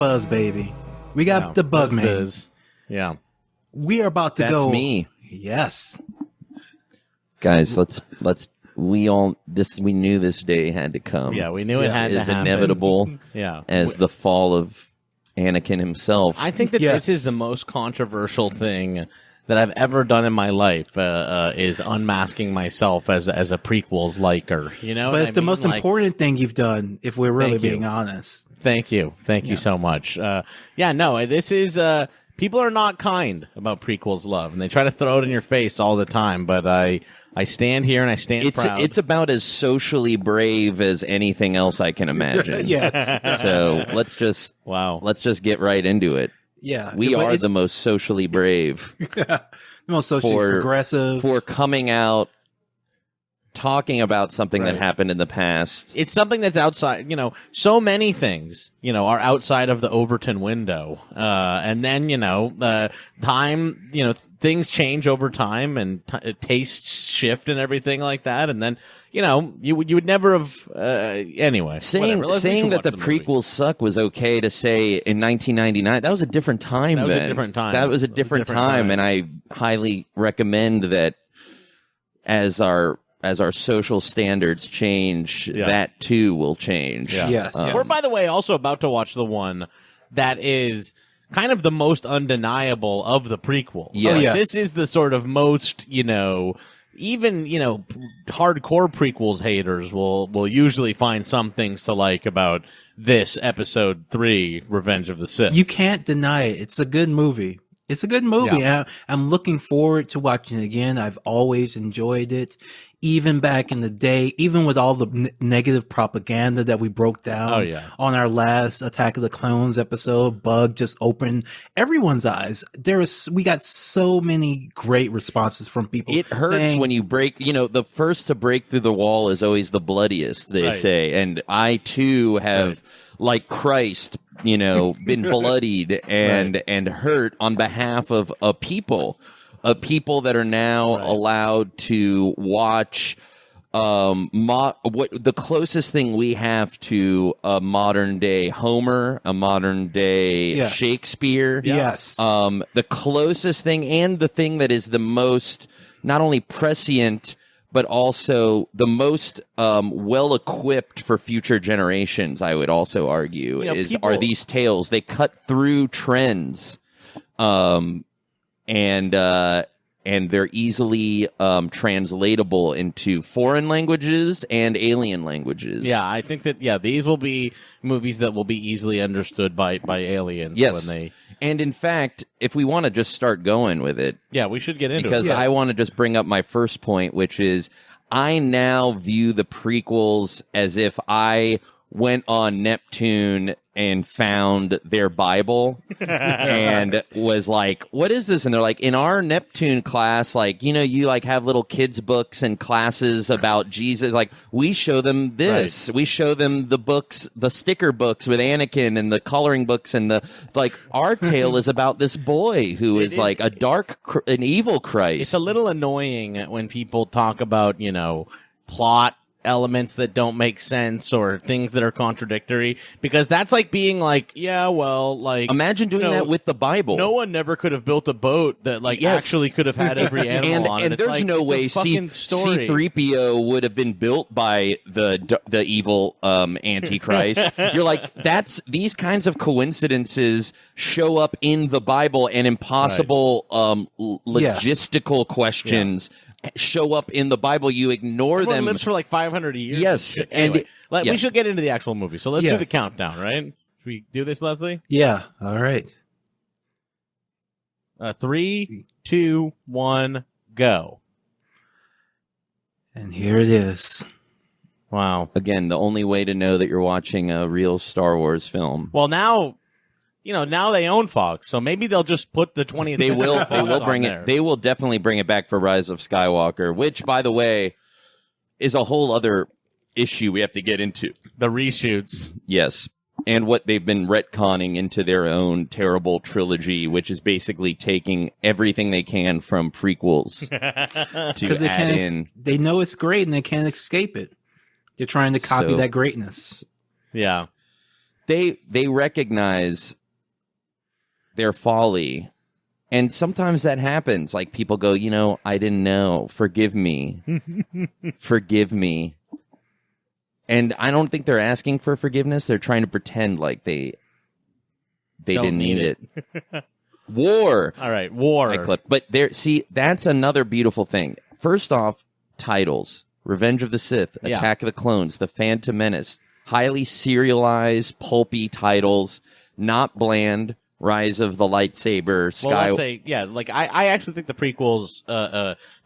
buzz, baby. We got the bug man. Yeah. We are about to go. That's me. Yes. Guys, we knew this day had to come. Yeah, we knew it had to happen. It is inevitable. Yeah. As the fall of Anakin himself. I think that this is the most controversial thing that I've ever done in my life, is unmasking myself as a prequels liker. You know, but it's the most important thing you've done, if we're really being honest. Thank you so much. This is people are not kind about prequels love, and they try to throw it in your face all the time. But I stand here and I stand proud. It's about as socially brave as anything else I can imagine. Yes. So let's just get right into it. Yeah, we are the most socially brave. The most socially progressive for coming out, talking about something that happened in the past. It's something that's outside. You know, so many things are outside of the Overton window, and then time. Things change over time, and tastes shift and everything like that, and then. You would never have anyway. Saying that the prequels suck was okay to say in 1999. That was a different time. That was a different time, and I highly recommend that as our social standards change, that too will change. Yeah. Yes. We're, by the way, also about to watch the one that is kind of the most undeniable of the prequels. Yes. Oh, yes. This is the sort of most even hardcore prequels haters will usually find some things to like about this episode 3, Revenge of the Sith. You can't deny it. It's a good movie. Yeah. I'm looking forward to watching it again. I've always enjoyed it. Even back in the day, even with all the negative propaganda that we broke down on our last Attack of the Clones episode, Bug just opened everyone's eyes. We got so many great responses from people. It hurts when you break, the first to break through the wall is always the bloodiest, they say. And I too have, like Christ, been bloodied and hurt on behalf of a people that are now allowed to watch what the closest thing we have to a modern day Homer, a modern day Shakespeare. Yes. The closest thing, and the thing that is the most not only prescient but also the most well equipped for future generations, I would also argue, are these tales. They cut through trends. And they're easily translatable into foreign languages and alien languages. Yeah, I think that these will be movies that will be easily understood by aliens. Yes, when they... and in fact, if we want to just start going with it, we should get into it because I want to just bring up my first point, which is I now view the prequels as if I went on Neptune and found their Bible and was like, what is this? And they're like, in our Neptune class, you have little kids books and classes about Jesus. Like, we show them this. We show them the books, the sticker books with Anakin and the coloring books, and our tale is about this boy who is like an evil Christ. It's a little annoying when people talk about, plot elements that don't make sense or things that are contradictory, because that's like being like, imagine doing that with the Bible. No one never could have built a boat that actually could have had every animal on it. And there's no way C-3PO would have been built by the evil Antichrist. You're like, these kinds of coincidences show up in the Bible, and impossible logistical questions show up in the Bible. You ignore them. Lives for like 500 years. Yes. Anyway, we should get into the actual movie. So let's do the countdown, right? Should we do this, Leslie? Yeah. All right. 3, 2, 1, go. And here it is. Wow. Again, the only way to know that you're watching a real Star Wars film. Well, now they own Fox, so maybe they'll just put the 20th. They will bring it. They will definitely bring it back for Rise of Skywalker, which, by the way, is a whole other issue we have to get into. The reshoots. Yes. And what they've been retconning into their own terrible trilogy, which is basically taking everything they can from prequels to add in. They know it's great and they can't escape it. They're trying to copy that greatness. Yeah. they recognize their folly. And sometimes that happens. Like people go, I didn't know. Forgive me. Forgive me. And I don't think they're asking for forgiveness. They're trying to pretend like they didn't need it. War. All right, war. I clipped. But that's another beautiful thing. First off, titles. Revenge of the Sith, Attack of the Clones, The Phantom Menace. Highly serialized, pulpy titles. Not bland. Rise of the Lightsaber, Well, let's say, I actually think the prequels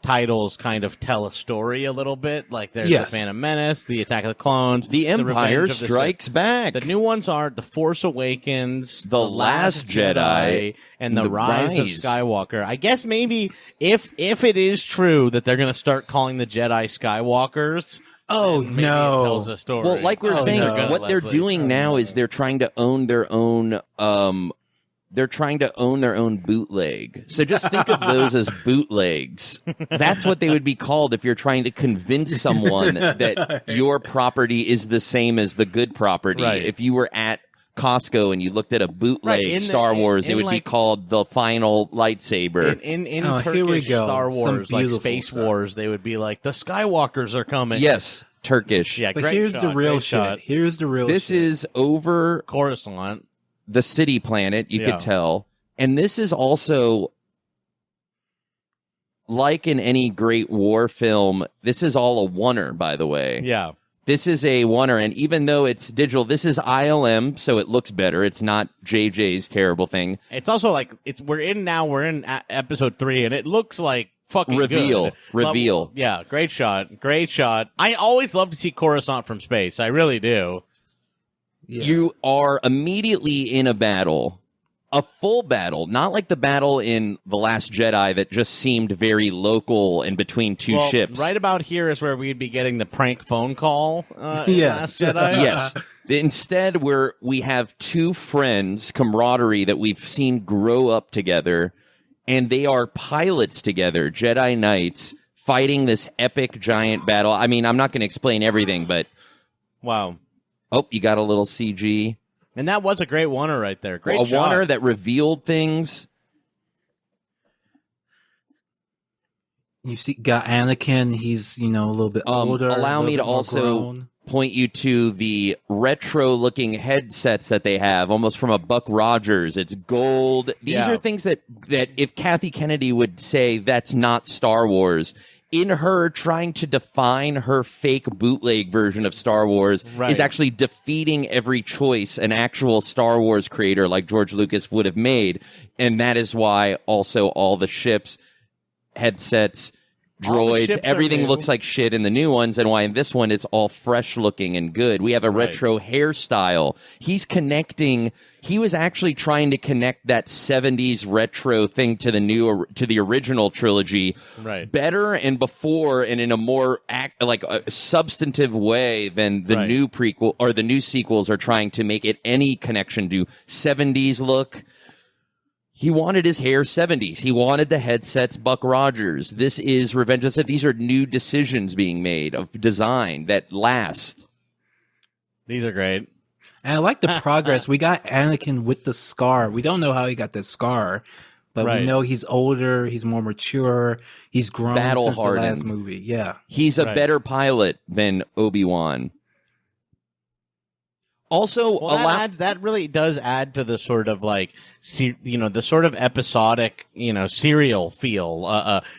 titles kind of tell a story a little bit. Like there's The Phantom Menace, The Attack of the Clones, The Empire Strikes Back. The new ones are The Force Awakens, The Last Jedi, and The Rise of Skywalker. I guess maybe if it is true that they're going to start calling the Jedi Skywalkers. Oh, maybe no. it tells a story. Well, like we were saying, no. what they're doing now is they're trying to own their own they're trying to own their own bootleg. So just think of those as bootlegs. That's what they would be called if you're trying to convince someone that your property is the same as the good property. Right. If you were at Costco and you looked at a bootleg Star Wars, it would be called the final lightsaber. In Turkish Star Wars, like Space Wars, they would be like, the Skywalkers are coming. Yes, Turkish. Yeah, But great here's shot, the real great shit. shot. Here's the real This shit. is over Coruscant. the city planet, you could tell. And this is also, like in any great war film, this is all a oneer, by the way. Yeah. This is a oneer, and even though it's digital, this is ILM, so it looks better. It's not JJ's terrible thing. It's also like, we're in episode 3, and it looks like fucking Reveal. good. Yeah, great shot. I always love to see Coruscant from space. I really do. Yeah. You are immediately in a battle, a full battle, not like the battle in The Last Jedi that just seemed very local and between two ships. Right about here is where we'd be getting the prank phone call in Yes. Last Jedi. Yes. Instead, we have two friends, camaraderie that we've seen grow up together, and they are pilots together, Jedi Knights, fighting this epic giant battle. I mean, I'm not going to explain everything, but... Wow. Oh, you got a little CG. And that was a great oneer right there. Great shot. A oneer that revealed things. You got Anakin. He's, a little bit older. Allow me to also point you to the retro-looking headsets that they have, almost from a Buck Rogers. It's gold. These are things that if Kathy Kennedy would say that's not Star Wars, in her trying to define her fake bootleg version of Star Wars is actually defeating every choice an actual Star Wars creator like George Lucas would have made. And that is why also all the ships, headsets, droids, everything looks like shit in the new ones, and why in this one it's all fresh looking and good. We have a retro hairstyle. He was actually trying to connect that 70s retro thing to the original trilogy better and before, and in a more a substantive way than the new prequel or the new sequels are trying to make it any connection to 70s look. He wanted his hair 70s. He wanted the headsets Buck Rogers. This is Revenge of the Sith. These are new decisions being made of design that last. These are great. And I like the progress. We got Anakin with the scar. We don't know how he got the scar, but we know he's older. He's more mature. He's grown since the last movie. Yeah. He's a better pilot than Obi-Wan. Also, that really does add to the sort of the sort of episodic, serial feel.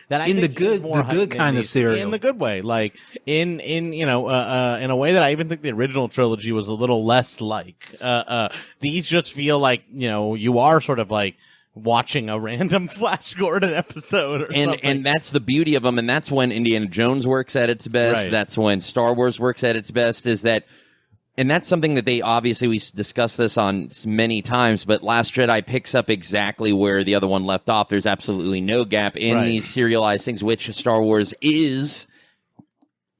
That I in think the good kind of serial, in the good way, like in in a way that I even think the original trilogy was a little less like. These just feel like you are sort of like watching a random Flash Gordon episode or something. And that's the beauty of them, and that's when Indiana Jones works at its best. That's when Star Wars works at its best. And that's something that we discussed this on many times, but Last Jedi picks up exactly where the other one left off. There's absolutely no gap in these serialized things, which Star Wars is,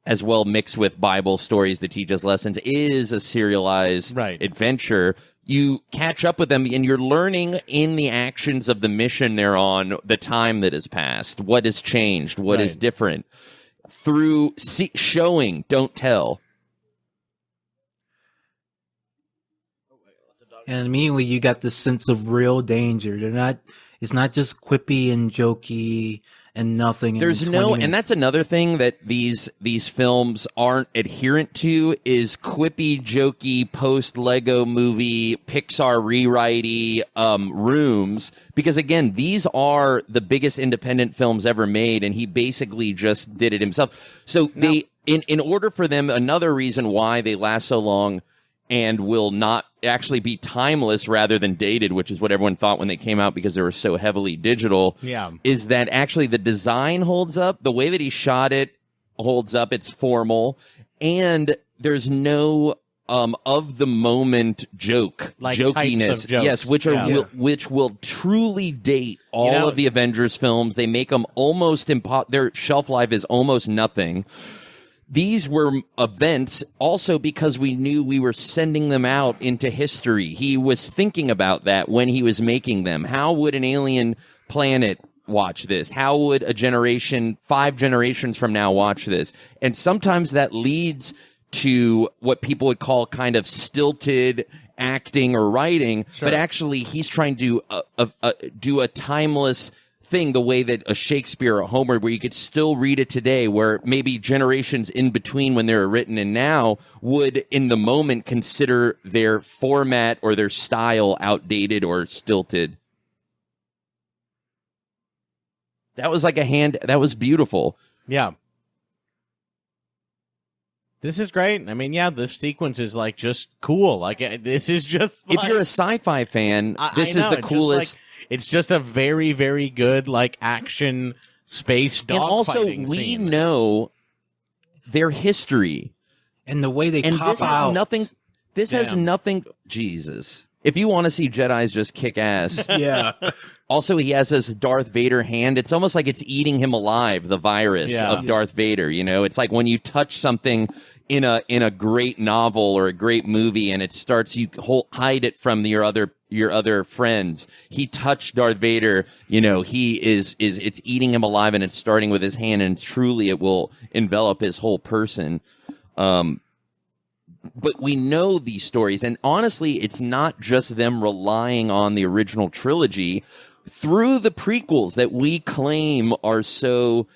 as well mixed with Bible stories that teach us lessons, is a serialized adventure. You catch up with them, and you're learning in the actions of the mission they're on, the time that has passed, what has changed, what is different. Through showing, don't tell. And immediately you got this sense of real danger. It's not just quippy and jokey and nothing. There's no, and that's another thing that these films aren't adherent to is quippy, jokey, post Lego movie, Pixar rewritey rooms. Because again, these are the biggest independent films ever made, and he basically just did it himself. So in order for them, another reason why they last so long and will not actually be timeless rather than dated, which is what everyone thought when they came out because they were so heavily digital, is that actually the design holds up. The way that he shot it holds up. It's formal. And there's no of the moment jokiness. Yes, which will truly date all of the Avengers films. They make them almost their shelf life is almost nothing. These were events also because we knew we were sending them out into history. He was thinking about that when he was making them. How would an alien planet watch this? How would a generation, 5 generations from now, watch this? And sometimes that leads to what people would call kind of stilted acting or writing, but actually he's trying to do a timeless thing, the way that a Shakespeare or Homer, where you could still read it today, where maybe generations in between when they were written and now would in the moment consider their format or their style outdated or stilted. That was like that was beautiful. Yeah. This is great. I mean, this sequence is like just cool. Like this is just if you're a sci-fi fan, this is the coolest. It's just a very, very good, like, action space dogfighting. And also, scene. we know their history. And the way they pop out. This has nothing. Jesus. If you want to see Jedis just kick ass. Yeah. Also, he has this Darth Vader hand. It's almost like it's eating him alive, the virus of Darth Vader. You know, it's like when you touch something in a great novel or a great movie and it starts, you hide it from your other friends. He touched Darth Vader, it's eating him alive and it's starting with his hand and truly it will envelop his whole person. But we know these stories, and honestly, it's not just them relying on the original trilogy. Through the prequels that we claim are so,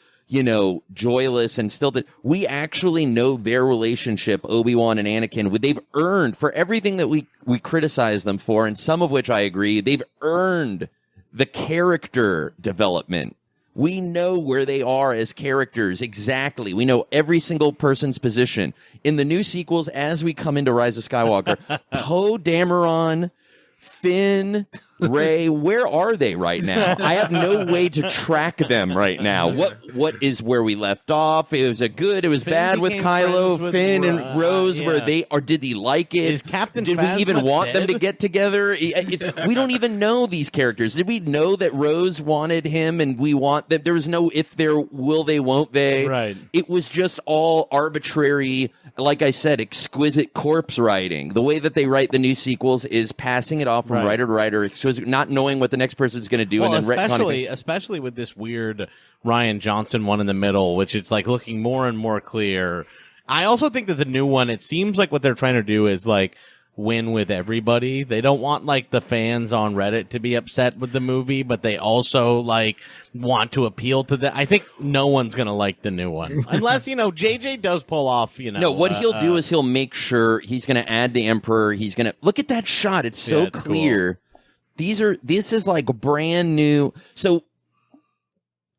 joyless and stilted, we actually know their relationship, Obi-Wan and Anakin. They've earned, for everything that we criticize them for, and some of which I agree, they've earned the character development. We know where they are as characters exactly. We know every single person's position. In the new sequels, as we come into Rise of Skywalker, Poe Dameron, Finn, Rey, where are they right now? I have no way to track them right now. What is where we left off? It was bad with Kylo, Finn, and Rose. Where they or did he like it? Is Captain Did Phasma we even want dead? them to get together? We don't even know these characters. Did we know that Rose wanted him and we want them? There was no if there will they, won't they? Right. It was just all arbitrary. Like I said, exquisite corpse writing. The way that they write the new sequels is passing it off from writer to writer, not knowing what the next person's going to do, and then retconning. Especially with this weird Ryan Johnson one in the middle, which is like looking more and more clear. I also think that the new one, it seems like what they're trying to do is like win with everybody. They don't want like the fans on Reddit to be upset with the movie, but they also like want to appeal to the. I think no one's gonna like the new one unless JJ does pull off. No, what he'll do is he'll make sure he's gonna add the Emperor. He's gonna look at that shot. It's so clear. Cool. This is like brand new. So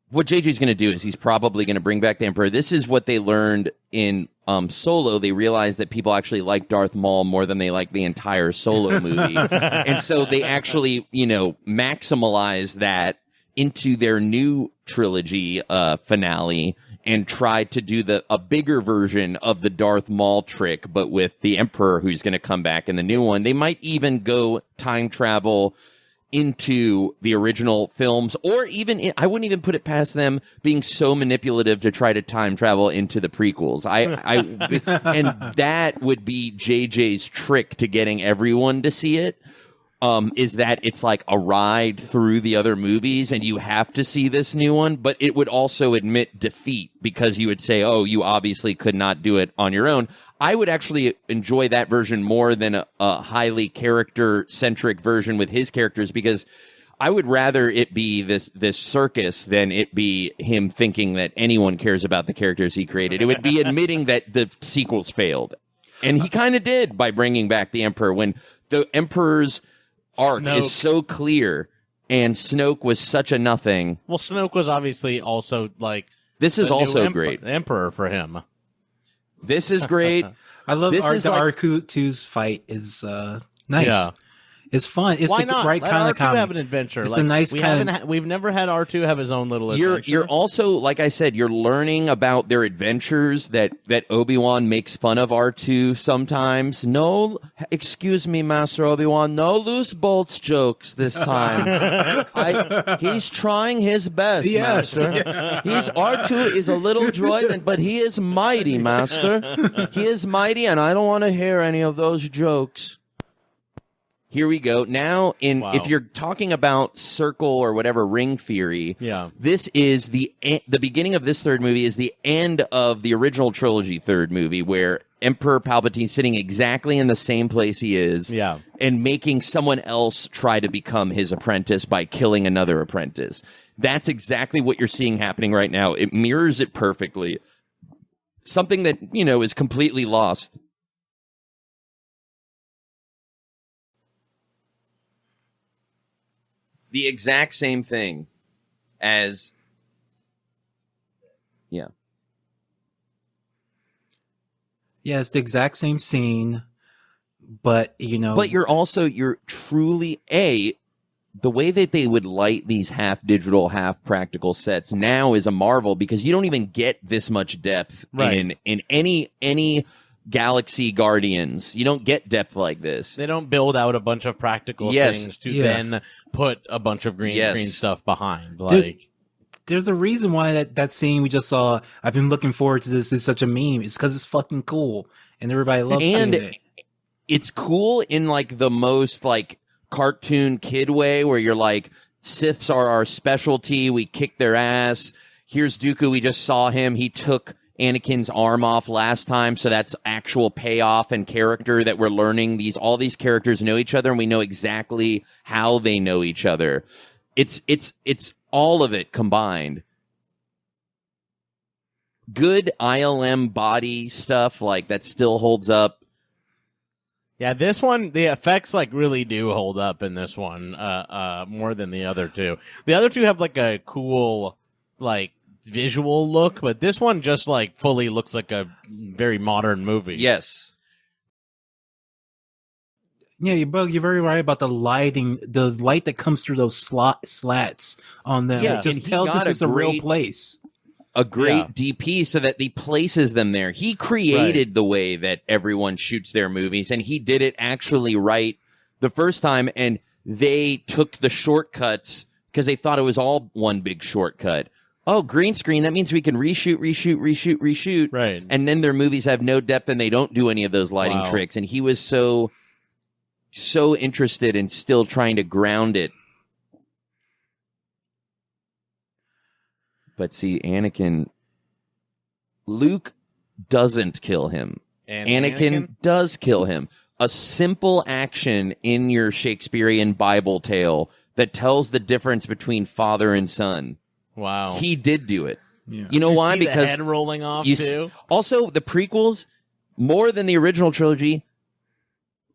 what JJ's going to do is he's probably going to bring back the Emperor. This is what they learned in Solo. They realized that people actually like Darth Maul more than they like the entire Solo movie. And so they actually, maximalize that into their new trilogy finale and tried to do a bigger version of the Darth Maul trick, but with the Emperor who's going to come back in the new one. They might even go time travel into the original films, or even I wouldn't even put it past them being so manipulative to try to time travel into the prequels. And that would be JJ's trick to getting everyone to see it. is that it's like a ride through the other movies and you have to see this new one, but it would also admit defeat because you would say, oh, you obviously could not do it on your own. I would actually enjoy that version more than a highly character-centric version with his characters, because I would rather it be this circus than it be him thinking that anyone cares about the characters he created. It would be admitting that the sequels failed. And he kind of did by bringing back the Emperor when the Emperor's arc is so clear and Snoke was such a nothing. Well, Snoke was obviously also like... This is also great. Emperor for him. This is great. I love R2's fight is nice. Yeah. It's fun. It's Why the not? right Let kind R2 of comedy. have an adventure. It's like, a nice kind of... We've never had R2 have his own little adventure. You're also, like I said, you're learning about their adventures that Obi-Wan makes fun of R2 sometimes. No, excuse me, Master Obi-Wan, no loose bolts jokes this time. He's trying his best, Master. Yeah. R2 is a little droid, but he is mighty, Master. He is mighty, and I don't want to hear any of those jokes. Here we go. Now, if you're talking about circle or whatever ring theory, this is the beginning of this third movie is the end of the original trilogy third movie, where Emperor Palpatine sitting exactly in the same place he is, and making someone else try to become his apprentice by killing another apprentice. That's exactly what you're seeing happening right now. It mirrors it perfectly. Something that, is completely lost. The exact same thing as, Yeah, it's the exact same scene, but, But you're truly, the way that they would light these half digital, half practical sets now is a marvel, because you don't even get this much depth in any Galaxy Guardians. You don't get depth like this. They don't build out a bunch of practical things to then put a bunch of green screen stuff behind. There's a reason why that scene we just saw, I've been looking forward to this, is such a meme. It's because it's fucking cool and everybody loves seeing it. It's cool in like the most like cartoon kid way, where you're like, Siths are our specialty, we kick their ass. Here's Dooku, we just saw him, he took Anakin's arm off last time, so that's actual payoff and character that we're learning. All these characters know each other, and we know exactly how they know each other. It's all of it combined. Good ILM body stuff like that still holds up. Yeah, this one, the effects really do hold up in this one more than the other two. The other two have a cool visual look, but this one just fully looks like a very modern movie. Yes. Yeah, you're very right about the lighting, the light that comes through those slats on them. Yeah, it just tells us it's a real place. A great DP so that he places them there. He created the way that everyone shoots their movies, and he did it actually right the first time, and they took the shortcuts because they thought it was all one big shortcut. Oh, green screen, that means we can reshoot. Right. And then their movies have no depth and they don't do any of those lighting tricks. And he was so interested in still trying to ground it. But see, Luke doesn't kill him. And Anakin does kill him. A simple action in your Shakespearean Bible tale that tells the difference between father and son. Wow. He did do it. Yeah. You know why? See because the head rolling off too. Also, the prequels, more than the original trilogy,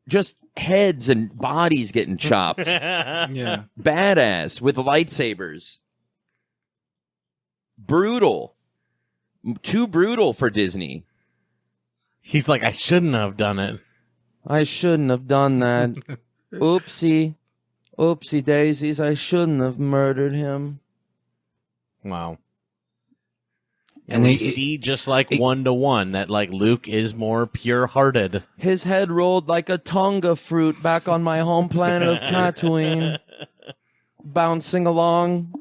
just heads and bodies getting chopped. Yeah. Badass with lightsabers. Brutal. Too brutal for Disney. He's like, I shouldn't have done it. I shouldn't have done that. Oopsie. Oopsie daisies. I shouldn't have murdered him. Wow. And we see just 1-to-1 that Luke is more pure-hearted. His head rolled like a tonga fruit back on my home planet of Tatooine. Bouncing along.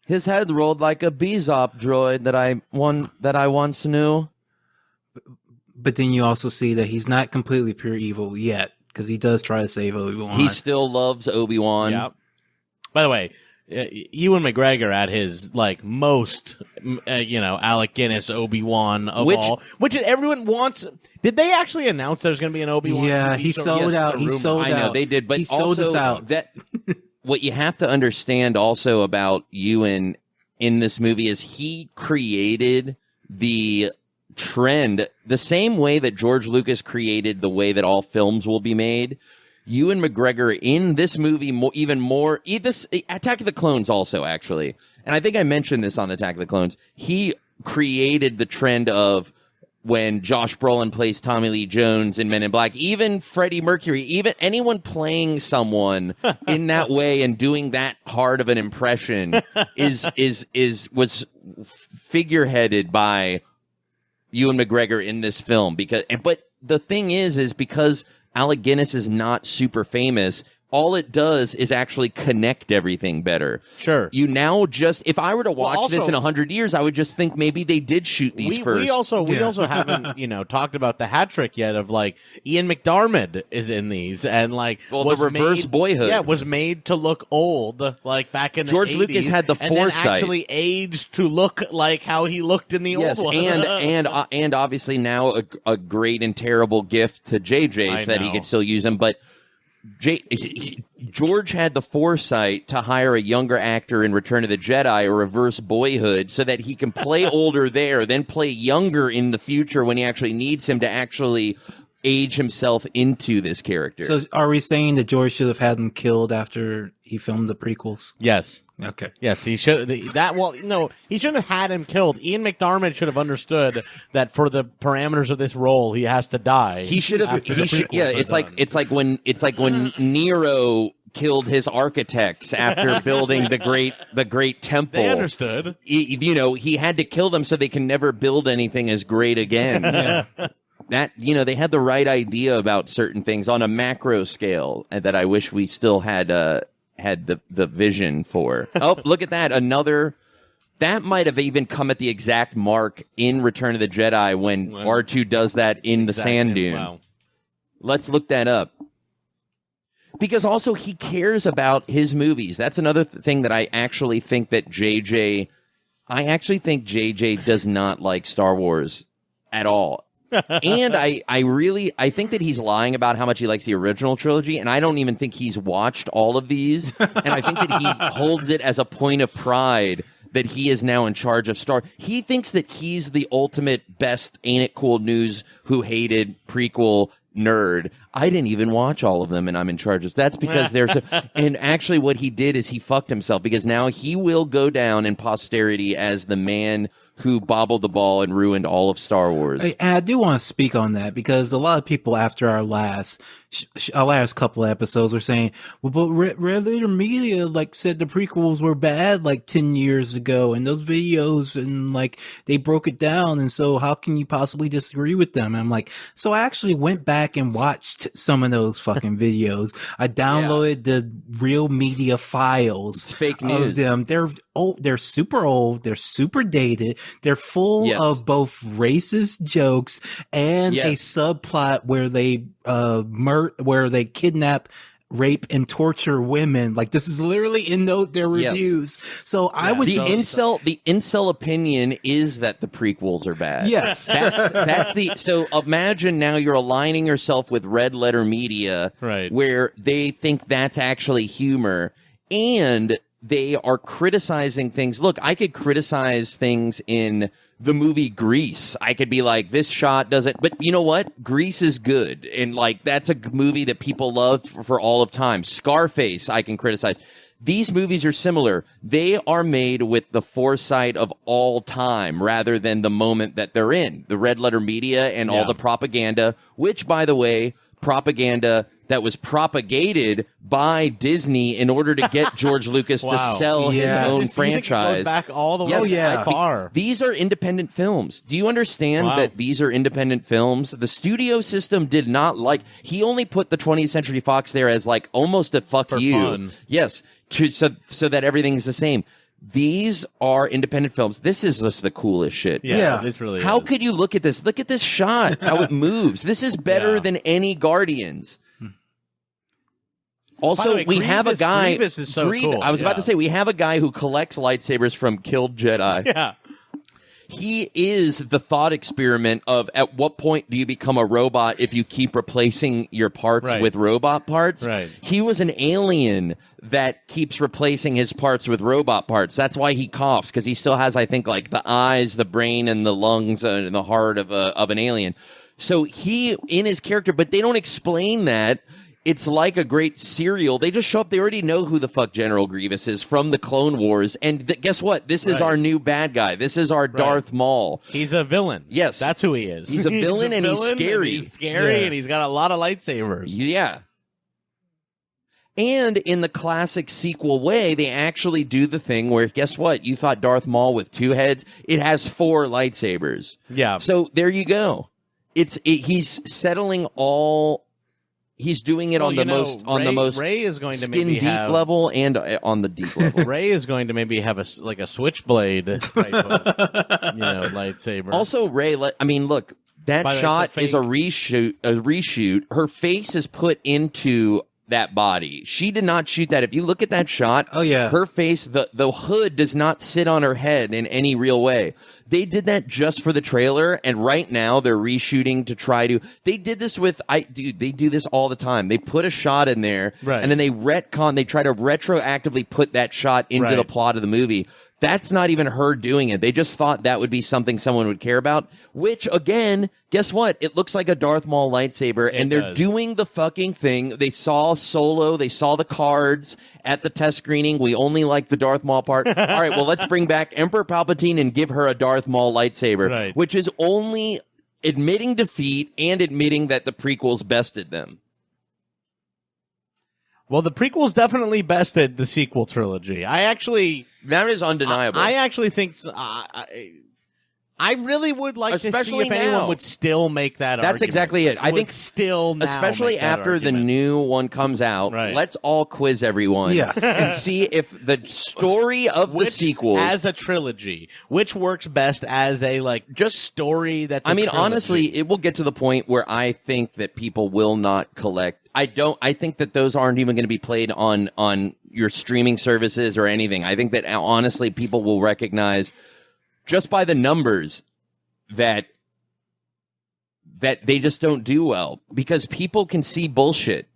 His head rolled like a Bezop droid that I once knew. But then you also see that he's not completely pure evil yet, because he does try to save Obi-Wan. He still loves Obi-Wan. Yeah. By the way, Ewan McGregor at his most, Alec Guinness Obi-Wan of all, which everyone wants. Did they actually announce there's going to be an Obi-Wan? Yeah, he sold out. He sold out. I know they did, but he sold us out. That what you have to understand also about Ewan in this movie is he created the trend the same way that George Lucas created the way that all films will be made. Ewan McGregor in this movie, Attack of the Clones also, actually. And I think I mentioned this on Attack of the Clones. He created the trend of when Josh Brolin plays Tommy Lee Jones in Men in Black, even Freddie Mercury, even anyone playing someone in that way and doing that hard of an impression was figureheaded by Ewan McGregor in this film. But the thing is because Alec Guinness is not super famous, all it does is actually connect everything better. Sure. You now if I were to watch this in 100 years, I would just think maybe they did shoot these first. We also haven't, talked about the hat trick yet of Ian McDiarmid is in these and the reverse Boyhood. Yeah, was made to look old back in the George 80s, Lucas had the and foresight. then actually aged to look like how he looked in the old one. and obviously now a great and terrible gift to JJ so that he could still use him, but George had the foresight to hire a younger actor in Return of the Jedi or reverse Boyhood so that he can play older there, then play younger in the future when he actually needs him to actually age himself into this character. So are we saying that George should have had him killed after he filmed the prequels? Yes. Okay. Yes, he should. He shouldn't have had him killed. Ian McDiarmid should have understood that for the parameters of this role, he has to die. He should have. It's like when Nero killed his architects after building the great temple. They understood. He had to kill them so they can never build anything as great again. Yeah. That they had the right idea about certain things on a macro scale that I wish we still had the vision for. Oh, look at that. That might have even come at the exact mark in Return of the Jedi when R2 does that in the sand dune. Wow. Let's look that up. Because also he cares about his movies. That's another thing that I actually think that JJ does not like Star Wars at all. And I think that he's lying about how much he likes the original trilogy, and I don't even think he's watched all of these. And I think that he holds it as a point of pride that he is now in charge of Star. He thinks that he's the ultimate best Ain't It Cool News who hated prequel nerd. I didn't even watch all of them, and I'm in charge of. That's because and actually what he did is he fucked himself, because now he will go down in posterity as the man who bobbled the ball and ruined all of Star Wars. And I do want to speak on that, because a lot of people after our last couple of episodes were saying, well, but Red Letter Media said the prequels were bad 10 years ago, and those videos and they broke it down, and so how can you possibly disagree with them? And I'm like, so I actually went back and watched some of those fucking videos. I downloaded the real media files. It's fake news of them. They're super old. They're super dated. They're full of both racist jokes and a subplot where they kidnap, rape, and torture women. This is literally in their reviews. So I would the incel opinion is that the prequels are bad. Yes, that's the. So imagine now you're aligning yourself with Red Letter Media, right, where they think that's actually humor, and they are criticizing things. Look, I could criticize things in the movie Grease. I could be like, this shot doesn't, but you know what? Grease is good. And that's a movie that people love for all of time. Scarface, I can criticize. These movies are similar. They are made with the foresight of all time rather than the moment that they're in. The Red Letter Media and all the propaganda, which, by the way, propaganda that was propagated by Disney in order to get George Lucas to sell his own franchise. It goes back all the way far. These are independent films. Do you understand that these are independent films? The studio system did not he only put the 20th Century Fox there as almost a fuck for you. Fun. Yes, so that everything's the same. These are independent films. This is just the coolest shit. Yeah. This really How is. could you look at this? Look at this shot, how it moves. This is better than any Guardians. Also, way, we have a guy. Grievous is so cool. I was about to say, we have a guy who collects lightsabers from killed Jedi. Yeah. He is the thought experiment of at what point do you become a robot if you keep replacing your parts with robot parts? Right. He was an alien that keeps replacing his parts with robot parts. That's why he coughs, because he still has, I think, like the eyes, the brain, and the lungs and the heart of an alien. So he, in his character, but they don't explain that. It's like a great serial. They just show up. They already know who the fuck General Grievous is from the Clone Wars. And guess what? This is our new bad guy. This is our Darth Maul. He's a villain. Yes. That's who he is. He's a villain, and he's scary. He's scary, and he's got a lot of lightsabers. Yeah. And in the classic sequel way, they actually do the thing where, guess what? You thought Darth Maul with 2 heads. It has 4 lightsabers. Yeah. So there you go. He's settling all... He's doing it on the most Ray is going to skin maybe deep level and on the deep level. Ray is going to maybe have a switchblade type of lightsaber. Also, Ray. I mean, look, that shot is a reshoot. Her face is put into that body. She did not shoot that. If you look at that shot, her face, the hood does not sit on her head in any real way. They did that just for the trailer, and right now they're reshooting to try to. They did this with they do this all the time. They put a shot in there, and then they retcon. They try to retroactively put that shot into the plot of the movie. That's not even her doing it. They just thought that would be something someone would care about, which, again, guess what? It looks like a Darth Maul lightsaber, and they're doing the fucking thing. They saw Solo. They saw the cards at the test screening. We only like the Darth Maul part. All right, well, let's bring back Emperor Palpatine and give her a Darth Maul lightsaber, which is only admitting defeat and admitting that the prequels bested them. Well, the prequels definitely bested the sequel trilogy. That is undeniable. I actually think I really would like to see if anyone would still make that argument. That's exactly it. I think still now especially after the new one comes out, let's all quiz everyone and see if the story of the sequels as a trilogy, which works best as a just story that's honestly, it will get to the point where I think that people will not collect. I think that those aren't even going to be played on your streaming services or anything. I think that honestly people will recognize just by the numbers that they just don't do well because people can see bullshit.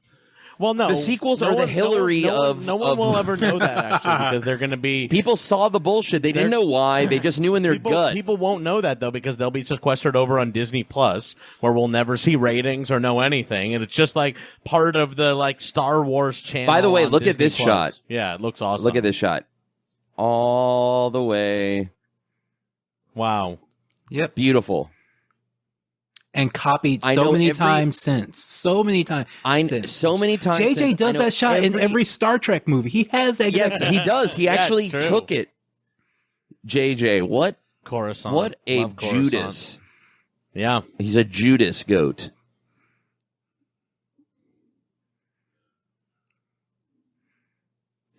Well, no. The sequels are the Hillary of... No one will ever know that, actually, because they're going to be... People saw the bullshit. They didn't know why. They just knew in their gut. People won't know that, though, because they'll be sequestered over on Disney Plus, where we'll never see ratings or know anything, and it's just, part of the, Star Wars channel. By the way, look Disney at this Plus. shot. Yeah, it looks awesome. Look at this shot. All the way. Wow. Yep. Beautiful. And copied so many times since. So many times. So many times. JJ does that shot in every Star Trek movie. He has that. Yes, he does. He actually took it. JJ, what? Coruscant. What a Judas. Yeah. He's a Judas goat.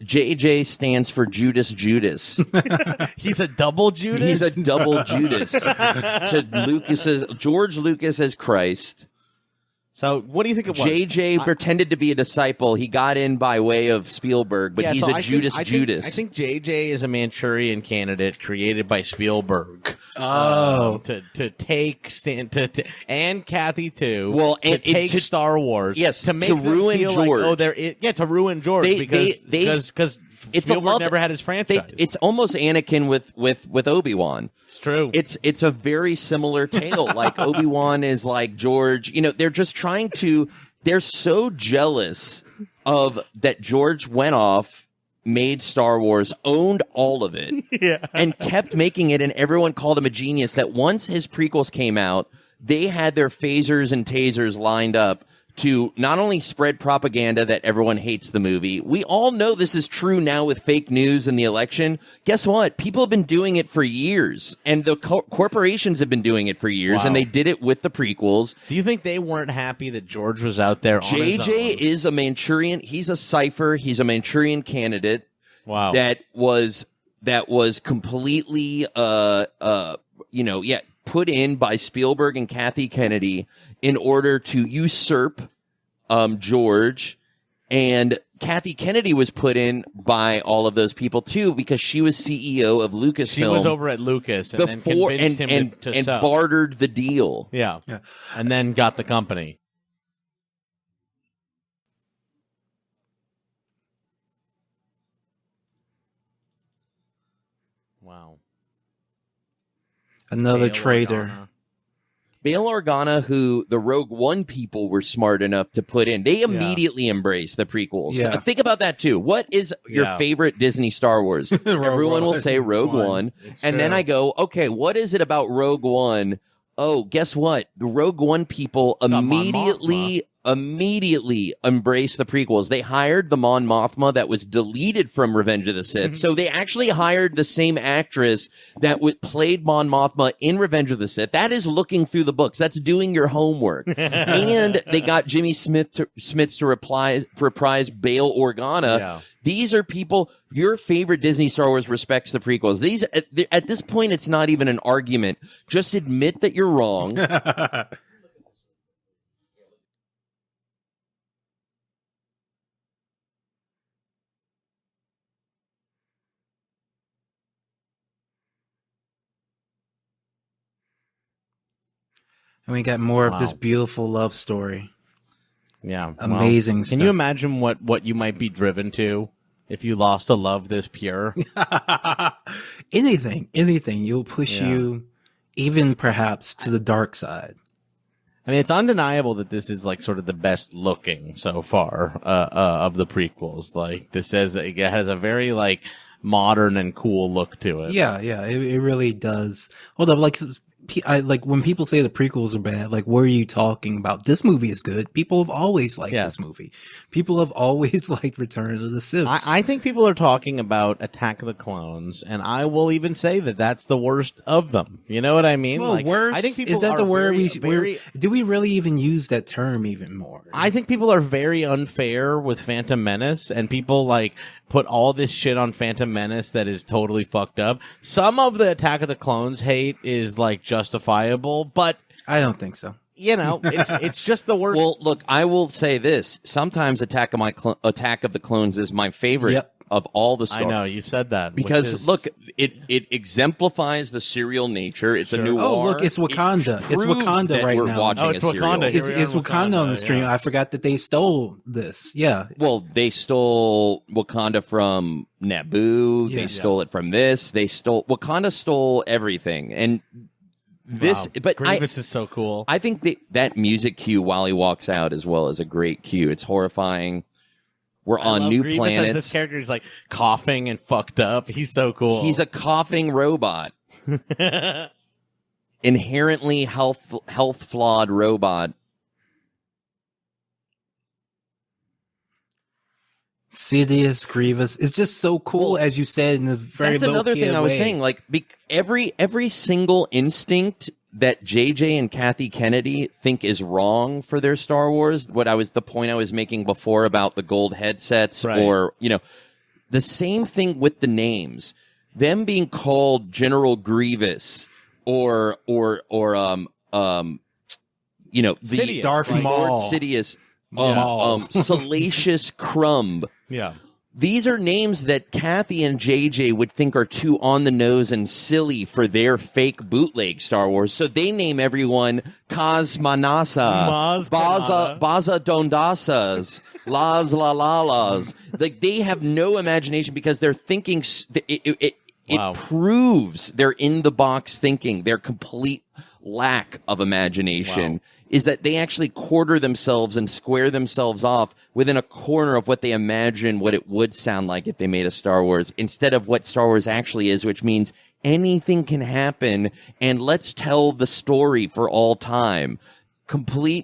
JJ stands for Judas. He's a double Judas? He's a double Judas to George Lucas as Christ. So what do you think it was? JJ pretended to be a disciple. He got in by way of Spielberg, but he's a Judas. I think JJ is a Manchurian candidate created by Spielberg. Oh, to take and Kathy too. Well, and to take Star Wars. Yes, to make to ruin feel George. To ruin George because Spielberg never had his franchise. It's almost Anakin with Obi-Wan. It's true. It's a very similar tale. Like Obi-Wan is like George. They're just trying to. They're so jealous of that George went off, made Star Wars, owned all of it, and kept making it, and everyone called him a genius. That once his prequels came out, they had their phasers and tasers lined up to not only spread propaganda that everyone hates the movie. We all know this is true now with fake news and the election. Guess what? People have been doing it for years, and the corporations have been doing it for years, and they did it with the prequels. Do you think they weren't happy that George was out there on his own? JJ is a Manchurian. He's a cipher. He's a Manchurian candidate. Wow. That was that was completely put in by Spielberg and Kathy Kennedy in order to usurp George. And Kathy Kennedy was put in by all of those people too, because she was CEO of Lucasfilm. She was over at Lucas and then convinced him to sell. Bartered the deal. Yeah, and then got the company. Wow. Another Bail traitor. Organa. Bail Organa, who the Rogue One people were smart enough to put in, they immediately embraced the prequels. Yeah. Think about that too. What is your favorite Disney Star Wars? Everyone will say Rogue One. And then I go, okay, what is it about Rogue One? Oh, guess what? The Rogue One people immediately embraced the prequels. They hired the Mon Mothma that was deleted from Revenge of the Sith. So they actually hired the same actress that played Mon Mothma in Revenge of the Sith. That is looking through the books. That's doing your homework. And they got Jimmy Smits to reprise Bail Organa. Yeah. These are people, your favorite Disney Star Wars respects the prequels. These, at this point, it's not even an argument. Just admit that you're wrong. And we got more of this beautiful love story. Yeah. Amazing stuff. Can you imagine what you might be driven to if you lost a love this pure? Anything. You'll push you even perhaps to the dark side. I mean, it's undeniable that this is like sort of the best looking so far of the prequels. Like it has a very like modern and cool look to it. Yeah, it really does. Hold up, like when people say the prequels are bad, like what are you talking about? This movie is good. People have always liked this movie. People have always liked Return of the Sith. I think people are talking about Attack of the Clones, and I will even say that that's the worst of them. You know what I mean? Well, like, worst? I think people is that are the word very, do we really even use that term even more? I think people are very unfair with Phantom Menace, and people like put all this shit on Phantom Menace that is totally fucked up. Some of the Attack of the Clones hate is like justifiable, but I don't think so. You know, it's just the worst. Well, look, I will say this. Sometimes Attack of the Clones is my favorite of all the Star Wars. I know, you've said that. Because, look, it exemplifies the serial nature. It's a noir. Oh, look, it's Wakanda. It's Wakanda right we're now. Watching it's Wakanda. It's Wakanda on the stream. Yeah. I forgot that they stole this. Yeah. Well, they stole Wakanda from Naboo. Yeah. They stole it from this. Wakanda stole everything. And this, but Grievous is so cool. I think that music cue while he walks out as well is a great cue. It's horrifying. We're on new Grievous planets. This character is like coughing and fucked up. He's so cool. He's a coughing robot. Inherently health flawed robot. Sidious, Grievous. It's just so cool, as you said, in a very That's another thing I was way. saying. Like every single instinct that JJ and Kathy Kennedy think is wrong for their Star Wars. The point I was making before about the gold headsets, right. Or the same thing with the names. Them being called General Grievous or the Sidious, Darth Lord Maul. Sidious, Salacious Crumb. Yeah. These are names that Kathy and JJ would think are too on the nose and silly for their fake bootleg Star Wars. So they name everyone Kazmanasa, Baza Dondasas, Las La La Las. Like they have no imagination because they're thinking. It proves they're in the box thinking. Their complete lack of imagination. Wow. Is that they actually quarter themselves and square themselves off within a corner of what they imagine what it would sound like if they made a Star Wars, instead of what Star Wars actually is, which means anything can happen, and let's tell the story for all time.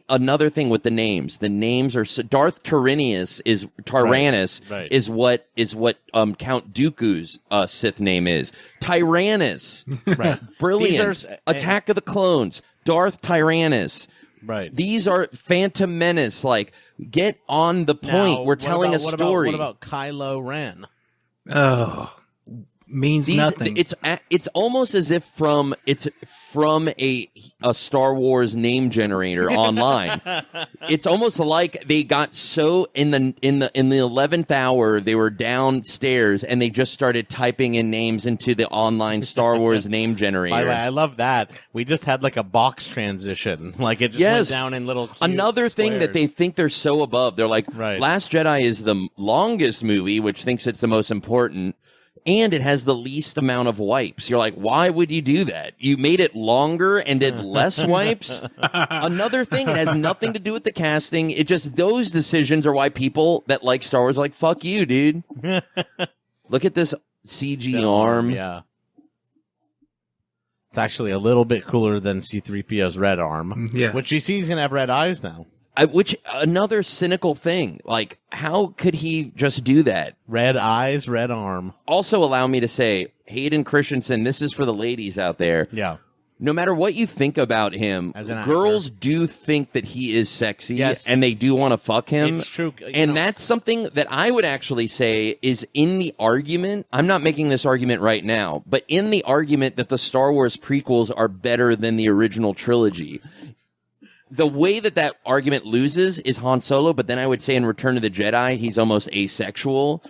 Another thing with the names. The names are Darth Tyrannus is what Count Dooku's Sith name is. Tyrannus. Right. Brilliant. Attack of the Clones. Darth Tyrannus. Right. These are Phantom Menace. Like, get on the point. We're telling a story. What about Kylo Ren? Oh, means nothing. It's almost as if it's from a Star Wars name generator online. It's almost like they got so in the 11th hour they were downstairs and they just started typing in names into the online Star Wars name generator. By the way, I love that. We just had like a box transition. Like it just went down in little cute Another thing squares. that they think they're so above. They're like, Right. Last Jedi is the longest movie, which thinks it's the most important. And it has the least amount of wipes. You're like, why would you do that? You made it longer and did less wipes? Another thing, it has nothing to do with the casting. It just, those decisions are why people that like Star Wars are like, fuck you, dude. Look at this CG arm. Yeah. It's actually a little bit cooler than C-3PO's red arm. Yeah. Which you see he's going to have red eyes now. Which, another cynical thing. Like, how could he just do that? Red eyes, red arm. Also, allow me to say, Hayden Christensen, this is for the ladies out there. Yeah. No matter what you think about him, As an actor. girls do think that he is sexy, Yes. and they do want to fuck him. It's true. And that's something that I would actually say is in the argument. I'm not making this argument right now, but in the argument that the Star Wars prequels are better than the original trilogy. The way that argument loses is Han Solo, but then I would say in Return of the Jedi, he's almost asexual.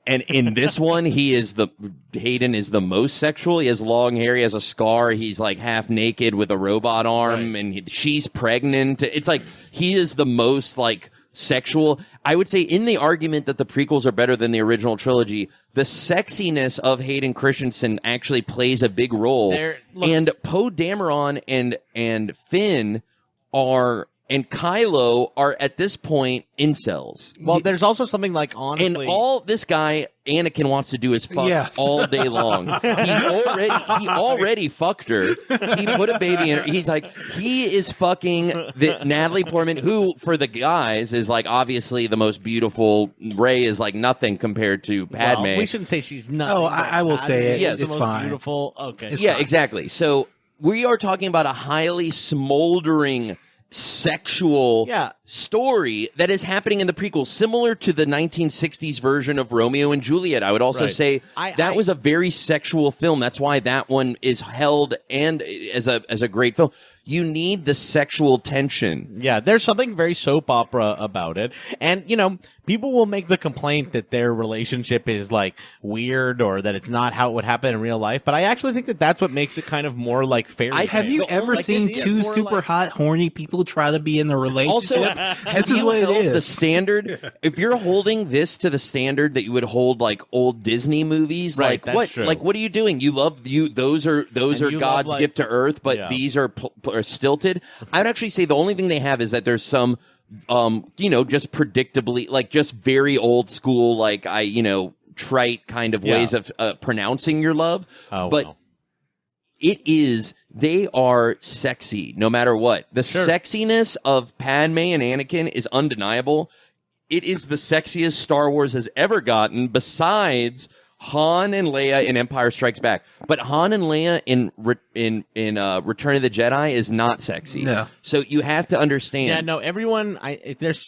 And in this one, Hayden is the most sexual. He has long hair. He has a scar. He's like half naked with a robot arm, and she's pregnant. It's like he is the most like sexual. I would say in the argument that the prequels are better than the original trilogy, the sexiness of Hayden Christensen actually plays a big role. And Poe Dameron and Finn and Kylo are at this point incels. Well, there's also something like, honestly... And all this guy, Anakin, wants to do is fuck all day long. He already fucked her. He put a baby in her. He's like, he is fucking Natalie Portman, who, for the guys, is like obviously the most beautiful. Rey is like nothing compared to Padme. Well, we shouldn't say she's nothing. Oh, I will say it. Yes. It's the most fine. beautiful. Okay. Exactly. So we are talking about a highly smoldering sexual story that is happening in the prequels, similar to the 1960s version of Romeo and Juliet. I would also say that was a very sexual film. That's why that one is held and as a great film. You need the sexual tension. Yeah, there's something very soap opera about it. And, people will make the complaint that their relationship is, like, weird or that it's not how it would happen in real life. But I actually think that that's what makes it kind of more like fairy tale. Have you ever seen two super hot, horny people try to be in a relationship? Also, this is what it is. The standard, if you're holding this to the standard that you would hold like old Disney movies, right, like what? True. Like what are you doing? Those are God's gift to Earth, but these are stilted. I would actually say the only thing they have is that there's some just predictably, like just very old school, like trite kind of ways of pronouncing your love. But they are sexy no matter what. The sexiness of Padme and Anakin is undeniable. It is the sexiest Star Wars has ever gotten, besides Han and Leia in Empire Strikes Back. But Han and Leia in Return of the Jedi is not sexy. No. So you have to understand. Yeah, no, everyone,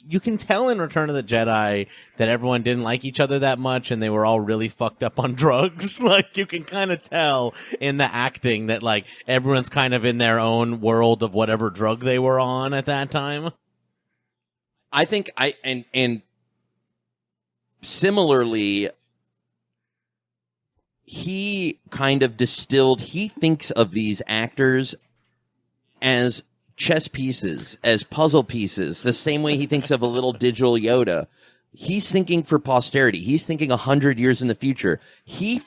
you can tell in Return of the Jedi that everyone didn't like each other that much and they were all really fucked up on drugs. Like, you can kind of tell in the acting that, like, everyone's kind of in their own world of whatever drug they were on at that time. I think and similarly, he kind of he thinks of these actors as chess pieces, as puzzle pieces, the same way he thinks of a little digital Yoda. He's thinking for posterity. He's thinking 100 years in the future. He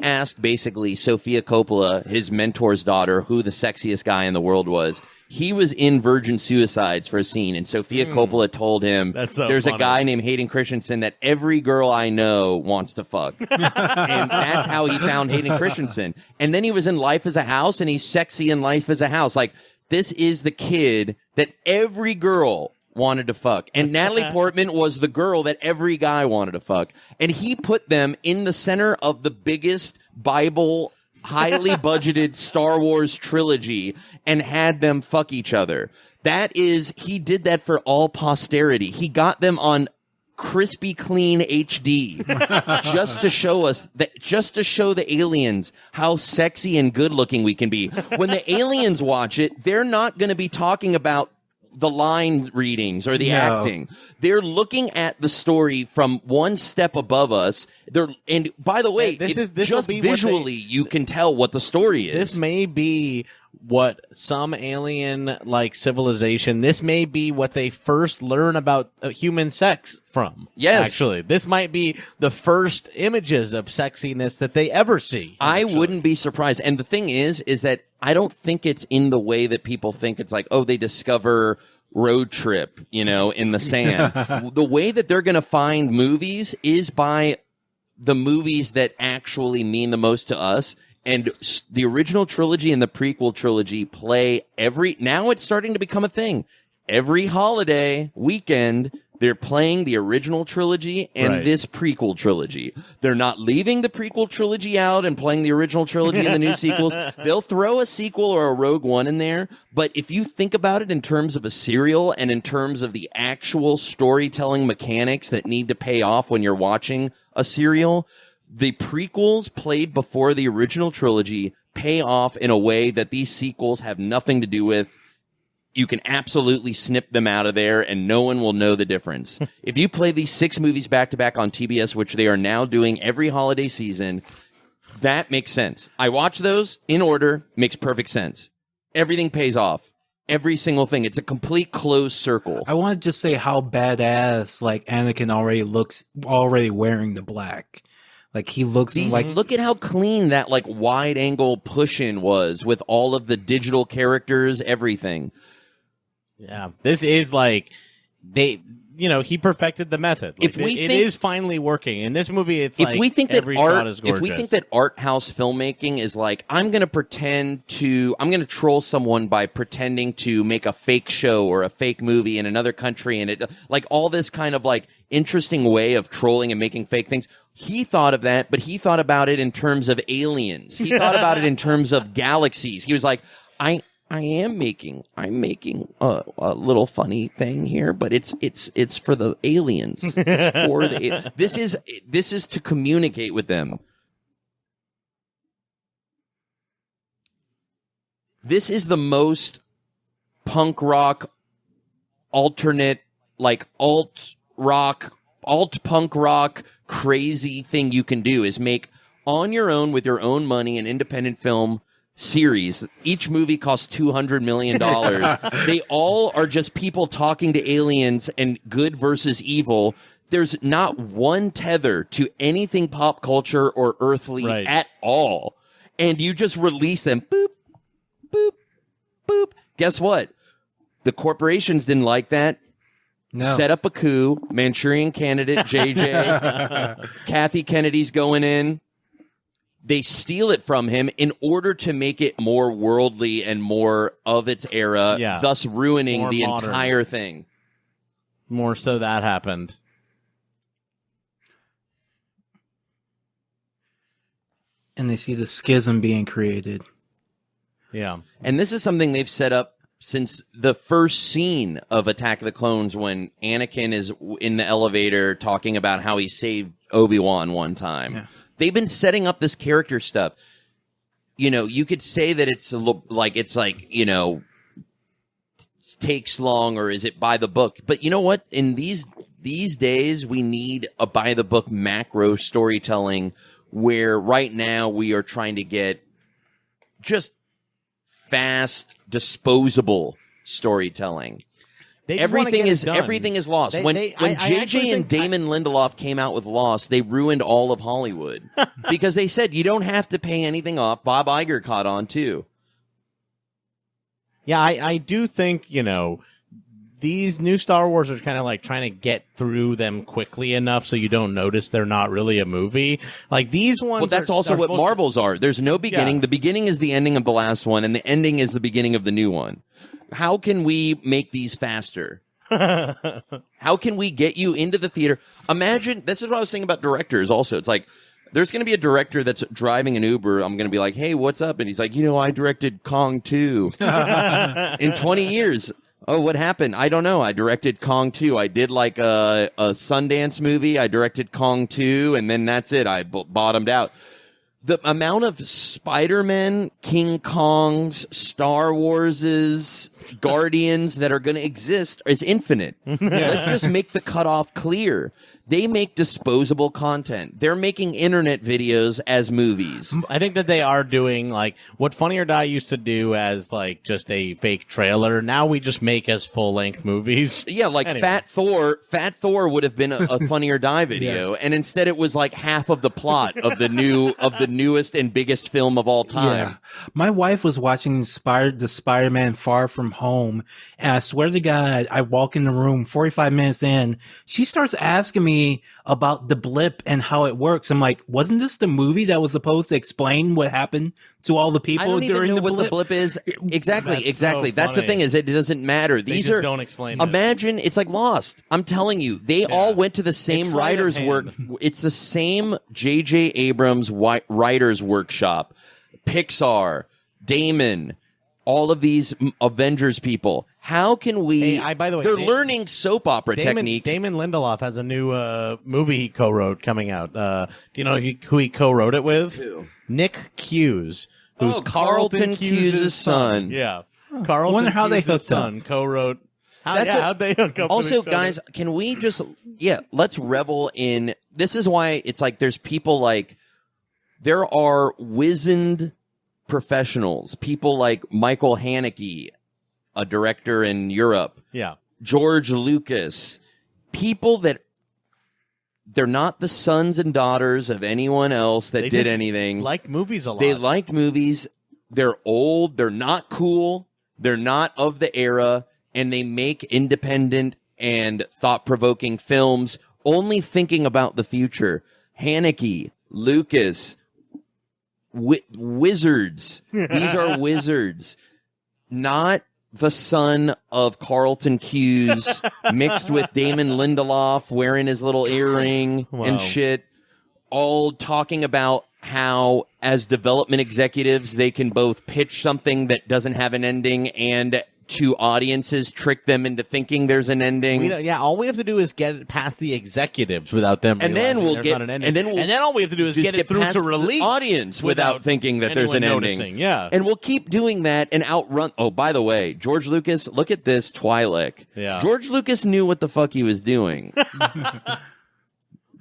asked basically Sofia Coppola, his mentor's daughter, who the sexiest guy in the world was. He was in Virgin Suicides for a scene, and Sofia Coppola told him, there's a guy named Hayden Christensen that every girl I know wants to fuck. And that's how he found Hayden Christensen. And then he was in Life as a House, and he's sexy in Life as a House. Like, this is the kid that every girl wanted to fuck. And Natalie Portman was the girl that every guy wanted to fuck. And he put them in the center of the biggest Bible highly budgeted Star Wars trilogy and had them fuck each other. He did that for all posterity. He got them on crispy clean HD just to show us that, just to show the aliens how sexy and good looking we can be. When the aliens watch it, they're not going to be talking about the line readings or the acting. They're looking at the story from one step above us. And by the way, this just visually, you can tell what the story is. This may be what some alien like civilization, this may be what they first learn about human sex from. Yes. Actually, this might be the first images of sexiness that they ever see. I wouldn't be surprised. And the thing is that I don't think it's in the way that people think it's like, oh, they discover Road Trip, in the sand. The way that they're going to find movies is by the movies that actually mean the most to us. And the original trilogy and the prequel trilogy play now it's starting to become a thing. Every holiday weekend, they're playing the original trilogy and this prequel trilogy. They're not leaving the prequel trilogy out and playing the original trilogy and the new sequels. They'll throw a sequel or a Rogue One in there. But if you think about it in terms of a serial and in terms of the actual storytelling mechanics that need to pay off when you're watching a serial, the prequels played before the original trilogy pay off in a way that these sequels have nothing to do with. You can absolutely snip them out of there and no one will know the difference. If you play these 6 movies back to back on TBS, which they are now doing every holiday season, that makes sense. I watch those in order, makes perfect sense. Everything pays off. Every single thing. It's a complete closed circle. I want to just say how badass like Anakin already wearing the black. Like he looks look at how clean that like wide angle push-in was with all of the digital characters, everything. Yeah, this is like he perfected the method. Like, it is finally working in this movie. It's like every shot is gorgeous. If we think that art house filmmaking is like, I'm going to troll someone by pretending to make a fake show or a fake movie in another country, and it like all this kind of like interesting way of trolling and making fake things. He thought of that, but he thought about it in terms of aliens. He thought about it in terms of galaxies. He was like, I'm making a little funny thing here, but it's for the aliens. This is to communicate with them. This is the most punk rock, alternate, like alt punk rock crazy thing you can do is make on your own with your own money an independent film series. Each movie costs $200 million. They all are just people talking to aliens and good versus evil. There's not one tether to anything pop culture or earthly at all. And you just release them. Boop, boop, boop. Guess what? The corporations didn't like that. No. Set up a coup. Manchurian Candidate, JJ. Kathy Kennedy's going in. They steal it from him in order to make it more worldly and more of its era, thus ruining more the modern. Entire thing. More so that happened. And they see the schism being created. Yeah. And this is something they've set up since the first scene of Attack of the Clones when Anakin is in the elevator talking about how he saved Obi-Wan one time. Yeah. They've been setting up this character stuff. You could say that it's takes long or is it by the book? But you know what? In these days, we need a by the book macro storytelling where right now we are trying to get just fast, disposable storytelling. Everything is lost. When JJ and Damon Lindelof came out with Lost, they ruined all of Hollywood because they said you don't have to pay anything off. Bob Iger caught on too. Yeah, I do think these new Star Wars are kind of like trying to get through them quickly enough so you don't notice they're not really a movie. Like these ones. Well, that's also what Marvels are. There's no beginning. Yeah. The beginning is the ending of the last one, and the ending is the beginning of the new one. How can we make these faster? How can we get you into the theater? Imagine, this is what I was saying about directors also. It's like, there's going to be a director that's driving an Uber. I'm going to be like, hey, what's up? And he's like, I directed Kong 2 in 20 years. Oh, what happened? I don't know. I directed Kong 2. I did like a Sundance movie. I directed Kong 2, and then that's it. I bottomed out. The amount of Spider-Man, King Kongs, Star Warses, Guardians that are going to exist is infinite. Let's just make the cutoff clear. They make disposable content. They're making internet videos as movies. I think that they are doing like what Funny or Die used to do as like just a fake trailer. Now we just make as full-length movies. Yeah, like anyway. Fat Thor would have been a Funny or Die video, and instead it was like half of the plot of the newest and biggest film of all time. Yeah. My wife was watching the Spider-Man Far From Home, and I swear to God, I walk in the room 45 minutes in, she starts asking me about the blip and how it works. I'm like, wasn't this the movie that was supposed to explain what happened to all the people I don't during even know the blip? what the blip is. Exactly. That's so That's the funny. thing is it doesn't matter. They These just are don't explain. Imagine it's like Lost. I'm telling you, they all went to the same It's sleight of writers' hand. work. It's the same J.J. Abrams writers' workshop. Pixar, Damon, all of these Avengers people. How can we? Hey, by the way, they're learning soap opera techniques. Damon Lindelof has a new movie he co-wrote coming out. Do you know who he co-wrote it with? Who? Nick Cuse, who's Oh, Carlton Cuse's son. Yeah, Carlton wonder how they Cuse's hooked up. son co-wrote. That's how'd they hook up? Also, with each other? guys, can we just let's revel in this is why it's like there's people like there are wizened professionals, people like Michael Haneke, a director in Europe, Yeah. George Lucas, people that they're not the sons and daughters of anyone else that They did just anything. like movies a lot. They like movies. They're old. They're not cool. They're not of the era. And they make independent and thought-provoking films only thinking about the future. Haneke, Lucas, wizards. These are wizards. Not the son of Carlton Cuse mixed with Damon Lindelof wearing his little earring Wow. and shit. All talking about how, as development executives, they can both pitch something that doesn't have an ending and to audiences trick them into thinking there's an ending. All we have to do is get it past the executives without them And then realizing we'll there's get- not an ending. and then we'll all we have to do is Just get it through past to the release audience without thinking that there's an anyone ending. noticing. Yeah. And we'll keep doing that and outrun. Oh, by the way, George Lucas, look at this Twi'lek. Yeah. George Lucas knew what the fuck he was doing.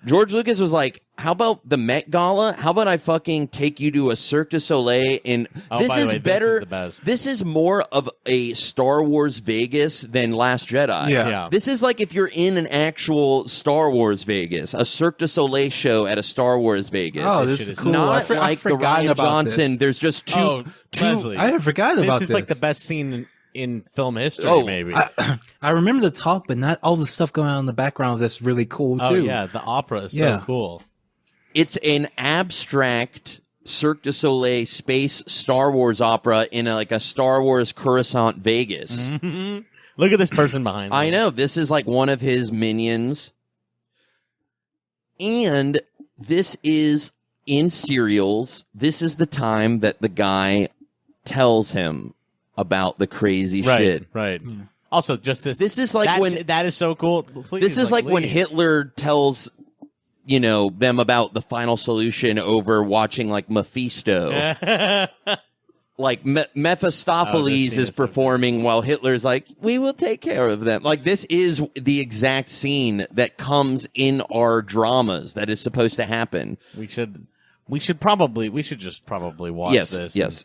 George Lucas was like, how about the Met Gala? How about I fucking take you to a Cirque du Soleil? And Oh, this by the is way, better. this is the best. This is more of a Star Wars Vegas than Last Jedi. Yeah. This is like if you're in an actual Star Wars Vegas, a Cirque du Soleil show at a Star Wars Vegas. Oh, That this shit is is cool. Not I've like the forgotten Ryan about Johnson. this. There's just two. Leslie, I had forgotten about this this. is like the best scene in film history, Oh, maybe. I remember the talk, but not all the stuff going on in the background that's really cool, Oh too. yeah, the opera is Yeah. so cool. It's an abstract Cirque du Soleil space Star Wars opera in like a Star Wars Coruscant Vegas. Look at this person behind. I me. know. This is like one of his minions. And this is in serials. This is the time that the guy tells him about the crazy Right, shit. right. Also, just this. This is like when that is so cool. Please, this is like when leave. Hitler tells them about the final solution over watching like Mephisto. Like Mephistopheles scene is is so performing while Hitler's like, we will take care of them. Like this is the exact scene that comes in our dramas that is supposed to happen. we should just probably watch Yes, this. yes.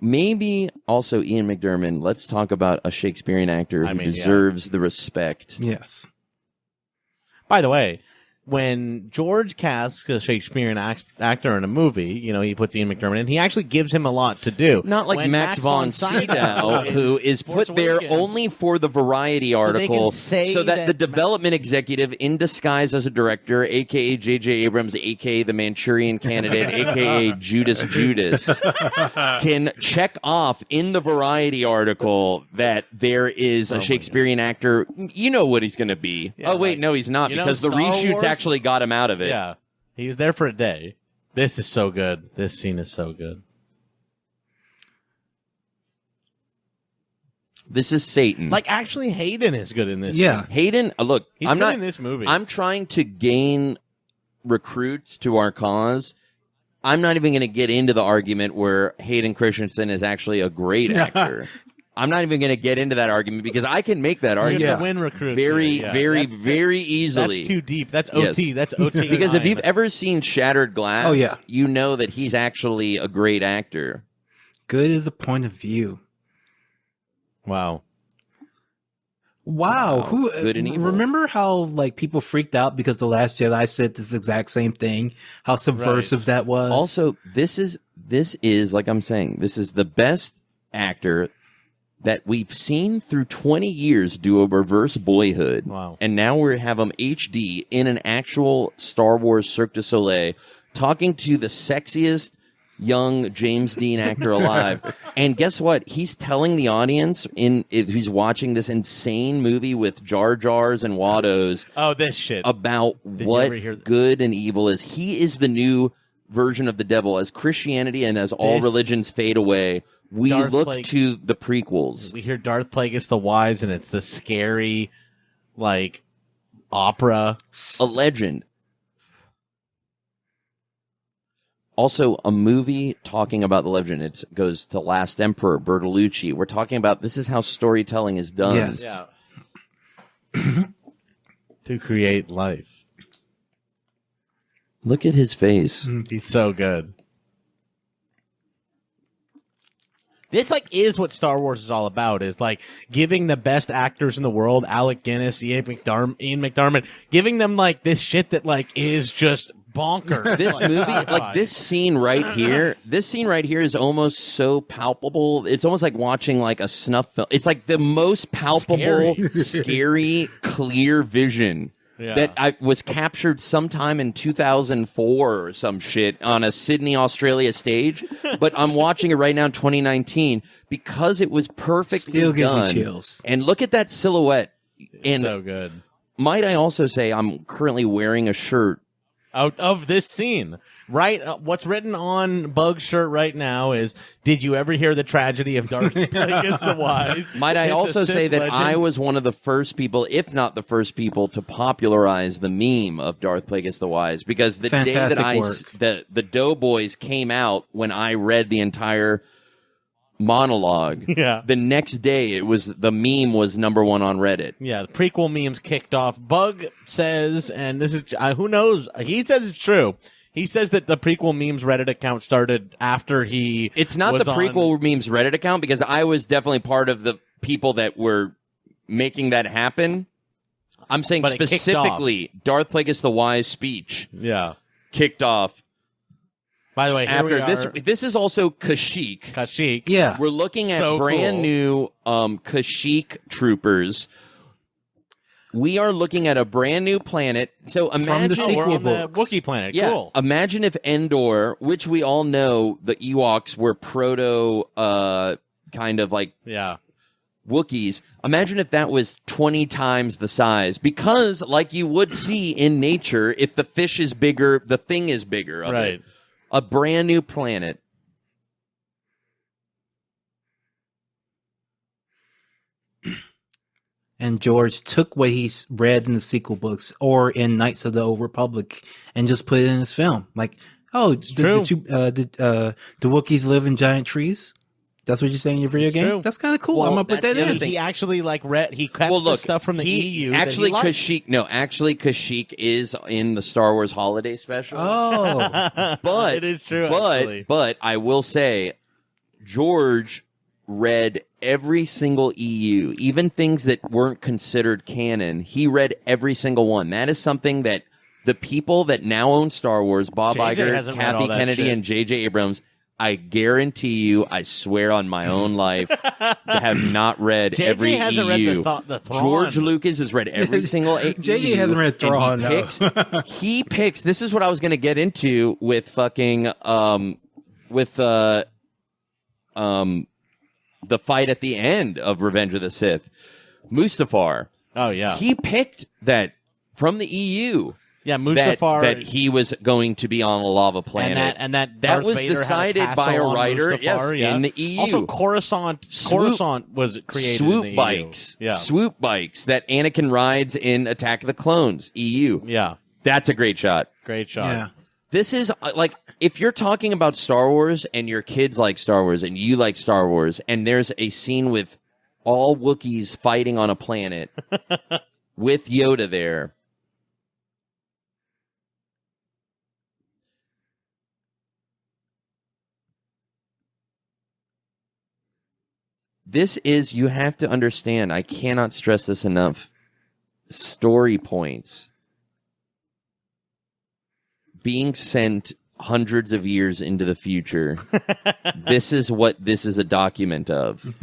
Maybe also Ian McDiarmid. Let's talk about a Shakespearean actor who deserves the respect. Yes. By the way, when George casts a Shakespearean actor in a movie, he puts Ian McDiarmid in. He actually gives him a lot to do. Not like When Max von Sydow, who is Force put there Awakens. only for the Variety they can article, say so that the that development executive in disguise as a director, a.k.a. J.J. Abrams, a.k.a. the Manchurian Candidate, a.k.a. Judas, can check off in the Variety article that there is a Shakespearean actor. You know what he's going to be. Yeah, No, he's not, because the Star reshoots Wars? actually got him out of it. Yeah, he was there for a day. This is so good. This scene is so good. This is Satan. Like, actually, Hayden is good in this. Yeah. Hayden, look, He's I'm good not in this movie. I'm trying to gain recruits to our cause. I'm not even going to get into the argument where Hayden Christensen is actually a great actor. I'm not even going to get into that argument because I can make that You argument have to win recruits. very, Yeah. very easily. That's too deep. That's OT. Yes. That's OT. Because if 9. you've ever seen Shattered Glass, Oh, yeah. you know that he's actually a great actor. Good as a point of view. Wow. Wow. Who Good and evil. remember how like people freaked out because The Last Jedi said this exact same thing? How subversive that was. Also, this is like I'm saying, this is the best actor that we've seen through 20 years do a reverse Boyhood. Wow. And now we have him HD in an actual Star Wars Cirque du Soleil talking to the sexiest young James Dean actor alive. And guess what? He's telling the audience if he's watching this insane movie with Jar Jars and Wattos Oh, this shit. about you what ever hear good and evil is. He is the new version of the devil. As Christianity and as all This- religions fade away, we Darth look Plague- to the prequels. We hear Darth Plagueis the Wise, and it's the scary, like, opera. A legend. Also, a movie talking about the legend. It goes to Last Emperor, Bertolucci. We're talking about this is how storytelling is done. Yes. Yeah. To create life. Look at his face. He's so good. This like is what Star Wars is all about. Is like giving the best actors in the world, Alec Guinness, Ian McDermott, giving them like this shit that like is just bonkers. This Like, movie, sci-fi. like this scene right here, is almost so palpable. It's almost like watching like a snuff film. It's like the most palpable, scary, clear vision Yeah. that I was captured sometime in 2004 or some shit on a Sydney, Australia stage. But I'm watching it right now in 2019 because it was perfectly Still gives me done. chills. And look at that silhouette. And so good. might I also say I'm currently wearing a shirt. Out of this scene, right? What's written on Bug's shirt right now is, "Did you ever hear the tragedy of Darth Plagueis the Wise?" Might I It's a also Sith say that legend. I was one of the first people, if not the first people, to popularize the meme of Darth Plagueis the Wise because the day Fantastic that work. the Doughboys came out when I read the entire monologue, Yeah. the next day the meme was #1 on Reddit. Yeah, the prequel memes kicked off. Bug says, and this is who knows? He says it's true. He says that the prequel memes Reddit account started after he. It's not was the on- prequel memes Reddit account because I was definitely part of the people that were making that happen. I'm saying But it kicked specifically Darth Plagueis the Wise speech Yeah. kicked off. By the way, here After we are. this is also Kashyyyk. Kashyyyk. Yeah. We're looking at So brand cool. new Kashyyyk troopers. We are looking at a brand new planet. So imagine, the Oh, we're sequel on the books. Wookiee planet. yeah, Cool. imagine if Endor, which we all know the Ewoks were proto kind of like Yeah. Wookiees. Imagine if that was 20 times the size. Because like you would see in nature, if the fish is bigger, the thing is bigger. Of Right. it. A brand new planet. And George took what he read in the sequel books or in Knights of the Old Republic and just put it in his film. Like, oh, did the Wookiees live in giant trees? That's what you're saying in your video game? true. That's kind of cool. Well, I'm going to put that's that the other in. thing. He actually like read. He kept Well, the look, stuff from the EU. Actually, that he liked. Kashyyyk is in the Star Wars Holiday Special. Oh. But it is true. actually. but I will say, George read every single EU, even things that weren't considered canon. He read every single one. That is something that the people that now own Star Wars, Bob JJ Iger, hasn't read all Kathy that Kennedy, shit. and J.J. Abrams, I guarantee you, I swear on my own life, have not read JJ every hasn't read EU. the Thrawn. George Lucas has read every single JJ EU, hasn't read and Thrawn, no. He picks. This is what I was going to get into with fucking the fight at the end of Revenge of the Sith. Mustafar. Oh yeah. He picked that from the EU. that he was going to be on a lava planet. And that That was decided by a writer in the EU. Also, Coruscant was created Swoop in the bikes. EU. Yeah. Swoop bikes that Anakin rides in Attack of the Clones, EU. Yeah. That's a great shot. Great shot. Yeah. This is like, if you're talking about Star Wars and your kids like Star Wars and you like Star Wars and there's a scene with all Wookiees fighting on a planet with Yoda there. This is, you have to understand, I cannot stress this enough. Story points being sent hundreds of years into the future. This is what this is a document of.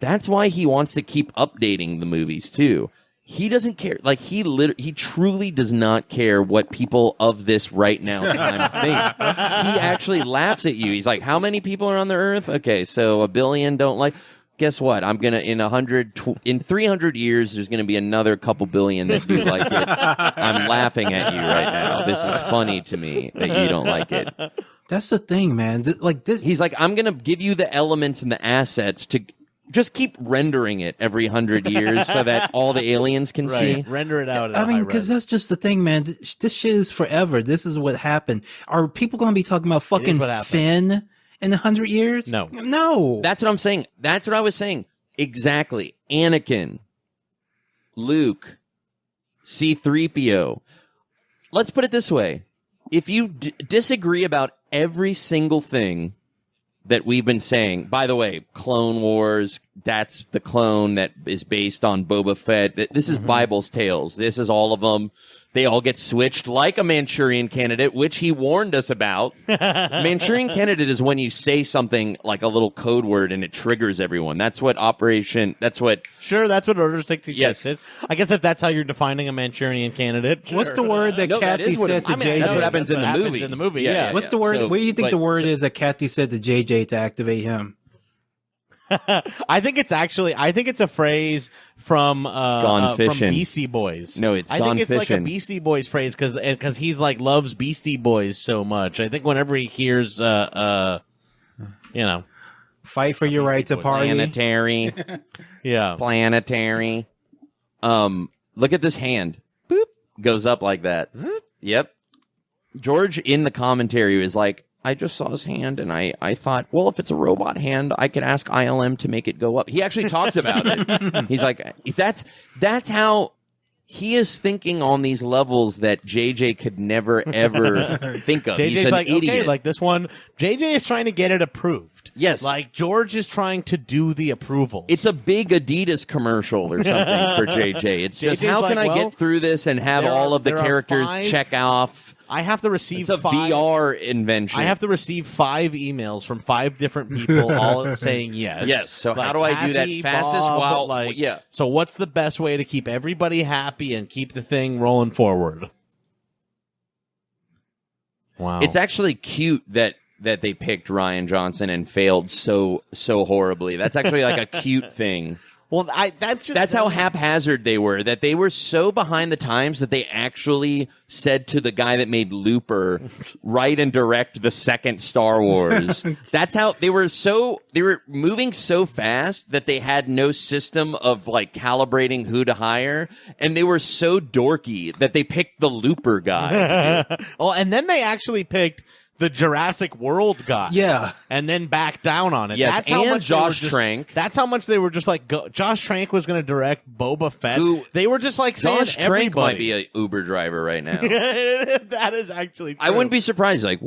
That's why he wants to keep updating the movies too. He doesn't care. Like, he truly does not care what people of this right now time think. He actually laughs at you. He's like, how many people are on the earth? Okay, so 1 billion don't like. Guess what? I'm gonna in 300 years. There's gonna be another couple billion that do like it. I'm laughing at you right now. This is funny to me that you don't like it. That's the thing, man. He's like, I'm gonna give you the elements and the assets to just keep rendering it every 100 years so that all the aliens can see. Render it out. I mean, because that's just the thing, man. This shit is forever. This is what happened. Are people going to be talking about fucking Finn in 100 years? No. That's what I'm saying. That's what I was saying. Exactly. Anakin, Luke, C-3PO. Let's put it this way. If you disagree about every single thing that we've been saying, by the way, Clone Wars, that's the clone that is based on Boba Fett. This is Bible's Tales. This is all of them. They all get switched like a Manchurian Candidate, which he warned us about. Manchurian Candidate is when you say something like a little code word and it triggers everyone. That's what Sure, that's what Order 66 Yes. is. I guess if that's how you're defining a Manchurian Candidate. Sure. What's the word that Kathy said to JJ? That's what happens in the happens movie. in the movie, yeah. What's the word? What do you think the word is that Kathy said to JJ to activate him? I think it's a phrase from Gone Fishing. from Beastie Boys. No, it's I Gone think it's like a Fishing. Beastie Boys phrase because he's like loves Beastie Boys so much. I think whenever he hears Fight for your right to party. Planetary. yeah. Planetary. Look at this hand. Boop. Goes up like that. Yep. George in the commentary is like, I just saw his hand, and I thought, well, if it's a robot hand, I could ask ILM to make it go up. He actually talks about it. He's like, that's how he is thinking on these levels that JJ could never, ever think of. JJ's He's an like, idiot. okay, like this one, JJ is trying to get it approved. Yes. Like, George is trying to do the approval. It's a big Adidas commercial or something for JJ. It's just, JJ's how can like, I get through this and have all of the there are characters 5 check off? I have to receive It's a 5 VR invention. I have to receive 5 emails from 5 different people, all saying yes. Yes. So Like, how do I do that Kathy, fastest Bob, while? like, Yeah. So what's the best way to keep everybody happy and keep the thing rolling forward? Wow. It's actually cute that they picked Rian Johnson and failed so horribly. That's actually like a cute thing. Well, that's how haphazard they were. That they were so behind the times that they actually said to the guy that made Looper, write and direct the second Star Wars. That's how they were. They were moving so fast that they had no system of like calibrating who to hire, and they were so dorky that they picked the Looper guy. Oh, and then they actually picked the Jurassic World guy. Yeah. And then backed down on it. Yes, that's how and much they were Josh Trank. That's how much they were just like, Josh Trank was going to direct Boba Fett. They were just like saying Josh Trank might everybody. be an Uber driver right now. That is actually true. I wouldn't be surprised. Like,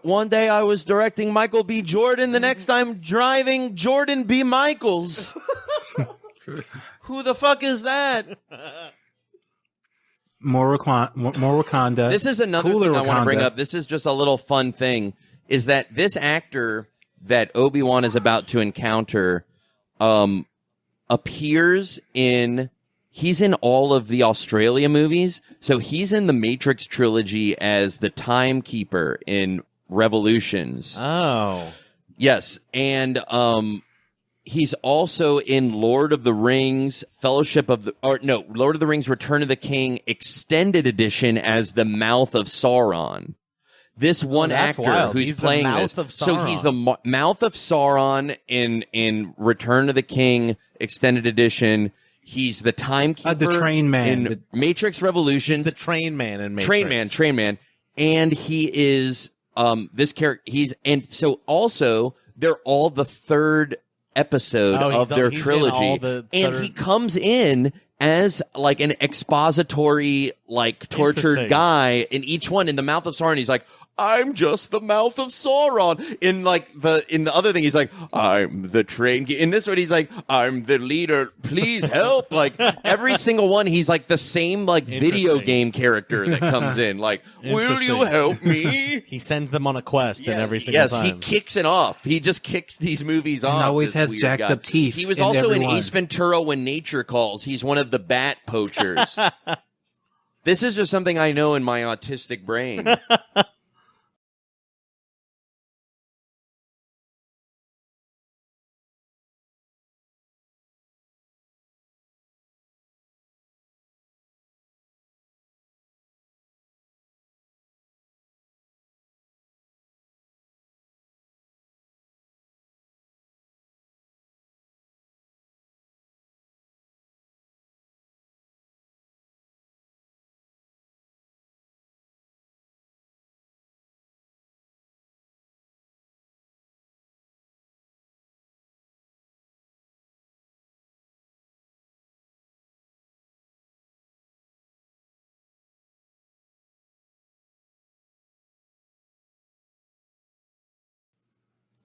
one day I was directing Michael B. Jordan. The next I'm driving Jordan B. Michaels. Who the fuck is that? More Wakanda. This is another thing I want to bring up. This is just a little fun thing, is that this actor that Obi-Wan is about to encounter appears in... He's in all of the Australia movies. So he's in the Matrix trilogy as the timekeeper in Revolutions. Oh. Yes, and He's also in Lord of the Rings, Lord of the Rings, Return of the King Extended Edition as the Mouth of Sauron. This one actor wild. who's He's playing the mouth this. of So Sauron. he's the mouth of Sauron in Return of the King Extended Edition. He's the timekeeper. The train man. In Matrix Revolutions. The train man in Matrix. Train man. And he is this character. So also they're all the third episode of their trilogy, and he comes in as like an expository, like tortured guy in each one. In the Mouth of Sauron, he's like, I'm just the mouth of Sauron. In the other thing, he's like, I'm the train. In this one, he's like, I'm the leader. Please help. Like every single one, he's like the same like video game character that comes in. Like, will you help me? He sends them on a quest in every single time. Yes, he kicks it off. He just kicks these movies off. And always has jacked up teeth. He was also in Ace Ventura: When Nature Calls. He's one of the bat poachers. This is just something I know in my autistic brain.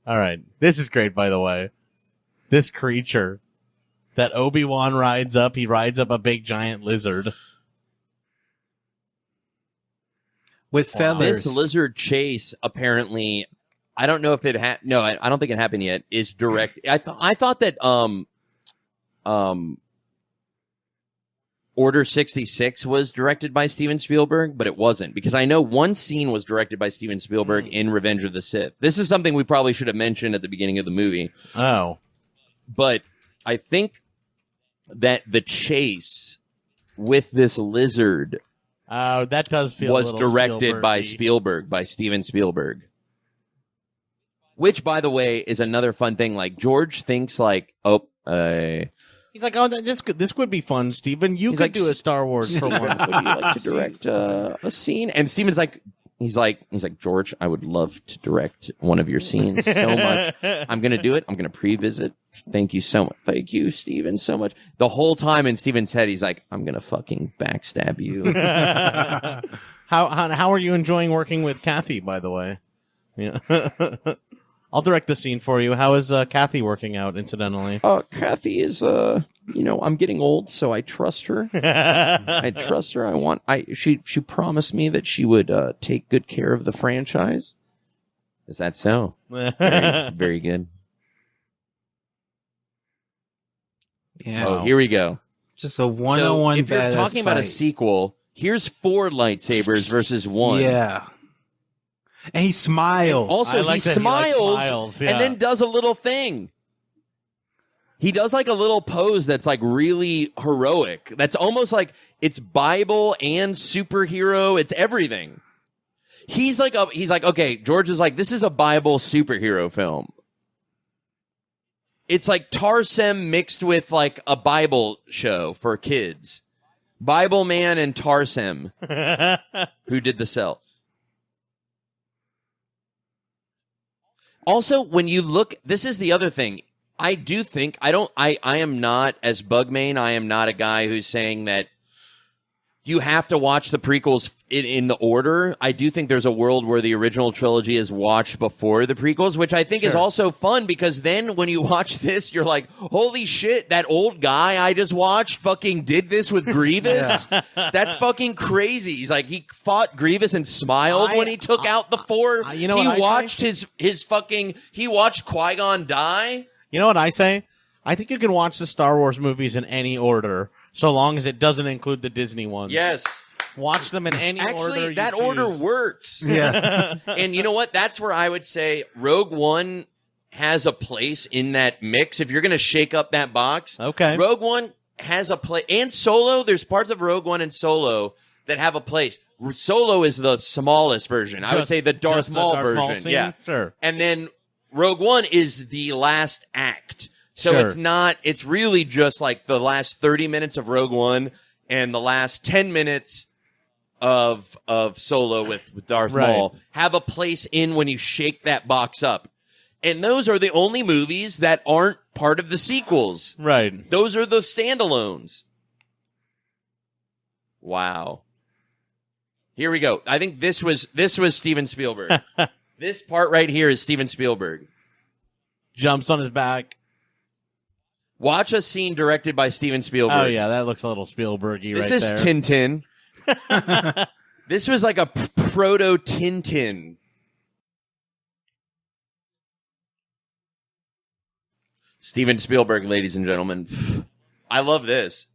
All right. This is great, by the way. This creature that Obi-Wan rides up, he rides up a big giant lizard. With feathers. This lizard chase, apparently, I don't know if it no, I don't think it happened yet, is direct. I thought that Order 66 was directed by Steven Spielberg, but it wasn't, because I know one scene was directed by Steven Spielberg in Revenge of the Sith. This is something we probably should have mentioned at the beginning of the movie. Oh. But I think that the chase with this lizard that does feel was a little directed by Spielberg-y. by Steven Spielberg. Which, by the way, is another fun thing. Like, George thinks like, He's like, oh, this could be fun, Steven. You could do a Star Wars for one. Would you like to direct a scene? And Steven's like, he's like, George, I would love to direct one of your scenes so much. I'm going to do it. I'm going to pre-visit. Thank you so much. Thank you, Steven, so much. The whole time in Steven's head, he's like, I'm going to fucking backstab you. How are you enjoying working with Kathy, by the way? Yeah. I'll direct the scene for you. How is Kathy working out, incidentally? Kathy is, I'm getting old, so I trust her. I trust her. She promised me that she would take good care of the franchise. Is that so? Very, very good. Yeah. Oh, here we go. Just a one-on-one. So if you're talking about a sequel, here's 4 lightsabers versus 1. Yeah. And he smiles. And also, he smiles and then does a little thing. He does like a little pose that's like really heroic. That's almost like it's Bible and superhero. It's everything. He's like, okay, George is like, this is a Bible superhero film. It's like Tarsem mixed with like a Bible show for kids. Bible Man and Tarsem, who did the cell. Also, when you look, this is the other thing. I do think, I am not, as Bugmain, I am not a guy who's saying that you have to watch the prequels in the order. I do think there's a world where the original trilogy is watched before the prequels, which I think is also fun, because then when you watch this, you're like, holy shit, that old guy I just watched fucking did this with Grievous? Yeah. That's fucking crazy. He's like, he fought Grievous and smiled when he took out the 4. He watched he watched Qui-Gon die. You know what I say? I think you can watch the Star Wars movies in any order, so long as it doesn't include the Disney ones. Yes. Watch them in any order. Actually, that order works. Yeah. And you know what? That's where I would say Rogue One has a place in that mix. If you're going to shake up that box, Okay. Rogue One has a place. And Solo, there's parts of Rogue One and Solo that have a place. Solo is the smallest version. I would say the Darth Maul version. Scene? Yeah. Sure. And then Rogue One is the last act. So Sure. it's really just like the last 30 minutes of Rogue One and the last 10 minutes of Solo with Darth Maul have a place in when you shake that box up. And those are the only movies that aren't part of the sequels. Right. Those are the standalones. Wow. Here we go. I think this was Steven Spielberg. This part right here is Steven Spielberg. Jumps on his back. Watch a scene directed by Steven Spielberg. Oh, yeah, that looks a little Spielberg-y right there. This is Tintin. This was like a proto Tintin. Steven Spielberg, ladies and gentlemen. I love this.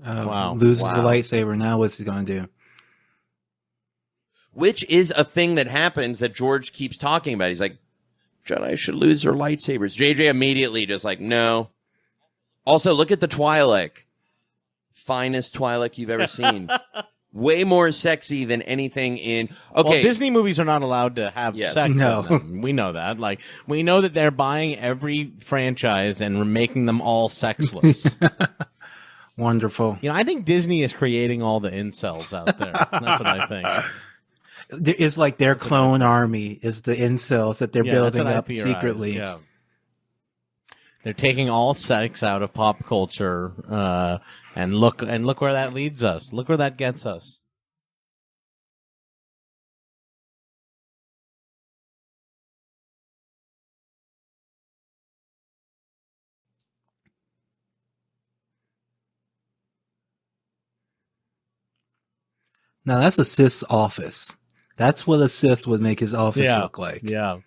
Wow. Loses the lightsaber. Now what's he going to do? Which is a thing that happens that George keeps talking about. He's like, Jedi should lose their lightsabers. JJ immediately just like, no. Also, look at the Twi'lek. Finest Twi'lek you've ever seen. Way more sexy than anything in... Okay. Well, Disney movies are not allowed to have sex No. in them. We know that. Like, we know that they're buying every franchise and making them all sexless. Wonderful. You know, I think Disney is creating all the incels out there. That's what I think. It's like their clone army is the incels that they're building that's what I up theorize, secretly. Yeah. They're taking all sex out of pop culture, and look where that leads us. Look where that gets us. Now that's a Sith's office. That's what a Sith would make his office look like. Yeah.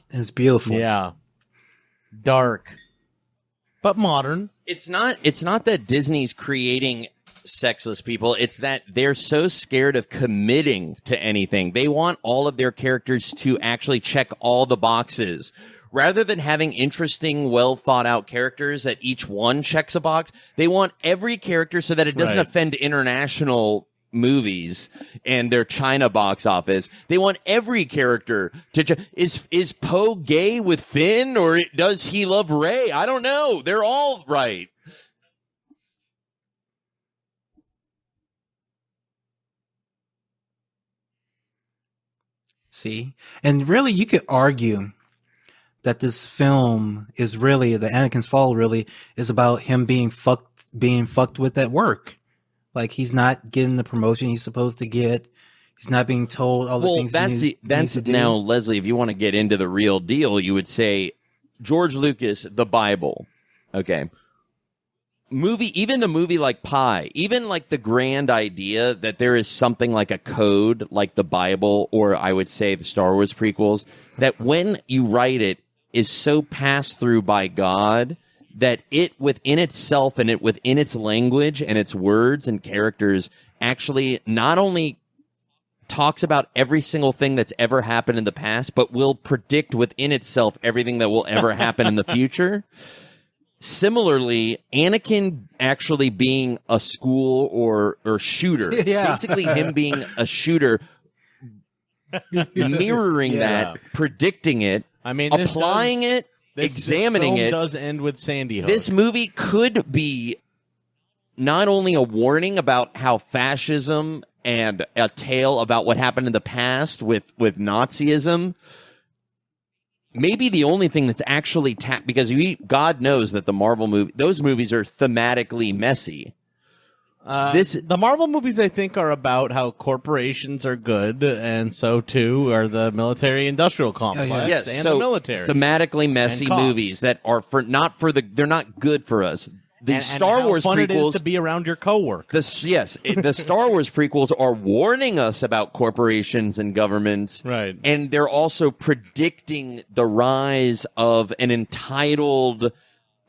It's beautiful. Yeah. Dark. But modern. It's not that Disney's creating sexless people. It's that they're so scared of committing to anything. They want all of their characters to actually check all the boxes. Rather than having interesting, well thought out characters that each one checks a box, they want every character so that it doesn't offend international movies and their China box office. They want every character to is Poe gay with Finn, or does he love Rey? I don't know. They're all right. See? And really you could argue that this film is really, the Anakin's Fall really is about him being fucked with at work. Like, he's not getting the promotion he's supposed to get. He's not being told all the things he needs to do. Now, Leslie, if you want to get into the real deal, you would say George Lucas, the Bible. Okay. Even a movie like Pi, even like the grand idea that there is something like a code like the Bible, or I would say the Star Wars prequels, that when you write it is so passed through by God that it within itself and it within its language and its words and characters actually not only talks about every single thing that's ever happened in the past, but will predict within itself everything that will ever happen in the future. Similarly, Anakin actually being a school or shooter, basically him being a shooter, mirroring that, predicting it, applying it, examining it. Does end with Sandy Hook. This movie could be not only a warning about how fascism and a tale about what happened in the past with Nazism, maybe the only thing that's actually because God knows that the Marvel those movies are thematically messy. The Marvel movies, I think, are about how corporations are good, and so too are the military-industrial complex and the military. Thematically messy movies that are they're not good for us. The Star Wars fun prequels, it is to be around your coworkers. The Star Wars prequels are warning us about corporations and governments, right? And they're also predicting the rise of an entitled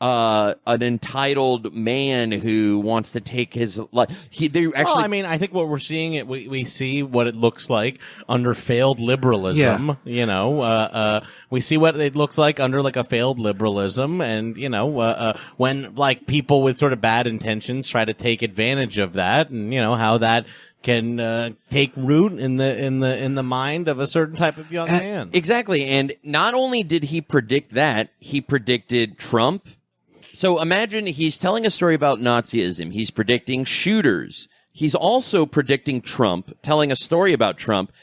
an entitled man who wants to take his life. Well, I mean, I think what we're seeing, we see what it looks like under failed liberalism. Yeah. You know, we see what it looks like under like a failed liberalism, and you know, when like people with sort of bad intentions try to take advantage of that, and you know how that can take root in the mind of a certain type of young man. Exactly, and not only did he predict that, he predicted Trump. So imagine he's telling a story about Nazism. He's predicting shooters. He's also predicting Trump, telling a story about Trump.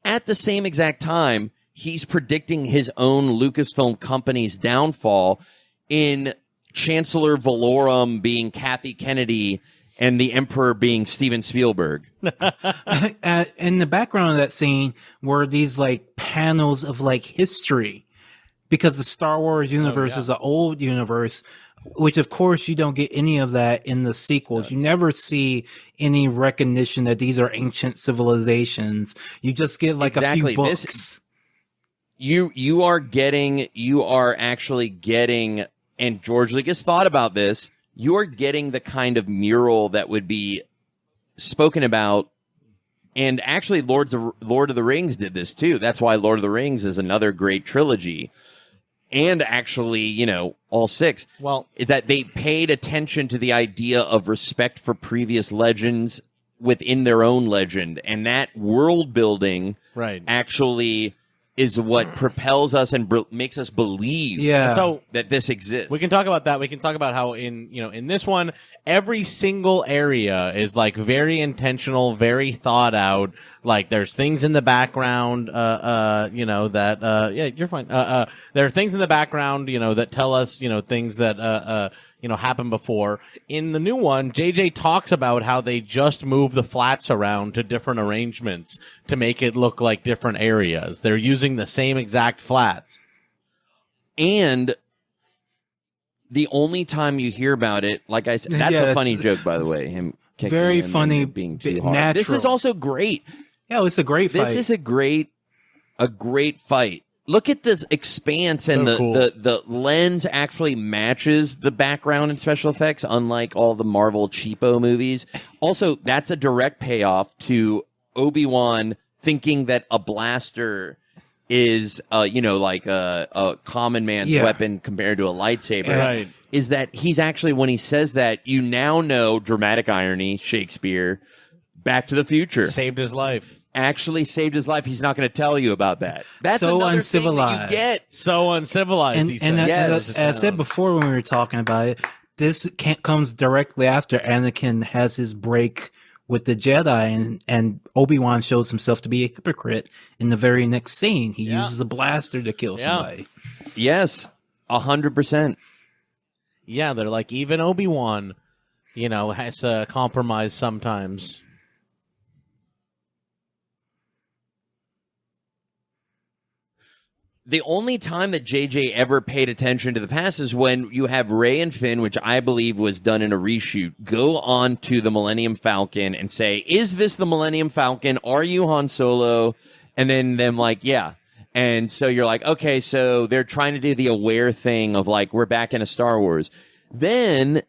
At the same exact time, he's predicting his own Lucasfilm company's downfall in Chancellor Valorum being Kathy Kennedy and the Emperor being Steven Spielberg. In the background of that scene were these like panels of like history, because the Star Wars universe is an old universe, which of course you don't get any of that in the sequels. You never see any recognition that these are ancient civilizations. You just get like a few books. You are actually getting, and George Lucas thought about this, you're getting the kind of mural that would be spoken about. And actually Lord of the Rings did this too. That's why Lord of the Rings is another great trilogy. And actually, you know, all six. Well, that they paid attention to the idea of respect for previous legends within their own legend. And that world building actually is what propels us and makes us believe that this exists. We can talk about that. We can talk about how in this one, every single area is like very intentional, very thought out. Like there's things in the background, you're fine. There are things in the background, that tell us, things that, happened before. In the new one, JJ talks about how they just move the flats around to different arrangements to make it look like different areas. They're using the same exact flats. And the only time you hear about it, like I said, that's a funny joke, by the way. Him kicking very him funny, and being too hard. natural. This is also great. Yeah, it's a great fight. This is a great fight. Look at this expanse, and the lens actually matches the background and special effects, unlike all the Marvel cheapo movies. Also, that's a direct payoff to Obi-Wan thinking that a blaster is, like a common man's weapon compared to a lightsaber. Right. Is that he's actually, when he says that, you now know, dramatic irony, Shakespeare, Back to the Future. Saved his life. Actually saved his life. He's not going to tell you about that. That's so another uncivilized. thing that you get. So uncivilized, he said. As I said before when we were talking about it, this comes directly after Anakin has his break with the Jedi, and Obi-Wan shows himself to be a hypocrite in the very next scene. He uses a blaster to kill somebody. Yes, 100%. Yeah, they're like, even Obi-Wan, has to compromise sometimes. The only time that JJ ever paid attention to the past is when you have Rey and Finn, which I believe was done in a reshoot, go on to the Millennium Falcon and say, is this the Millennium Falcon? Are you Han Solo? And then them like, yeah. And so you're like, okay, so they're trying to do the aware thing of like, we're back in a Star Wars. Then,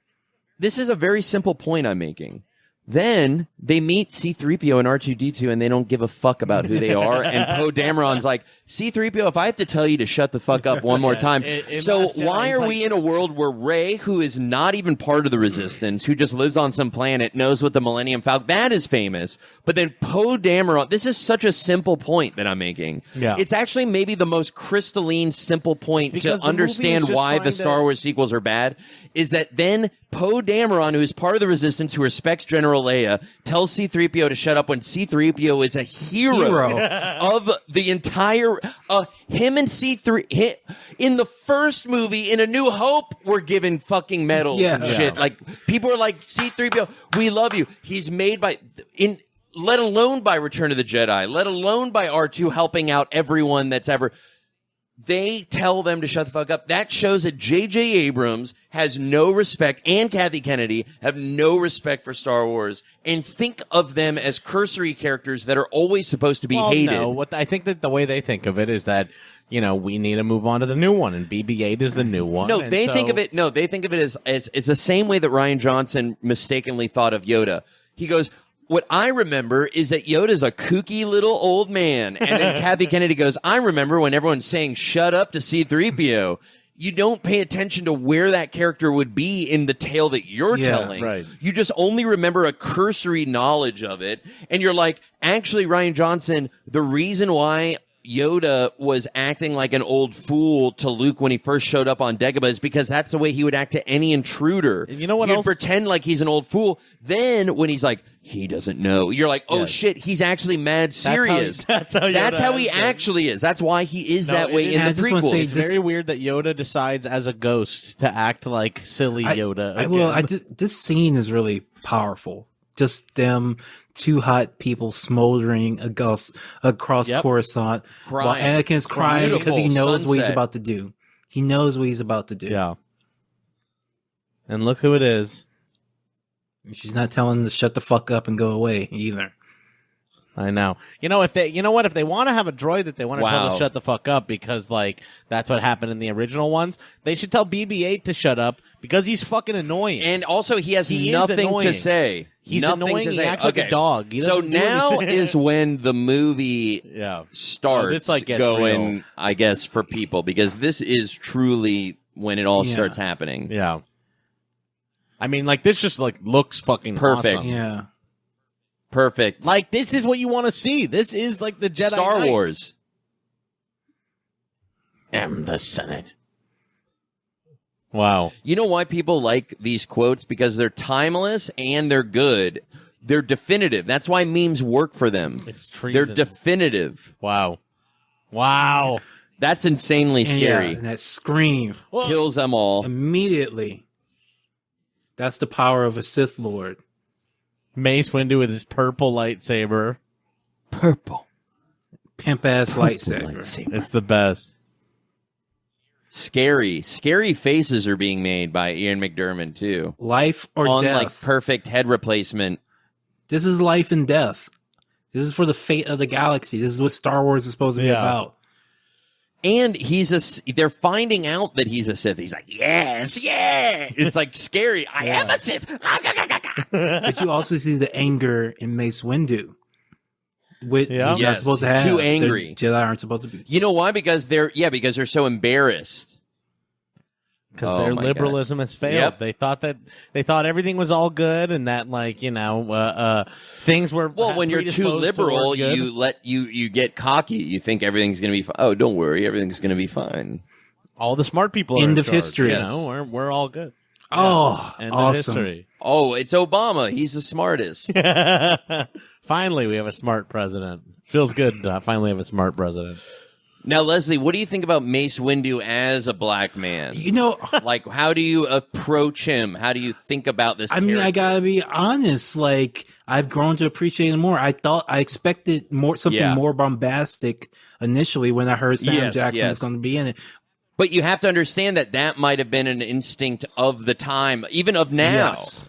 this is a very simple point I'm making. Then they meet C-3PO and R2-D2 and they don't give a fuck about who they are. And Poe Dameron's like, C-3PO, if I have to tell you to shut the fuck up one more time. So why are we in a world where Rey, who is not even part of the Resistance, who just lives on some planet, knows what the Millennium Falcon, that is famous. But then Poe Dameron, this is such a simple point that I'm making. Yeah. It's actually maybe the most crystalline, simple point because to understand why the Star Wars sequels are bad, is that then Poe Dameron, who is part of the Resistance, who respects General Leia, tells C-3PO to shut up when C-3PO is a hero. Of the entire... him and C-3... in the first movie, in A New Hope, were given fucking medals and shit. Like, people are like, C-3PO, we love you. He's made by... let alone by Return of the Jedi, let alone by R2 helping out everyone that's ever... They tell them to shut the fuck up. That shows that J.J. Abrams has no respect, and Kathy Kennedy have no respect for Star Wars, and think of them as cursory characters that are always supposed to be hated. No, I think that the way they think of it is that we need to move on to the new one, and BB-8 is the new one. No, and they so- think of it. No, they think of it as it's the same way that Ryan Johnson mistakenly thought of Yoda. He goes, "What I remember is that Yoda's a kooky little old man," and then Kathy Kennedy goes, "I remember when everyone's saying shut up to C-3PO." You don't pay attention to where that character would be in the tale that you're telling. Right. You just only remember a cursory knowledge of it. And you're like, actually, Ryan Johnson, the reason why Yoda was acting like an old fool to Luke when he first showed up on Dagobah is because that's the way he would act to any intruder. You know what He'd else? pretend like he's an old fool. Then when he's like, he doesn't know, you're like, oh shit, he's actually mad serious. That's how he actually is. That's why he is that way in the just wanna prequels. say It's very weird that Yoda decides as a ghost to act like silly Yoda. This scene is really powerful. Just them, two hot people smoldering across Coruscant, while Anakin's crying because he knows what he's about to do. He knows what he's about to do. Yeah. And look who it is. She's not telling him to shut the fuck up and go away either. I know. If they want to have a droid that they want to tell to shut the fuck up because that's what happened in the original ones, they should tell BB-8 to shut up because he's fucking annoying. And also, he has nothing to say. He's nothing annoying. He acts like a dog. So now is when the movie starts it's gets going, real. I guess, for people, because this is truly when it all starts happening. Yeah. I mean, this just looks fucking perfect. Awesome. Yeah. Perfect. This is what you want to see. This is the Jedi Star Knights. Wars. Am the Senate. Wow. You know why people like these quotes? Because they're timeless and they're good. They're definitive. That's why memes work for them. It's treason. They're definitive. Wow. Wow. That's insanely scary. And that scream Kills them all. immediately. That's the power of a Sith Lord. Mace Windu with his purple lightsaber. Purple. Pimp ass lightsaber. It's the best. Scary faces are being made by Ian McDiarmid too. Life or on death. Perfect head replacement. This is life and death. This is for the fate of the galaxy. This is what Star Wars is supposed to be about. And they're finding out that he's a Sith. He's like, yes, yeah. It's scary. I am a Sith. But you also see the anger in Mace Windu. He's not supposed to have. Too angry. The Jedi aren't supposed to be. You know why? Because they're so embarrassed. Because their liberalism has failed. Yep. They thought everything was all good, and that things were. Well, when you're too liberal, you get cocky. You think everything's going to be fine. Oh, don't worry, everything's going to be fine. All the smart people. End are of in charge, history. We're all good. Oh, End awesome. of history. Oh, it's Obama. He's the smartest. Finally, we have a smart president. Feels good to finally have a smart president. Now, Leslie, what do you think about Mace Windu as a black man? How do you approach him? How do you think about this character? I gotta be honest. I've grown to appreciate him more. I expected something more bombastic initially when I heard Sam Jackson was going to be in it. But you have to understand that might have been an instinct of the time, even of now. Yes.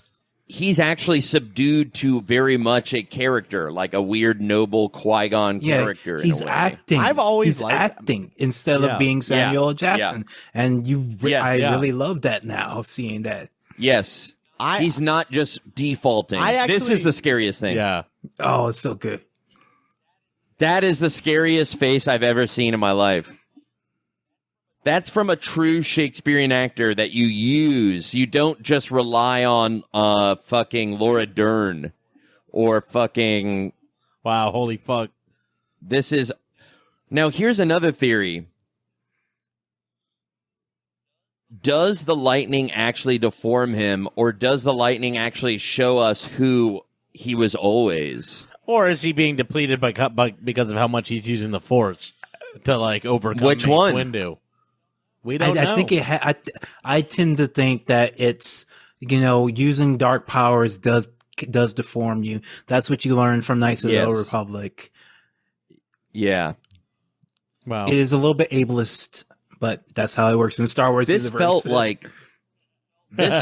He's actually subdued to very much a character, like a weird, noble Qui-Gon character. He's acting. He's acting instead of being Samuel L. Jackson. And I really love that now, seeing that. Yes. He's not just defaulting. This is the scariest thing. Yeah. Oh, it's so good. That is the scariest face I've ever seen in my life. That's from a true Shakespearean actor that you use. You don't just rely on fucking Laura Dern or fucking... Wow, holy fuck. This is... Now, here's another theory. Does the lightning actually deform him, or does the lightning actually show us who he was always? Or is he being depleted because of how much he's using the Force to overcome Which one? Windu? We don't know. I think I tend to think that it's, using dark powers does deform you. That's what you learn from Knights of the Old Republic. Yeah. Wow. It is a little bit ableist, but that's how it works in Star Wars. This felt like an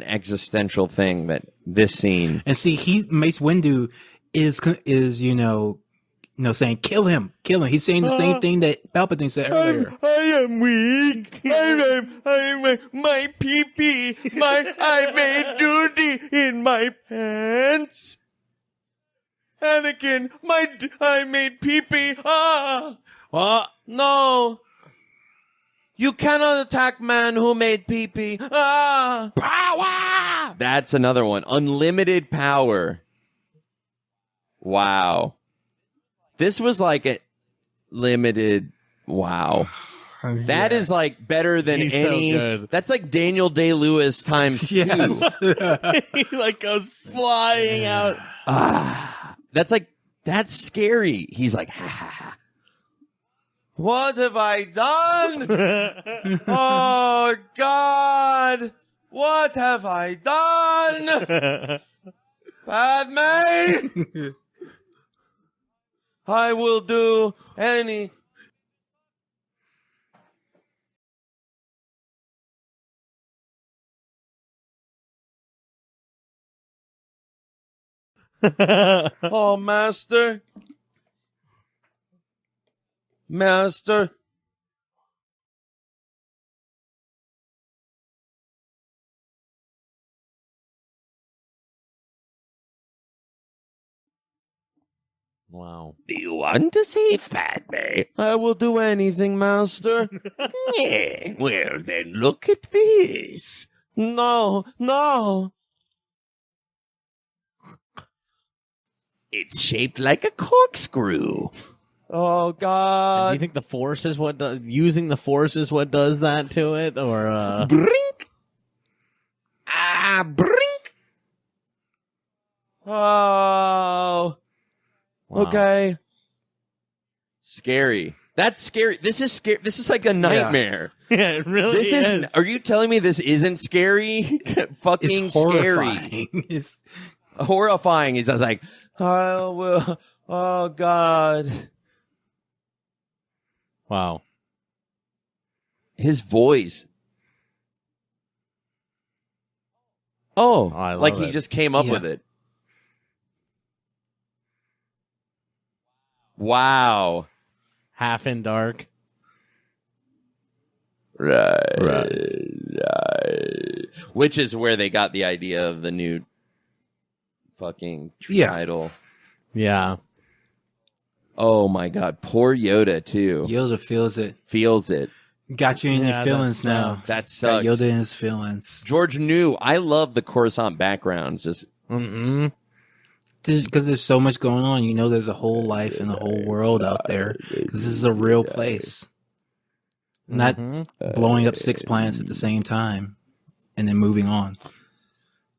existential thing, that this scene. And see, Mace Windu is saying, kill him. He's saying the same thing that Palpatine said earlier. I am weak. My pee-pee. I made duty in my pants. Anakin, I made pee-pee. What? No. You cannot attack man who made pee-pee. Power! That's another one. Unlimited power. Wow. This was like a limited. Wow. That is like better than He's any. so good. That's like Daniel Day-Lewis times 2. Yes. He like goes flying out. That's scary. He's like, ha ha ha. What have I done? Oh, God. What have I done? Padme? I will do any... Oh, Master. Master. Wow. Do you want to save Padme? I will do anything, Master. Yeah. Well, then look at this. No. It's shaped like a corkscrew. Oh, God. Do you think the Force is what using the Force is what does that to it, or Brink. Brink. Oh. Wow. Okay. Scary. That's scary. This is scary. This is like a nightmare. Yeah, it really This is. Are you telling me this isn't scary? Fucking It's scary. horrifying. It's Horrifying. He's just like, I will. Oh, God. Wow. His voice. Oh, I love like he it. just came up Yeah. with it. Wow. Half in dark. Right. Which is where they got the idea of the new fucking Yeah. title. Yeah. Oh my God. Poor Yoda, too. Yoda feels it. Feels it. Got you in Yeah, your that feelings now. sucks. That Got sucks. Yoda in his feelings. George knew. I love the Coruscant backgrounds. Just Mm-mm. Because there's so much going on. You know there's a whole life and a whole world out there. Because this is a real place. Not blowing up 6 planets at the same time and then moving on.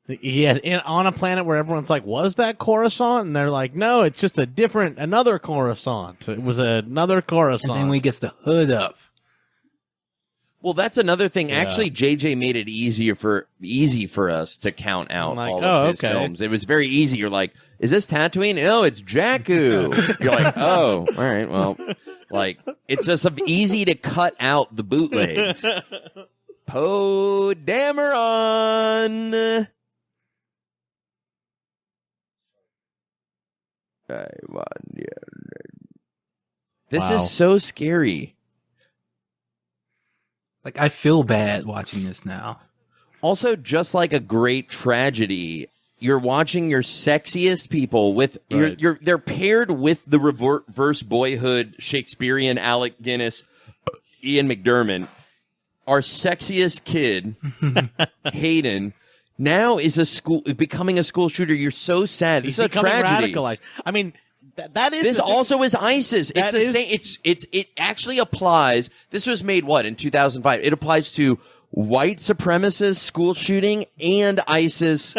Yeah, on a planet where everyone's like, was that Coruscant? And they're like, no, it's just another Coruscant. It was another Coruscant. And then we gets the hood up. well, that's another thing. Yeah. Actually, JJ made it easy for us to count out like, all oh, of his okay. films. It was very easy. You're like, is this Tatooine? No, it's Jakku. You're like, oh, all right. Well, like it's just easy to cut out the bootlegs. Poe Dameron. This Wow. is so scary. Like, I feel bad watching this now. Also, just like a great tragedy, you're watching your sexiest people with Right. they're paired with the reverse Boyhood Shakespearean Alec Guinness, Ian McDiarmid. Our sexiest kid, Hayden, now is becoming a school shooter. You're so sad. He's This is a becoming tragedy. radicalized. I mean, that is This the thing. also is ISIS. It's That the is- same. It actually applies. This was made in 2005. It applies to white supremacist school shooting and ISIS.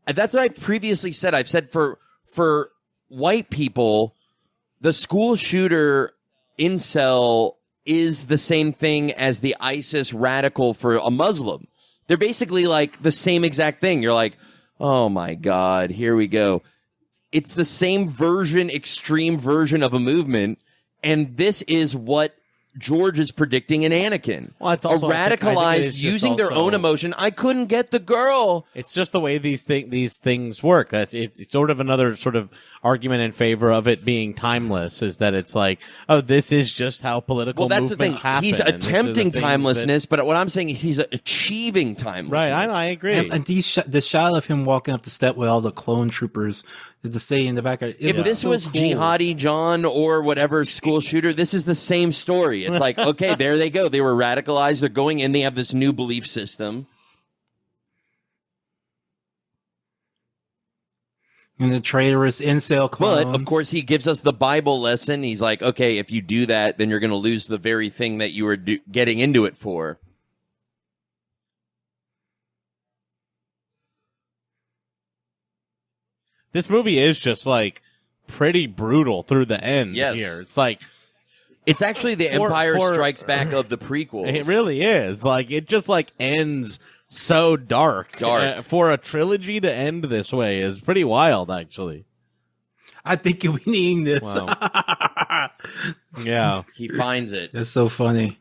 That's what I previously said. I've said for white people, the school shooter incel is the same thing as the ISIS radical for a Muslim. They're basically like the same exact thing. You're like, oh my God, here we go. It's the same version, extreme version of a movement. And this is what George is predicting an Anakin. Well, it's also, I think radicalized, it is just using their also- own emotion. I couldn't get the girl. It's just the way these things work. That's it's sort of another sort of argument in favor of it being timeless. Is that it's like, oh, this is just how political Well, that's the thing. movements happen. He's and these are the attempting things timelessness, but what I'm saying is he's achieving timelessness. Right, I agree. And the shot of him walking up the step with all the clone troopers to say in the background. If this so was cool. Jihadi John or whatever school shooter, this is the same story. It's like, okay, there they go. They were radicalized. They're going in. They have this new belief system. And the traitorous incel clones. But, of course, he gives us the Bible lesson. He's like, okay, if you do that, then you're going to lose the very thing that you were getting into it for. This movie is just like pretty brutal through the end here. It's like it's actually the Empire Strikes Back of the prequels. It really is. Like it just like ends so dark. For a trilogy to end this way is pretty wild, actually. I think you'll be needing this. Wow. Yeah. He finds it. That's so funny.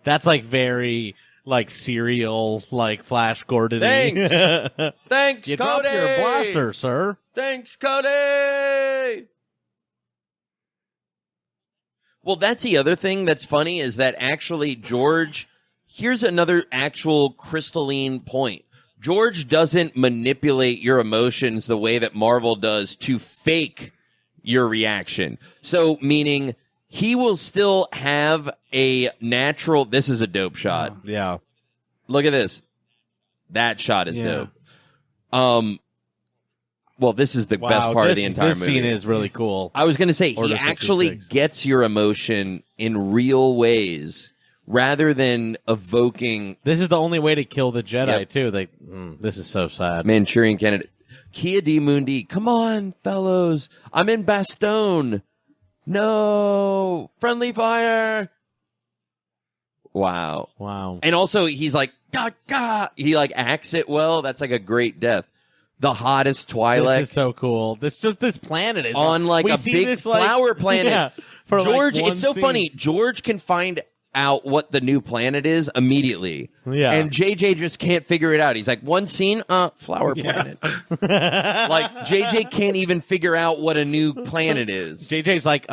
That's like very like serial, like Flash Gordon. Thanks. Thanks, you Cody. dropped your blaster, sir. Thanks, Cody. Well, that's the other thing that's funny is that actually George, here's another actual crystalline point. George doesn't manipulate your emotions the way that Marvel does to fake your reaction. So, meaning he will still have a natural, this is a dope shot. Yeah. Look at this. That shot is dope. Well, this is the best part of the entire movie. This scene is really cool. I was going to say, Order he actually 56. gets your emotion in real ways rather than evoking This is the only way to kill the Jedi, Yep. too. This is so sad. Manchurian Candidate. Kia D. Mundi, come on, fellows. I'm in Bastogne. No. Friendly fire. Wow. Wow. And also, he's like, gah, gah. He like acts it well. That's like a great death. The hottest Twi'lek. This is so cool. This planet is on like we a see big this, like, flower planet. Yeah, for George, like one it's so scene. funny. George can find out what the new planet is immediately. Yeah. And JJ just can't figure it out. He's like, one scene, flower planet. Like JJ can't even figure out what a new planet is. JJ's like,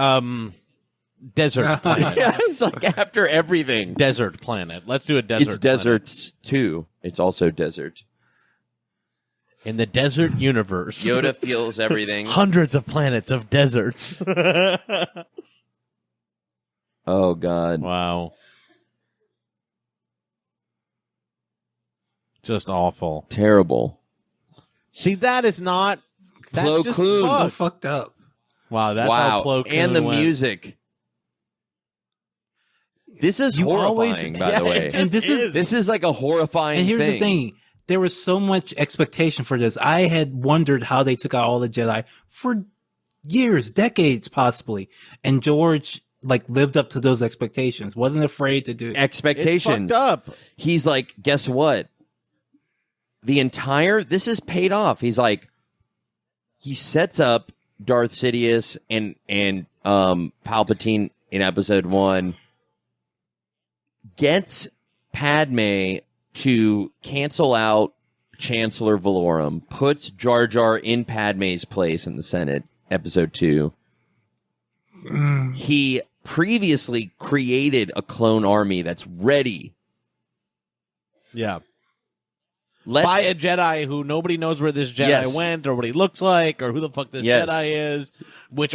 desert planet. Yeah, it's like after everything. Desert planet. Let's do a desert. It's deserts too. It's also desert. In the desert universe. Yoda feels everything. Hundreds of planets of deserts. Oh God. Wow. Just awful. Terrible. See, that is not. That's Plo just Koon. So fucked. fucked up. Wow, that's how Plo Koon And the went. music. This is You horrifying, by the way. And This is like a horrifying And here's thing. the thing. There was so much expectation for this. I had wondered how they took out all the Jedi for years, decades possibly. And George like lived up to those expectations. Wasn't afraid to do it. Expectations. It's fucked up. He's like, guess what? This is paid off. He's like, he sets up Darth Sidious and Palpatine in episode 1, gets Padme to cancel out Chancellor Valorum, puts Jar Jar in Padme's place in the Senate, episode 2. He previously created a clone army that's ready. Yeah. By a Jedi who nobody knows where this Jedi went or what he looks like or who the fuck this Jedi is, which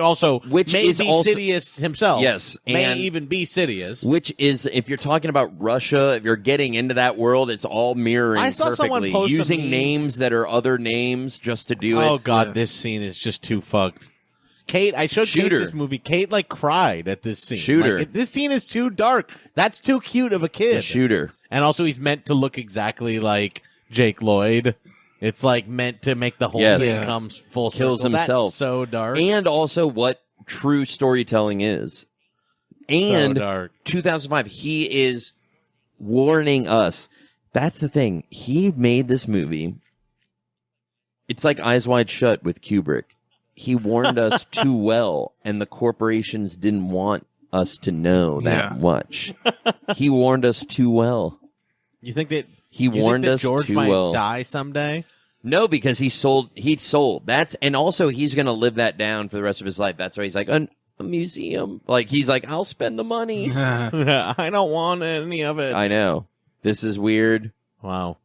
may is be also Sidious himself. Yes, may and even be Sidious. Which is, if you're talking about Russia, if you're getting into that world, it's all mirroring I saw someone perfectly. post a Using meme. names that are other names just to do it. Oh god, this scene is just too fucked. Kate, I showed Kate this movie. Kate like cried at this scene. Shooter. Like, this scene is too dark. That's too cute of a kid. The shooter. And also he's meant to look exactly like Jake Lloyd. It's like meant to make the whole thing come full Kills circle. himself. That's so dark. And also what true storytelling is. And so dark. 2005, he is warning us. That's the thing. He made this movie. It's like Eyes Wide Shut with Kubrick. He warned us too well, and the corporations didn't want us to know that much. He warned us too well. You think that he warned us George too might well? Die someday? No, because he sold. And also he's going to live that down for the rest of his life. That's why he's like a museum. Like he's like, I'll spend the money. I don't want any of it. I know. This is weird. Wow.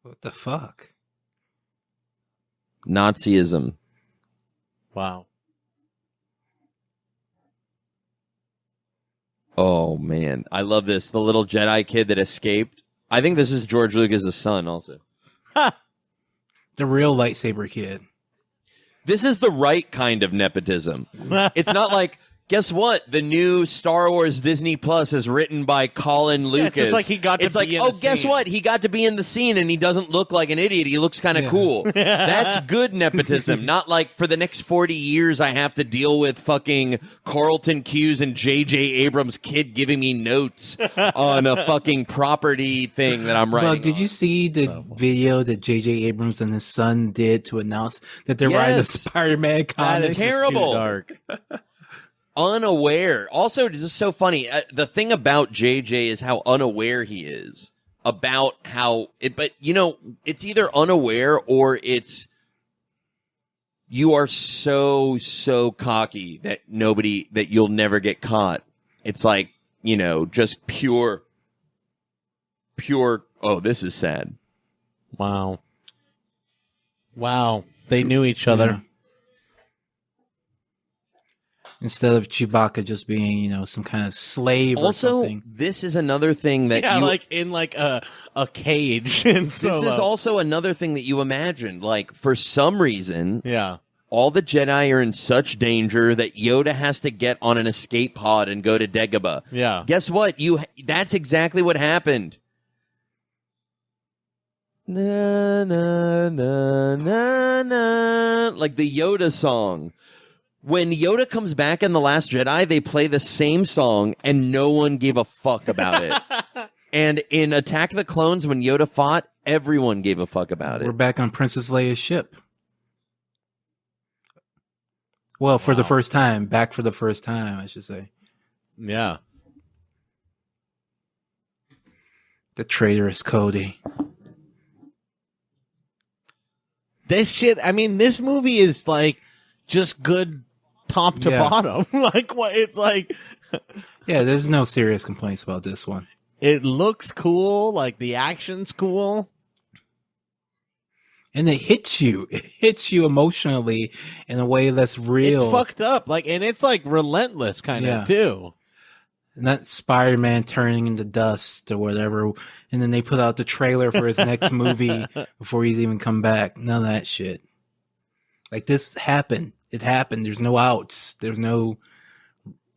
What the fuck? Nazism. Wow. Oh, man. I love this. The little Jedi kid that escaped. I think this is George Lucas' son also. The real lightsaber kid. This is the right kind of nepotism. It's not like, guess what? The new Star Wars Disney Plus is written by Colin Lucas. It's just like he got to it's like, be in oh, the guess scene. what? He got to be in the scene and he doesn't look like an idiot. He looks kind of cool. That's good nepotism. Not like for the next 40 years I have to deal with fucking Carlton Cuse and J.J. Abrams' kid giving me notes on a fucking property thing that I'm writing. Well, did you see the video that J.J. Abrams and his son did to announce that they're writing a Spider-Man comic? That is terrible. Too dark. Unaware. Also, it's just so funny. The thing about JJ is how unaware he is about how it, but you know, it's either unaware or it's you are so cocky that you'll never get caught. It's like, you know, just pure, oh, this is sad. Wow. They knew each other. Yeah. Instead of Chewbacca just being, you know, some kind of slave or something. This is another thing that like in like a cage in Solo. This is also another thing that you imagine. Like, for some reason, yeah, all the Jedi are in such danger that Yoda has to get on an escape pod and go to Dagobah. Yeah. Guess what? That's exactly what happened. Na na na na na, like the Yoda song. When Yoda comes back in The Last Jedi, they play the same song, and no one gave a fuck about it. And in Attack of the Clones, when Yoda fought, everyone gave a fuck about it. We're back on Princess Leia's ship. Well, for the first time. Back for the first time, I should say. Yeah. The traitorous Cody. This shit, I mean, this movie is like just good top to bottom. Like, what? It's like, yeah, there's no serious complaints about this one. It looks cool. Like, the action's cool. And it hits you. It hits you emotionally in a way that's real. It's fucked up. Like, and it's like relentless kind of too. Not Spider-Man turning into dust or whatever. And then they put out the trailer for his next movie before he's even come back. None of that shit. Like, this happened. It happened. There's no outs. There's no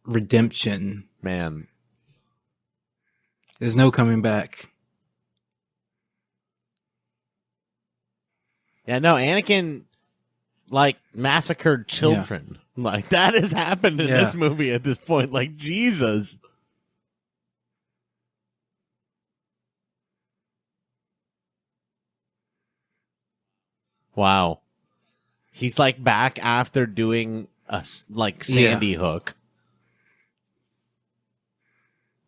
redemption. Man. There's no coming back. Yeah, no, Anakin, like, massacred children. Yeah. Like, that has happened in this movie at this point. Like, Jesus. Wow. He's, like, back after doing a, like, Sandy Hook.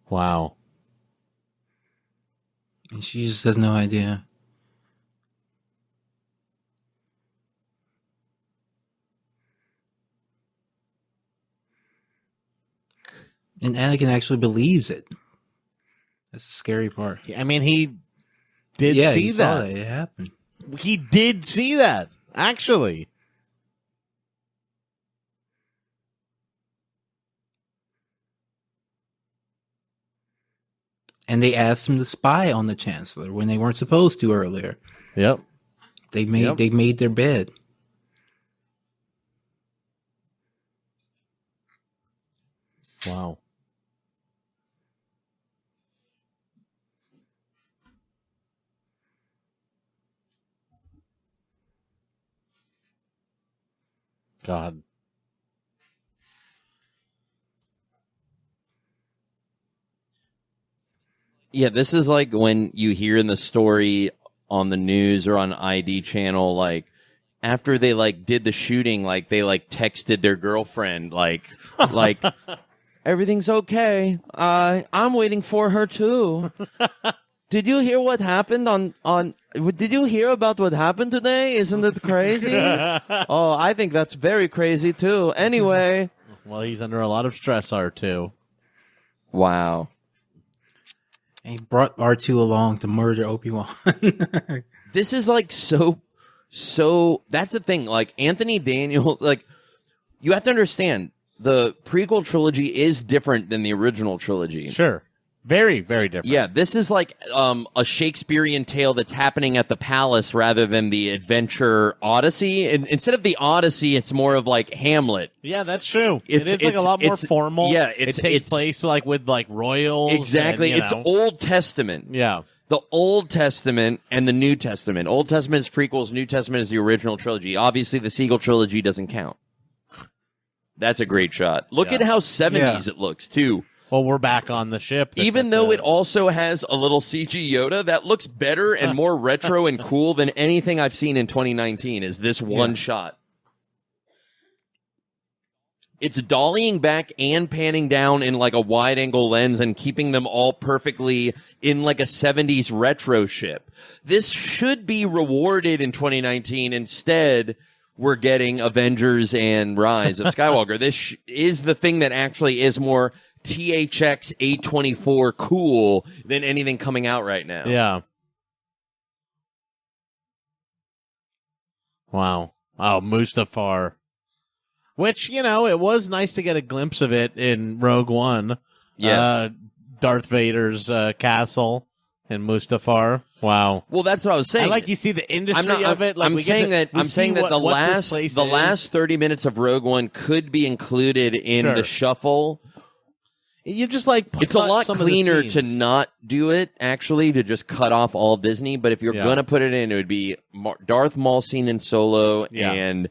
Wow. And she just has no idea. And Anakin actually believes it. That's the scary part. I mean, he did see that. It happened. He did see that, actually. And they asked him to spy on the Chancellor when they weren't supposed to earlier. Yep. They made their bed. Wow. God. Yeah, this is like when you hear in the story on the news or on ID channel, like, after they like did the shooting, like they like texted their girlfriend, like everything's okay. I'm waiting for her too. Did you hear what happened on? Did you hear about what happened today? Isn't it crazy? Oh, I think that's very crazy too. Anyway, well, he's under a lot of stress, R2. Wow. And he brought R2 along to murder Obi-Wan. This is like so. That's the thing. Like Anthony Daniels, like you have to understand the prequel trilogy is different than the original trilogy. Sure. Very, very different. Yeah, this is like a Shakespearean tale that's happening at the palace rather than the adventure Odyssey. And instead of the Odyssey, it's more of like Hamlet. Yeah, that's true. It's like a lot more formal. Yeah, it takes place like with like royals. Exactly. And, it's Old Testament. Yeah. The Old Testament and the New Testament. Old Testament is prequels. New Testament is the original trilogy. Obviously, the sequel trilogy doesn't count. That's a great shot. Look at how 70s it looks, too. Well, we're back on the ship. Even though it also has a little CG Yoda, that looks better and more retro and cool than anything I've seen in 2019 is this one shot. It's dollying back and panning down in like a wide angle lens and keeping them all perfectly in like a 70s retro ship. This should be rewarded in 2019. Instead, we're getting Avengers and Rise of Skywalker. This is the thing that actually is more THX 824 cool than anything coming out right now. Yeah. Wow. Oh, Mustafar. Which, you know, it was nice to get a glimpse of it in Rogue One. Yes. Darth Vader's castle in Mustafar. Wow. Well, that's what I was saying. I like you see the industry of it. Like I'm saying that the last 30 minutes of Rogue One could be included in the shuffle. You just like it's a lot cleaner to not do it, actually, to just cut off all Disney. But if you're going to put it in, it would be Darth Maul scene in Solo and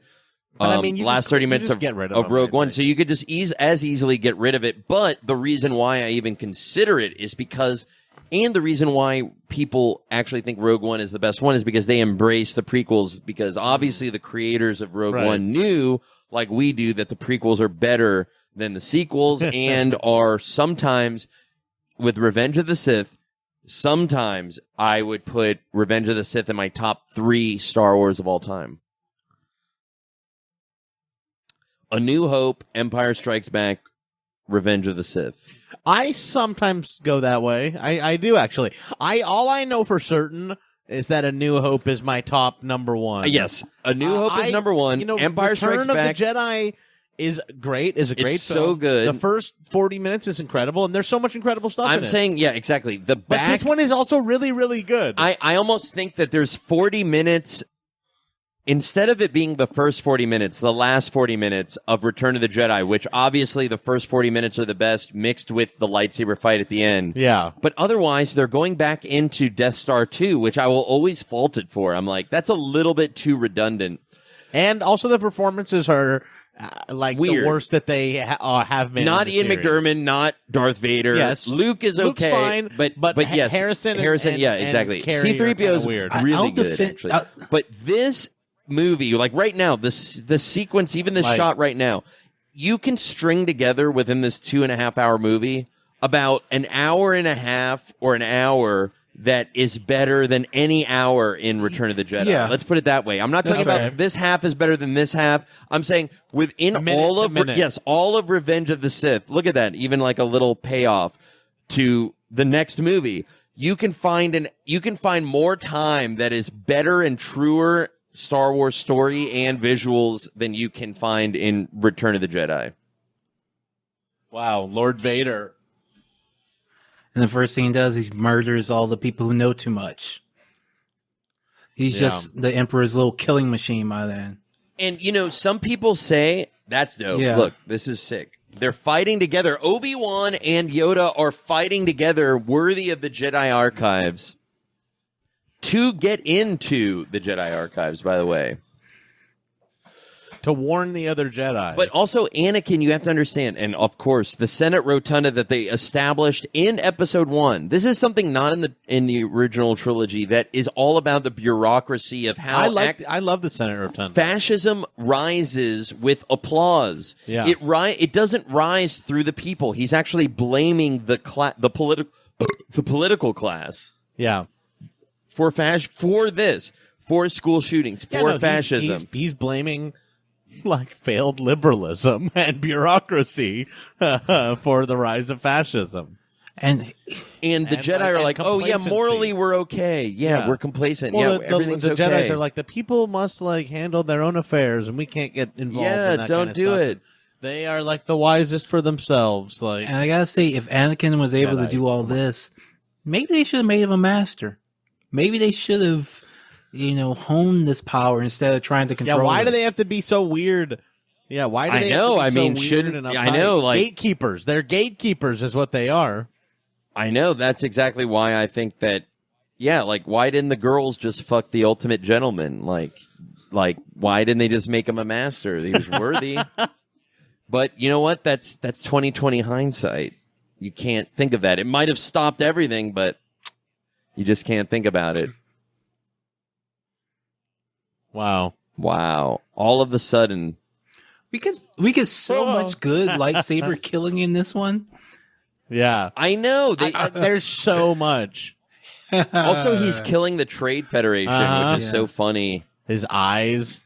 last 30 minutes of Rogue One. So you could just as easily get rid of it. But the reason why I even consider it is because, and the reason why people actually think Rogue One is the best one is because they embrace the prequels. Because obviously the creators of Rogue One knew, like we do, that the prequels are better than the sequels and are sometimes, with Revenge of the Sith, sometimes I would put Revenge of the Sith in my top 3 Star Wars of all time. A New Hope, Empire Strikes Back, Revenge of the Sith. I sometimes go that way. I do, actually. All I know for certain is that A New Hope is my top number 1. Yes, A New Hope is number 1. You know, Empire Strikes Back of the Jedi is great. Is a great it's film. So good. The first 40 minutes is incredible, and there's so much incredible stuff in it. I'm saying, yeah, exactly. But this one is also really, really good. I almost think that there's 40 minutes, instead of it being the first 40 minutes, the last 40 minutes of Return of the Jedi, which obviously the first 40 minutes are the best, mixed with the lightsaber fight at the end. Yeah. But otherwise, they're going back into Death Star 2, which I will always fault it for. I'm like, that's a little bit too redundant. And also the performances are like weird. The worst that they have been. Not in the Ian series. McDermott, not Darth Vader. Yes, Luke is Luke's okay, fine, but yes, Harrison, yeah, exactly. C-3PO is weird. really good, actually. But this movie, like right now, the sequence, even the shot right now, you can string together within this 2.5 hour movie about an hour and a half or an hour that is better than any hour in Return of the Jedi. Yeah. Let's put it that way. I'm not talking about this half is better than this half. I'm saying within all of Revenge of the Sith. Look at that. Even like a little payoff to the next movie. You can find more time that is better and truer Star Wars story and visuals than you can find in Return of the Jedi. Wow, Lord Vader. And the first thing he does, he murders all the people who know too much. He's just the Emperor's little killing machine by then. And, you know, some people say, that's dope. Yeah. Look, this is sick. They're fighting together. Obi-Wan and Yoda are fighting together, worthy of the Jedi Archives. To get into the Jedi Archives, by the way. to warn the other Jedi. But also, Anakin, you have to understand, and of course, the Senate Rotunda that they established in Episode 1. This is something not in the original trilogy that is all about the bureaucracy of how I love the Senate Rotunda. fascism rises with applause. Yeah. It doesn't rise through the people. He's actually blaming the political class. Yeah. For school shootings, fascism. He's blaming like failed liberalism and bureaucracy for the rise of fascism. And the Jedi are like, oh yeah, morally we're okay. Yeah, we're complacent. Well, everything's the okay. Jedi are like, the people must like handle their own affairs, and we can't get involved. Yeah, in that don't kind of do stuff. it. They are like the wisest for themselves. Like, And I gotta say, if Anakin was able to do all this, maybe they should have made him a master. Maybe they should have, honed this power instead of trying to control. yeah, why it. do they have to be so weird? Yeah, why do I they? know. Have to be I mean, so shouldn't- weird and I know, uptight? like- gatekeepers. They're gatekeepers, is what they are. I know. That's exactly why I think that. Yeah, like why didn't the girls just fuck the ultimate gentleman? Like why didn't they just make him a master? He was worthy. But you know what? That's 2020 hindsight. You can't think of that. It might have stopped everything, but you just can't think about it. Wow. All of a sudden, We get so much good lightsaber killing in this one. Yeah. I know. There's so much. Also, he's killing the Trade Federation, which is so funny. His eyes.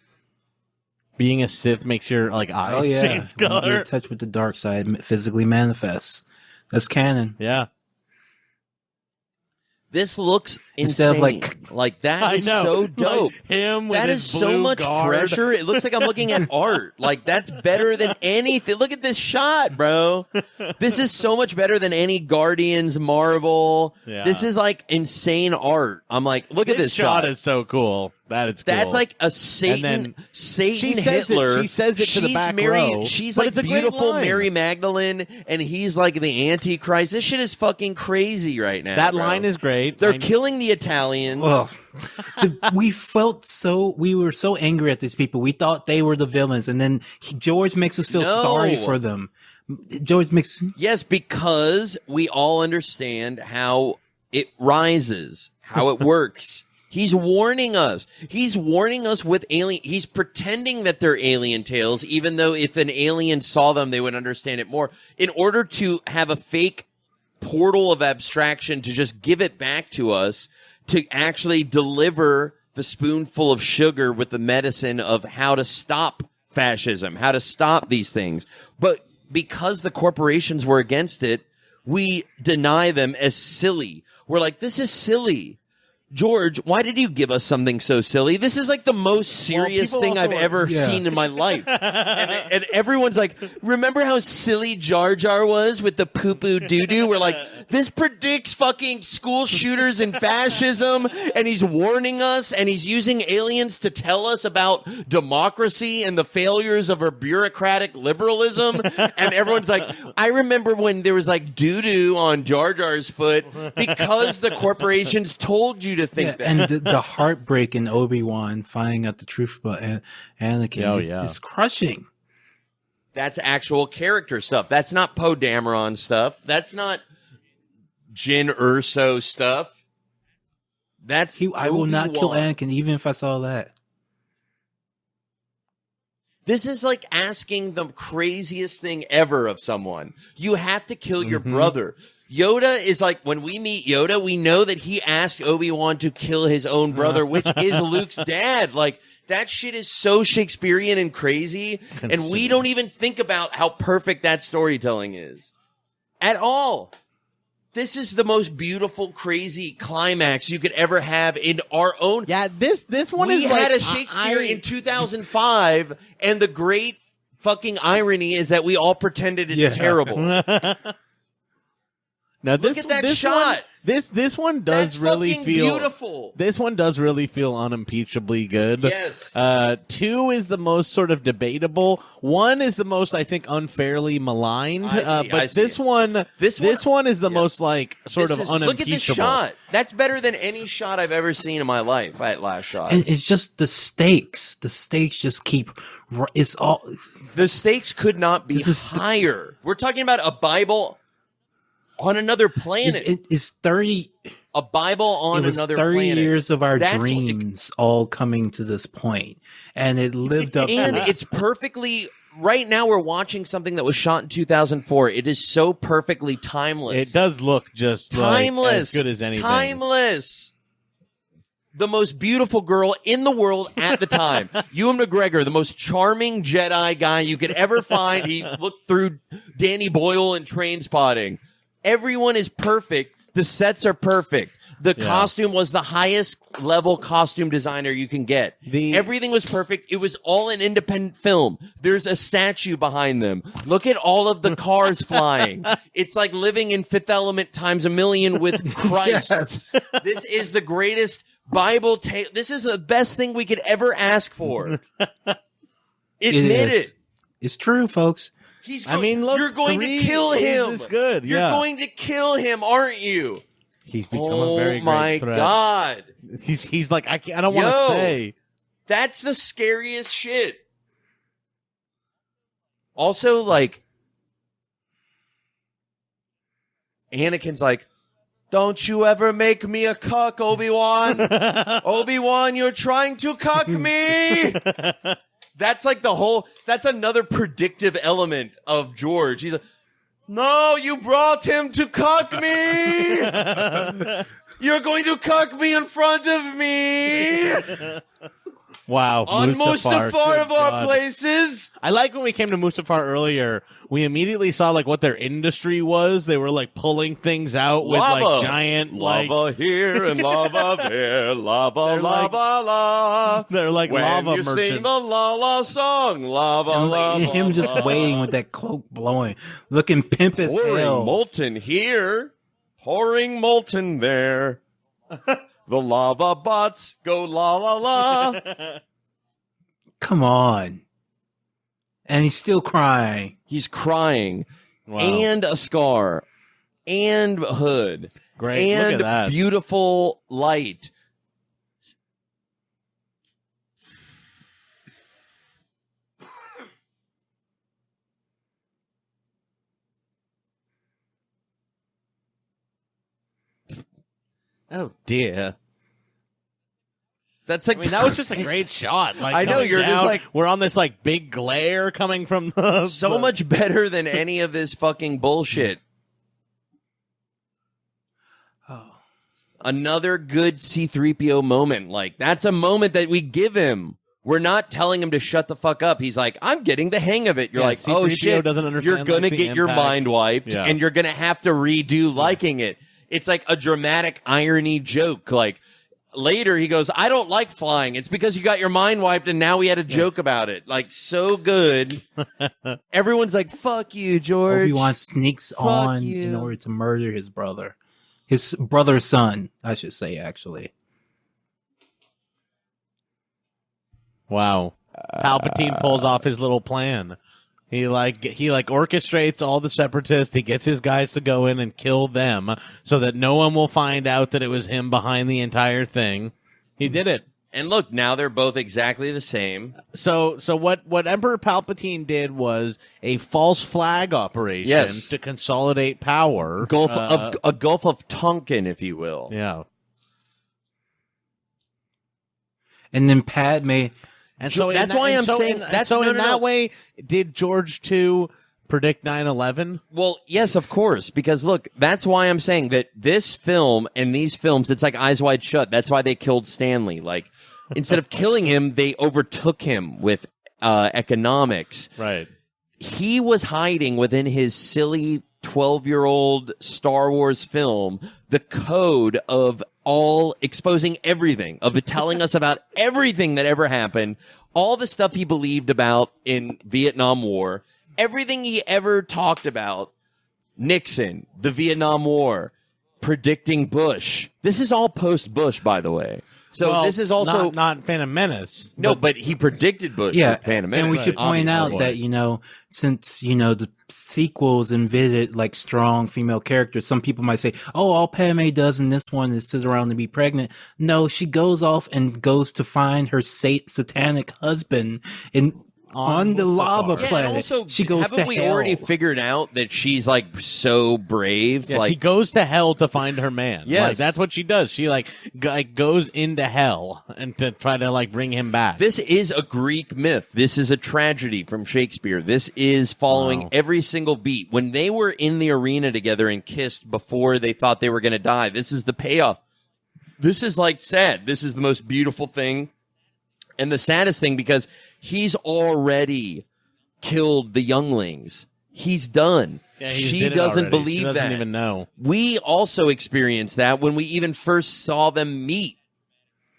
Being a Sith makes your eyes change When you color. get in touch with the dark side, physically manifests. That's canon. Yeah. This looks Instead insane. of, like that I is know. so dope. Like him with That his is so blue much guard. pressure. It looks like I'm looking at art. Like that's better than anything. Look at this shot, bro. This is so much better than any Guardians Marvel. Yeah. This is like insane art. I'm like, look at this shot is so cool. That is cool. That's like a Satan she says Hitler. she says it to the She's back Mary, row, She's but like it's a great beautiful line. Mary Magdalene, and he's like the Antichrist. This shit is fucking crazy right now. That bro. line is great. They're killing the Italians. Ugh. We were so angry at these people. We thought they were the villains, and then George makes us feel No. sorry for them. George makes Yes, because we all understand how it rises, how it works. He's warning us. He's warning us with alien. He's pretending that they're alien tales, even though if an alien saw them, they would understand it more. In order to have a fake portal of abstraction to just give it back to us, to actually deliver the spoonful of sugar with the medicine of how to stop fascism, how to stop these things. But because the corporations were against it, we deny them as silly. We're like, this is silly. George, why did you give us something so silly? This is like the most serious people thing also I've are- ever seen in my life. and everyone's like, remember how silly Jar Jar was with the poo-poo doo-doo? We're like, this predicts fucking school shooters and fascism, and he's warning us, and he's using aliens to tell us about democracy and the failures of our bureaucratic liberalism. And everyone's like, I remember when there was like doo-doo on Jar Jar's foot because the corporations told you to think that. and the heartbreak in Obi-Wan finding out the truth about Anakin. Oh, it's yeah. just crushing. That's actual character stuff. That's not Poe Dameron stuff. That's not Jyn Erso stuff. That's I will not kill Obi-Wan. Anakin even if I saw that. This is like asking the craziest thing ever of someone. You have to kill your brother. Yoda is like, when we meet Yoda, we know that he asked Obi-Wan to kill his own brother, which is Luke's dad. Like, that shit is so Shakespearean and crazy, and we don't even think about how perfect that storytelling is. At all. This is the most beautiful, crazy climax you could ever have in our own. Yeah, this one We is like, had a Shakespeare in 2005, and the great fucking irony is that we all pretended it's terrible. Now Look at that shot. This one does That's really fucking feel beautiful. This one does really feel unimpeachably good. Yes. 2 is the most sort of debatable. 1 is the most, I think, unfairly maligned. But this one is the most like sort of unimpeachable. Look at this shot. That's better than any shot I've ever seen in my life. That last shot. And it's just the stakes. The stakes just keep. It's all. The stakes could not be higher. We're talking about a Bible on another planet. It's 30. A Bible on another 30 planet. years of our dreams all coming to this point, and it lived up. And to it's perfectly. Right now, we're watching something that was shot in 2004. It is so perfectly timeless. It does look just timeless, like, as good as anything. Timeless. The most beautiful girl in the world at the time. Ewan McGregor, the most charming Jedi guy you could ever find. He looked through Danny Boyle and Trainspotting. Everyone is perfect. The sets are perfect. The costume was the highest level costume designer you can get. Everything was perfect. It was all an independent film. There's a statue behind them. Look at all of the cars flying. It's like living in Fifth Element times a million with Christ. Yes. This is the greatest Bible tale. This is the best thing we could ever ask for. Admit it. It's true, folks. Look, you're going to kill him. This good. You're going to kill him, aren't you? He's become a very my great threat. God. He's like, I don't want to say. That's the scariest shit. Also, like, Anakin's like, don't you ever make me a cuck, Obi-Wan. Obi-Wan, you're trying to cuck me. That's like that's another predictive element of George. He's like, no, you brought him to cuck me. You're going to cuck me in front of me. Wow. On Mustafar of our places. I like when we came to Mustafar earlier, we immediately saw like what their industry was. They were like pulling things out with like giant lava here and lava there, lava, la. They're like when lava you merchants. sing the la song, lava, And lava. him just waiting with that cloak blowing, looking pimp as Pouring hell. molten here, pouring molten there. The lava bots go la. Come on. And he's still crying. He's crying. Wow. And a scar. And a hood. Great. And Look at that. beautiful light. Oh dear. That's like that was just a great shot. Like, I know, you're just like, we're on this like big glare coming from the so much better than any of this fucking bullshit. Oh. Another good C-3PO moment. Like, that's a moment that we give him. We're not telling him to shut the fuck up. He's like, I'm getting the hang of it. You're like, C-3PO oh shit, doesn't understand, you're gonna like, get your impact. mind wiped, and you're gonna have to redo liking it. It's like a dramatic irony joke. Like, later he goes, I don't like flying. It's because you got your mind wiped and now we had a joke about it. Like, so good. Everyone's like, fuck you, George. Obi-Wan sneaks on in order to murder his brother. His brother's son, I should say, actually. Wow. Palpatine pulls off his little plan. He orchestrates all the separatists. He gets his guys to go in and kill them so that no one will find out that it was him behind the entire thing. He did it. And look, now they're both exactly the same. So what Emperor Palpatine did was a false flag operation to consolidate power. A Gulf of Tonkin, if you will. Yeah. And then Padme... And so that's why I'm saying that's so in that way, did George 2 predict 9/11? Well, yes, of course, because look, that's why I'm saying that this film and these films, it's like Eyes Wide Shut. That's why they killed Stanley. Like, instead of killing him, they overtook him with economics. Right. He was hiding within his silly 12-year-old Star Wars film the code of all exposing everything, of telling us about everything that ever happened, all the stuff he believed about in Vietnam War, everything he ever talked about. Nixon, the Vietnam War, predicting Bush. This is all post-Bush, by the way. So this is also not Phantom Menace. No, but he predicted Bush. Yeah, Phantom Menace. and we should point out that since the sequels invented like strong female characters, some people might say, "Oh, all Padme does in this one is sit around and be pregnant." No, she goes off and goes to find her satanic husband on the lava planet. And also, she goes haven't to we hell. already figured out that she's like so brave? Yeah, like, she goes to hell to find her man. Yes. Like, that's what she does. She goes into hell and to try to bring him back. This is a Greek myth. This is a tragedy from Shakespeare. This is following every single beat. When they were in the arena together and kissed before they thought they were going to die, this is the payoff. This is sad. This is the most beautiful thing. And the saddest thing, because he's already killed the younglings. He's done. Yeah, she doesn't believe she doesn't that. even know. We also experienced that when we even first saw them meet.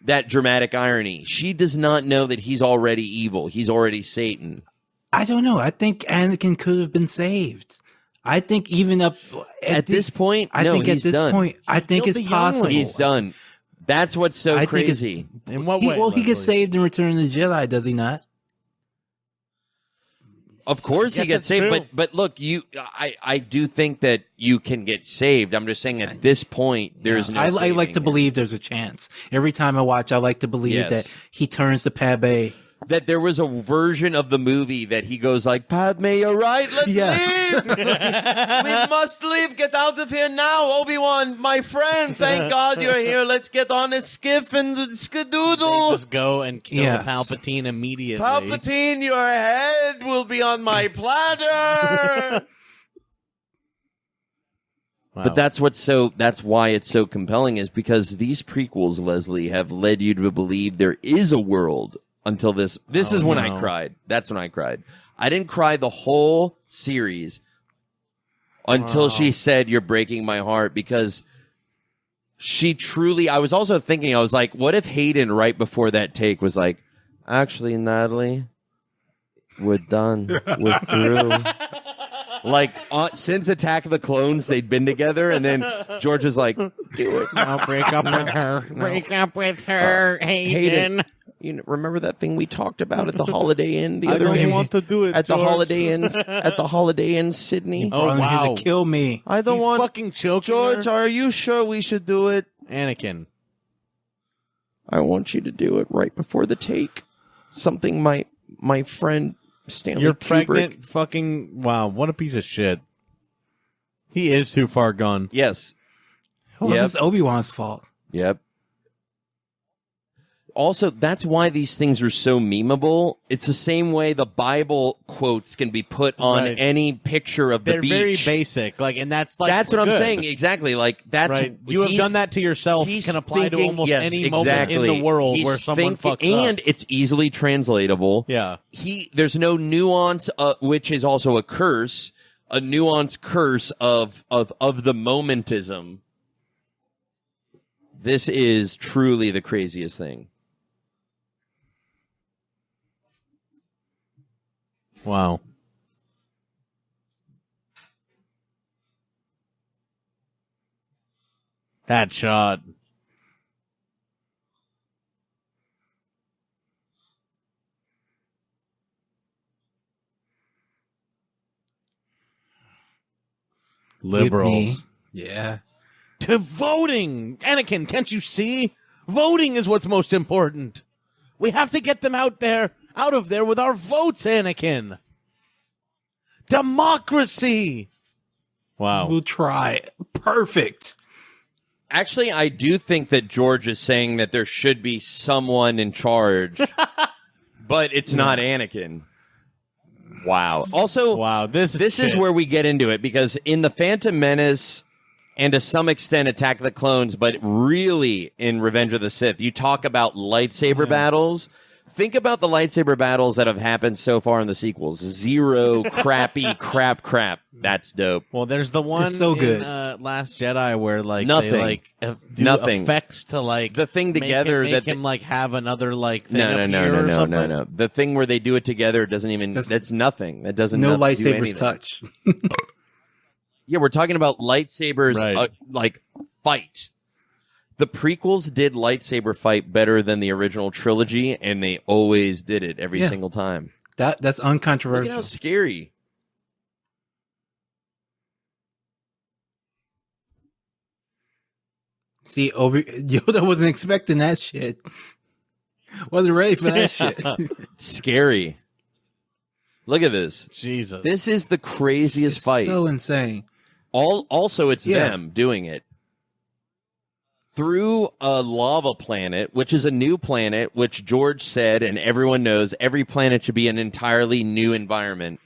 That dramatic irony. She does not know that he's already evil. He's already Satan. I don't know. I think Anakin could have been saved. I think even up at this point, I think at this point, I think it's possible. He's done. That's what's so crazy. In what way? Well, he gets saved in Return of the Jedi, does he not? Of course he gets saved, but look, I do think that you can get saved. I'm just saying at this point there's no. I like to believe there's a chance. Every time I watch, I like to believe that he turns to Padme. That there was a version of the movie that he goes like, Padme, you're right, let's leave! We must leave, get out of here now, Obi-Wan, my friend, thank God you're here, let's get on a skiff and skadoodle! They just go and kill Palpatine immediately. Palpatine, your head will be on my platter! Wow. But that's why it's so compelling, is because these prequels, Leslie, have led you to believe there is a world. Until this is when I cried. That's when I cried. I didn't cry the whole series until she said, "You're breaking my heart," because she truly. I was also thinking, I was like, what if Hayden right before that take was like, "Actually, Natalie, we're done. We're through." Like since Attack of the Clones, they'd been together, and then George was like, "Do it. I'll break up with her. Break up with her, Hayden." You remember that thing we talked about at the Holiday Inn the other day? I don't want to do it, at George. the Holiday Inn, Sydney. Oh wow! Here to kill me. I don't want fucking choking George. her. Are you sure we should do it, Anakin? I want you to do it right before the take. Something my friend Stanley. You're Kubrick. pregnant. Fucking wow! What a piece of shit. He is too far gone. Yes. Well, it's Obi-Wan's fault. Yep. Also, that's why these things are so memeable. It's the same way the Bible quotes can be put on any picture of the beach. They're very basic, and that's what I'm saying. Exactly, that's right. You have done that to yourself. Can apply to almost any moment in the world where someone fucks up, and it's easily translatable. Yeah, there's no nuance, which is also a curse, a nuanced curse of the momentism. This is truly the craziest thing. Wow. That shot. Liberals. Yeah. To voting. Anakin, can't you see? Voting is what's most important. We have to get them out of there with our votes, Anakin. Democracy. Wow. We'll try. Perfect. Actually, I do think that George is saying that there should be someone in charge, but it's not Anakin. Wow. Also, this is where we get into it, because in The Phantom Menace and to some extent Attack of the Clones, but really in Revenge of the Sith, you talk about lightsaber battles. Think about the lightsaber battles that have happened so far in the sequels. Zero crappy crap. That's dope. Well, there's the one good. in Last Jedi where nothing. They do nothing effects to the thing together make him have another thing no. The thing where they do it together doesn't even. That's nothing. That doesn't. No lightsabers touch. Yeah, we're talking about lightsabers, Right. like fight. The prequels did lightsaber fight better than the original trilogy, and they always did it every single time. That's Look at uncontroversial. how scary. See, Yoda wasn't expecting that shit. Wasn't ready for that shit. Scary. Look at this. Jesus. This is the craziest fight. So insane. Also, it's Yeah. them doing it. Through a lava planet, which is a new planet, which George said, and everyone knows, every planet should be an entirely new environment.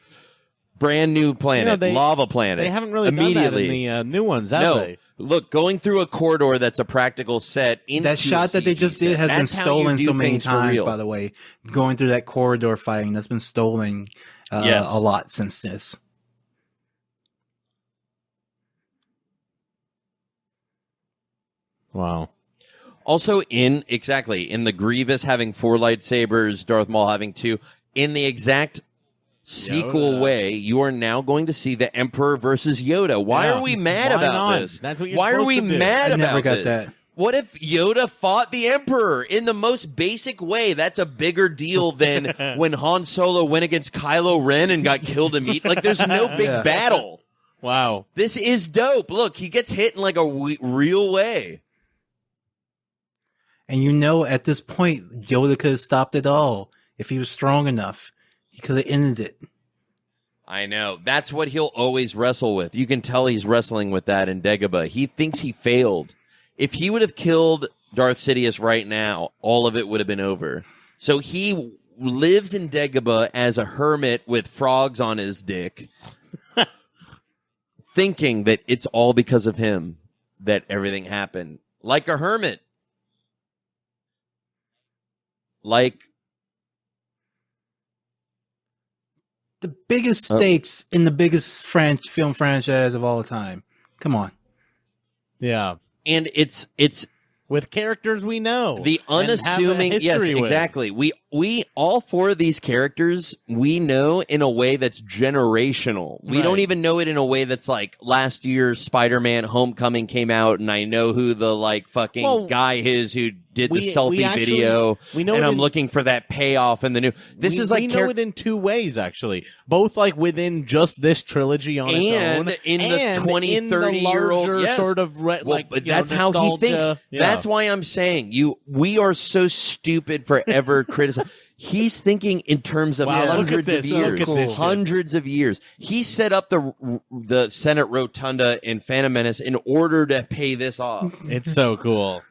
Brand new planet, lava planet. They haven't really immediately done that in the new ones, have they? Look, going through a corridor that's a practical set. Into That shot that they just did has been stolen so many times, by the way. Going through that corridor fighting, that's been stolen a lot since this. Wow. Also, in the Grievous having 4 lightsabers, Darth Maul having 2, in the exact sequel way, you are now going to see the Emperor versus Yoda. Why are we mad about this? That's what you're Why are supposed we to do. mad I never about got this? that. What if Yoda fought the Emperor in the most basic way? That's a bigger deal than when Han Solo went against Kylo Ren and got killed immediately. Like, there's no big battle. Wow. This is dope. Look, he gets hit in like a real way. And you know, at this point, Yoda could have stopped it all if he was strong enough. He could have ended it. I know. That's what he'll always wrestle with. You can tell he's wrestling with that in Dagobah. He thinks he failed. If he would have killed Darth Sidious right now, all of it would have been over. So he lives in Dagobah as a hermit with frogs on his dick, thinking that it's all because of him that everything happened. Like a hermit. Like the biggest stakes in the biggest film franchise of all time. Come on. Yeah. And it's with characters we know. The unassuming, yes, exactly. We all 4 of these characters we know in a way that's generational. We don't even know it in a way that's like last year's Spider-Man Homecoming came out, and I know who the fucking guy is who did the selfie video. We know, and I'm looking for that payoff in the new. This is like we know it in 2 ways actually, both within just this trilogy on its own, and in the 20, 30-year-old sort of but that's how he thinks. Yeah. That's why I'm saying we are so stupid for ever criticizing. He's thinking in terms of hundreds of years. Hundreds of years. He set up the Senate Rotunda in Phantom Menace in order to pay this off. It's so cool.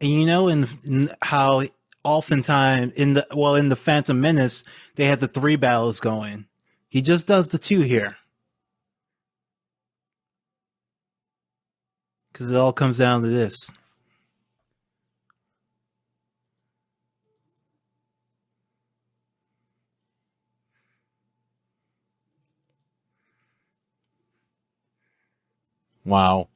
And you know, in how oftentimes in the Phantom Menace, they had the 3 battles going. He just does the 2 here. Because it all comes down to this. Wow.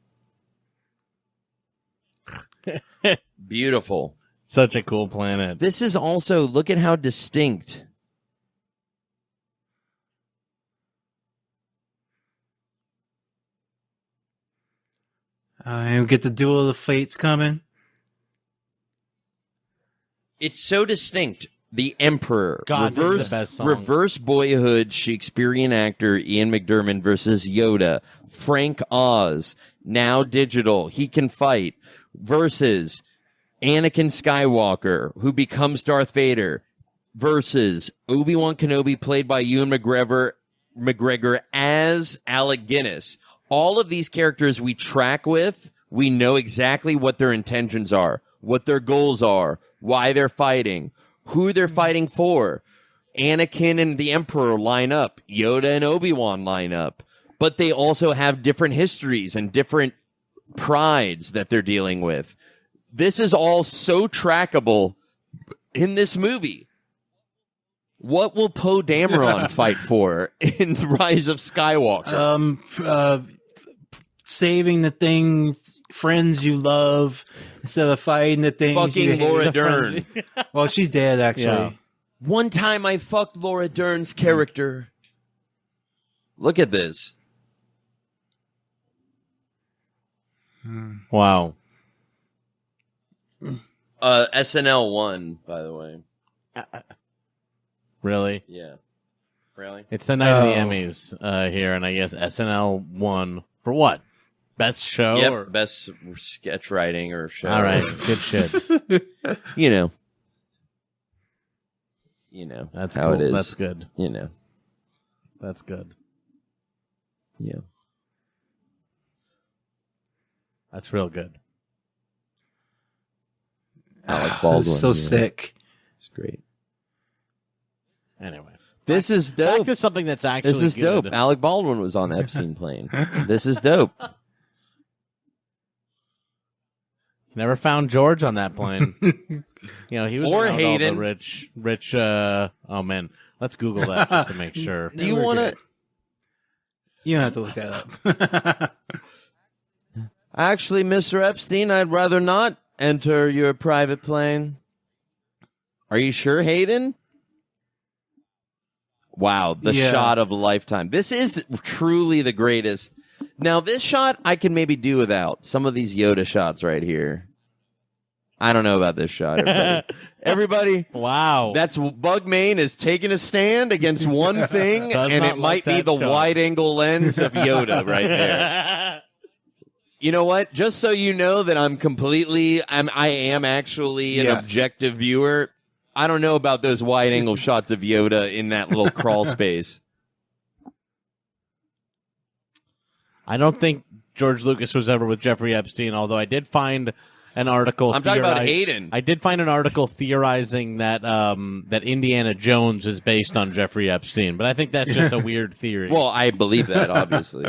Beautiful. Such a cool planet. This is also, look at how distinct. And we get the Duel of the Fates coming. It's so distinct. The Emperor. God, this is the best song. Reverse Boyhood Shakespearean actor Ian McDiarmid versus Yoda. Frank Oz. Now digital. He can fight. Versus Anakin Skywalker, who becomes Darth Vader. Versus Obi-Wan Kenobi, played by Ewan McGregor as Alec Guinness. All of these characters we track with, we know exactly what their intentions are, what their goals are, why they're fighting, who they're fighting for. Anakin and the Emperor line up. Yoda and Obi-Wan line up. But they also have different histories and different prides that they're dealing with. This is all so trackable in this movie. What will Poe Dameron fight for in The Rise of Skywalker? Saving the things, friends you love, instead of fighting the things. Fucking Laura Dern. Well, she's dead, actually. Yeah. One time I fucked Laura Dern's character. Look at this. Wow. SNL won, by the way. Really? Yeah. Really? It's the night of the Emmys here, and I guess SNL won for what? Best show? Yep, Or... best sketch writing or show. All right, good shit. You know. That's how cool. it is. That's good. That's good. Yeah. That's real good. Alec Baldwin. So sick. It's great. Anyway. This is dope. Back to something that's actually This is good. dope. Alec Baldwin was on the Epstein plane. This is dope. Never found George on that plane. He was Or around all Hayden. the rich. Oh man, let's Google that just to make sure. Do you want to? You don't have to look that up. Actually, Mr. Epstein, I'd rather not enter your private plane. Are you sure, Hayden? Wow, the shot of a lifetime. This is truly the greatest. Now, this shot I can maybe do without. Some of these Yoda shots right here. I don't know about this shot, everybody. Everybody, Wow. that's Bugmain is taking a stand against one thing, Does and not it might like be that the shot. wide-angle lens of Yoda right there. You know what? Just so you know that I am actually an objective viewer. I don't know about those wide-angle shots of Yoda in that little crawl space. I don't think George Lucas was ever with Jeffrey Epstein, although I did find an article. I'm talking about Hayden. I did find an article theorizing that that Indiana Jones is based on Jeffrey Epstein, but I think that's just a weird theory. Well, I believe that, obviously.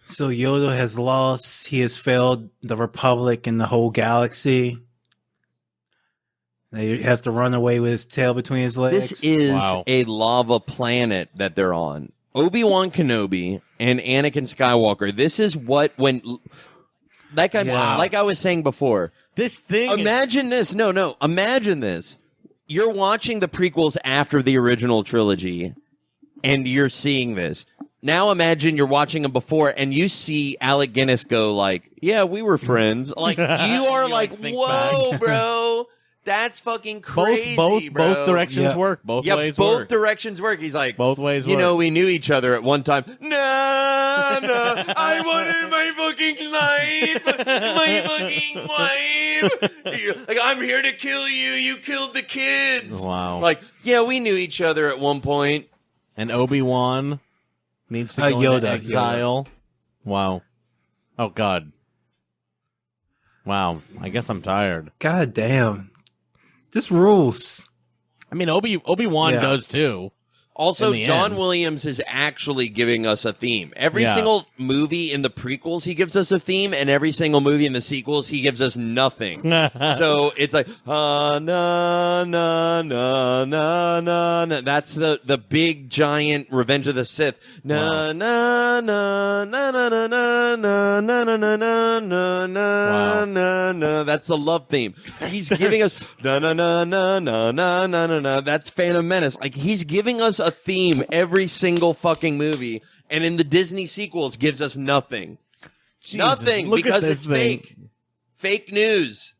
So Yoda has lost. He has failed the Republic and the whole galaxy. He has to run away with his tail between his legs. This is a lava planet that they're on. Obi-Wan Kenobi and Anakin Skywalker. This is what like I was saying before. This thing. Imagine this. No. Imagine this. You're watching the prequels after the original trilogy, and you're seeing this. Now imagine you're watching them before, and you see Alec Guinness go like, "Yeah, we were friends." Like you are like, "Whoa, back. Bro." That's fucking crazy, bro. Both directions work. Both ways both work. Directions work. He's like, both ways you work. know, we knew each other at one time. No, I wanted my fucking life. My fucking wife. Like, I'm here to kill you. You killed the kids. Wow. Like, yeah, we knew each other at one point. And Obi-Wan needs to go into exile. Yoda. Wow. Oh, God. Wow. I guess I'm tired. God damn. This rules. I mean, Obi-Wan does too. Also, John Williams is actually giving us a theme. Every single movie in the prequels, he gives us a theme, and every single movie in the sequels, he gives us nothing. So it's like, na, na, na, na, na, na. That's the big, giant Revenge of the Sith. Na, na, na, na, na, na, na, na, na, na, na, na, na, na, na. That's the love theme. He's giving us, na, na, na, na, na, na, na, na, na. That's Phantom Menace. Like, he's giving us a theme every single fucking movie, and in the Disney sequels gives us nothing. Jesus, nothing, because it's fake. Fake news.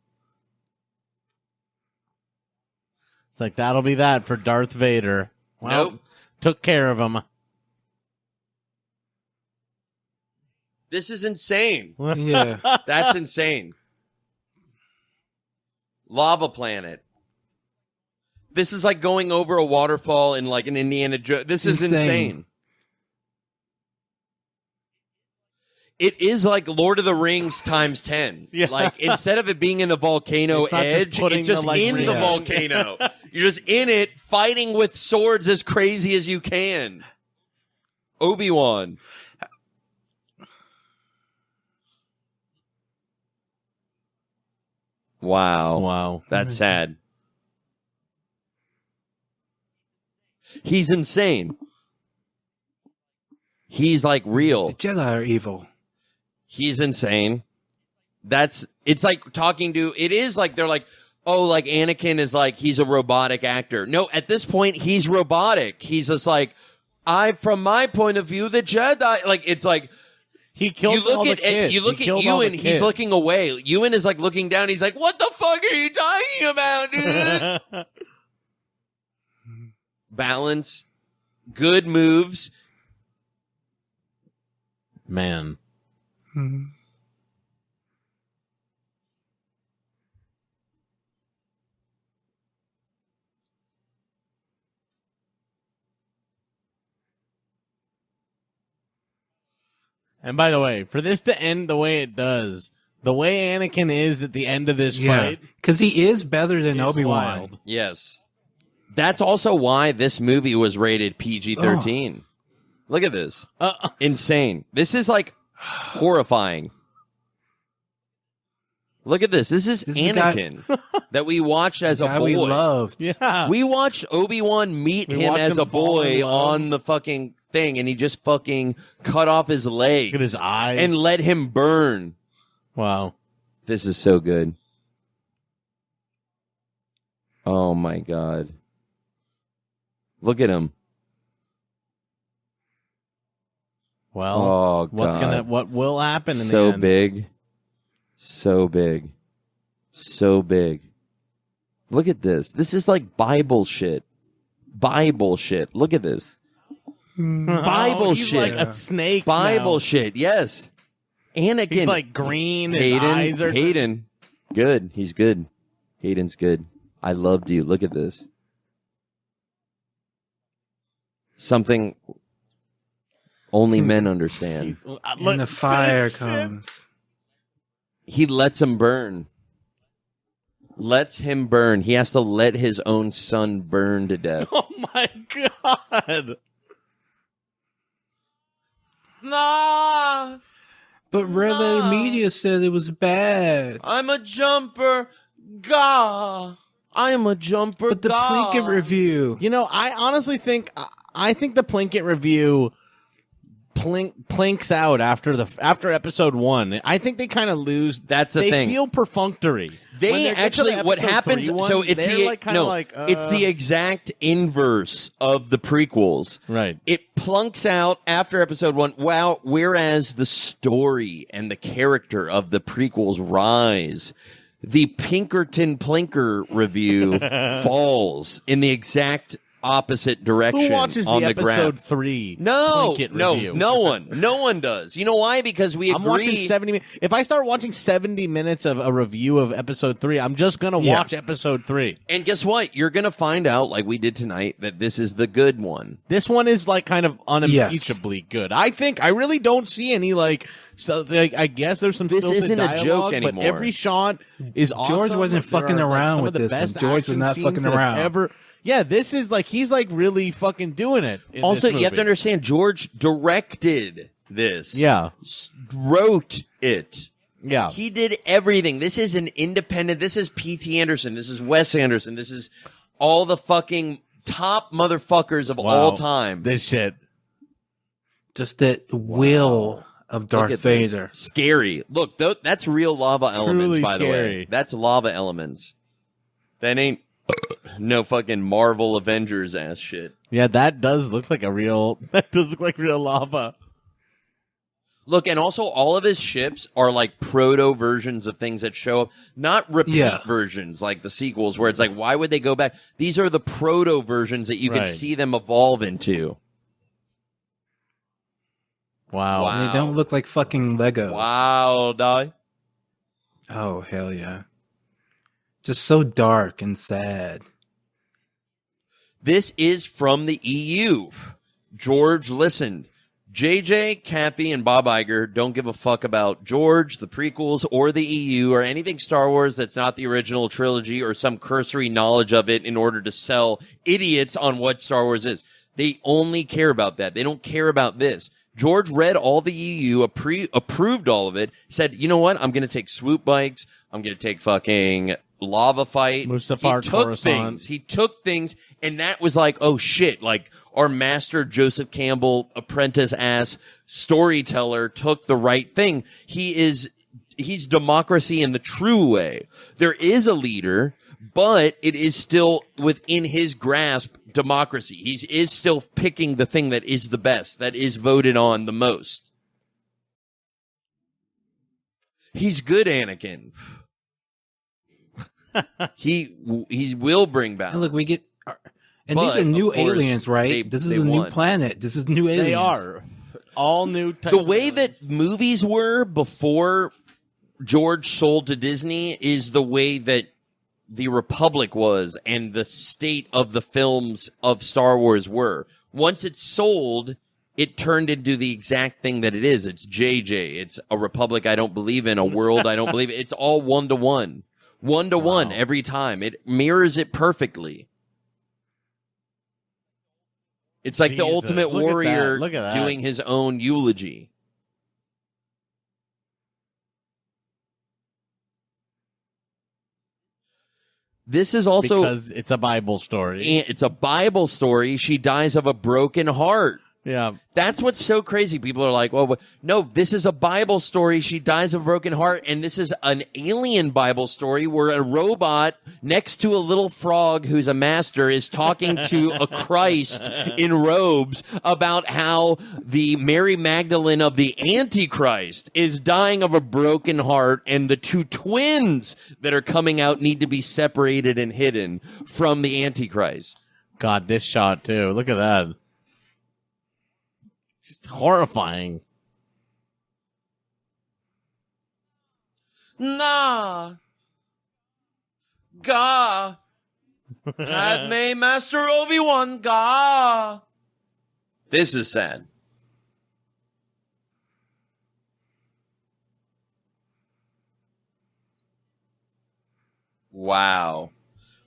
It's like, that'll be that for Darth Vader. Well, Nope. Took care of him. This is insane. Yeah. That's insane. Lava planet. This is like going over a waterfall in like an Indiana Jones. This is insane. It is like Lord of the Rings times 10. Yeah. Like, instead of it being in a volcano edge, it's just in the volcano. You're just in it, fighting with swords as crazy as you can. Obi-Wan. Wow. That's sad. He's insane. He's like real. The Jedi are evil. He's insane. It's like talking to, it is like they're like, oh, like Anakin is like, he's a robotic actor. No, at this point, he's robotic. He's just like, from my point of view, the Jedi, like, it's like, he killed all the kids. You look at Ewan, he's looking away. Ewan is like looking down. He's like, what the fuck are you talking about, dude? Balance. Good moves. Man. Hmm. And by the way, for this to end the way it does, the way Anakin is at the end of this fight, because he is better than Obi-Wan. wild. Yes. That's also why this movie was rated PG-13. Look at this. Insane. This is like horrifying. Look at this. This is Anakin that we watched as a boy. We loved. Yeah. We watched Obi-Wan meet him as a boy on the fucking thing, and he just fucking cut off his legs. Look at his eyes. And let him burn. Wow. This is so good. Oh my God. Look at him. Well, what will happen in the end? So big. So big. So big. Look at this. This is like Bible shit. Bible shit. Look at this. Bible he's shit. like a snake. Bible now. shit. Yes. Anakin. He's like green. His eyes are Hayden. Good. He's good. Hayden's good. I loved you. Look at this. Something only men understand. And the fire comes. He lets him burn. Lets him burn. He has to let his own son burn to death. Oh my God. Nah. But Red Media said it was bad. I'm a jumper. Gah. I'm a jumper. But the Plinkett review. You know, I honestly think the Plinkett review plinks out after episode 1. I think they kind of lose. That's the thing. They feel perfunctory. They actually, what happens? So it's it's the exact inverse of the prequels. Right. It plunks out after episode 1. Wow. Whereas the story and the character of the prequels rise. The Pinkerton Plinker review falls in the exact opposite direction. Who watches on the the episode graph. 3? No, Plinkett no, review? no one does. You know why? Because we agree. I'm watching 70 minutes. If I start watching 70 minutes of a review of episode 3, I'm just going to watch episode 3. And guess what? You're going to find out, like we did tonight, that this is the good one. This one is like kind of unimpeachably good. I really don't see any I guess there's some. This isn't dialogue, a joke anymore. But every shot is awesome. George wasn't fucking around with this one. George was not fucking around. Yeah, this is like he's like really fucking doing it. Also, you have to understand, George directed this. Yeah, wrote it. Yeah, he did everything. This is an independent. This is P.T. Anderson. This is Wes Anderson. This is all the fucking top motherfuckers of all time. This shit, just that will of Darth Vader. This. Scary. Look, that's real lava elements, by the way. Scary. That's lava elements. That ain't no fucking Marvel Avengers ass shit. Yeah, that does look like real lava. Look, and also all of his ships are like proto versions of things that show up, not repeat versions like the sequels where it's like, why would they go back? These are the proto versions that you can see them evolve into. Wow. They don't look like fucking Legos. Wow, dog. Oh, hell yeah. Just so dark and sad. This is from the EU. George listened. JJ, Kathy, and Bob Iger don't give a fuck about George, the prequels, or the EU, or anything Star Wars that's not the original trilogy or some cursory knowledge of it in order to sell idiots on what Star Wars is. They only care about that. They don't care about this. George read all the EU, approved all of it, said, you know what? I'm going to take swoop bikes. I'm going to take fucking lava fight. He took things, and that was like, oh shit, like our master Joseph Campbell, apprentice-ass storyteller took the right thing. He's democracy in the true way. There is a leader, but it is still within his grasp democracy. He is still picking the thing that is the best, that is voted on the most. He's good, Anakin. He will bring balance. And look, we get, and these are new aliens, right? This is a new planet. This is new aliens. They are all new. The way that movies were before George sold to Disney is the way that the Republic was and the state of the films of Star Wars were. Once it's sold, it turned into the exact thing that it is. It's JJ. It's a Republic I don't believe in, a world I don't believe in. It's all 1-to-1. 1-to-1 every time. It mirrors it perfectly. It's like the Ultimate Warrior doing his own eulogy. This is also... Because it's a Bible story. It's a Bible story. She dies of a broken heart. Yeah. That's what's so crazy. People are like, well, no, this is a Bible story. She dies of a broken heart. And this is an alien Bible story where a robot next to a little frog who's a master is talking to a Christ in robes about how the Mary Magdalene of the Antichrist is dying of a broken heart. And the two twins that are coming out need to be separated and hidden from the Antichrist. God, this shot too. Look at that. It's horrifying. Nah. Gah. Had me Master Obi-Wan. Gah. This is sad. Wow.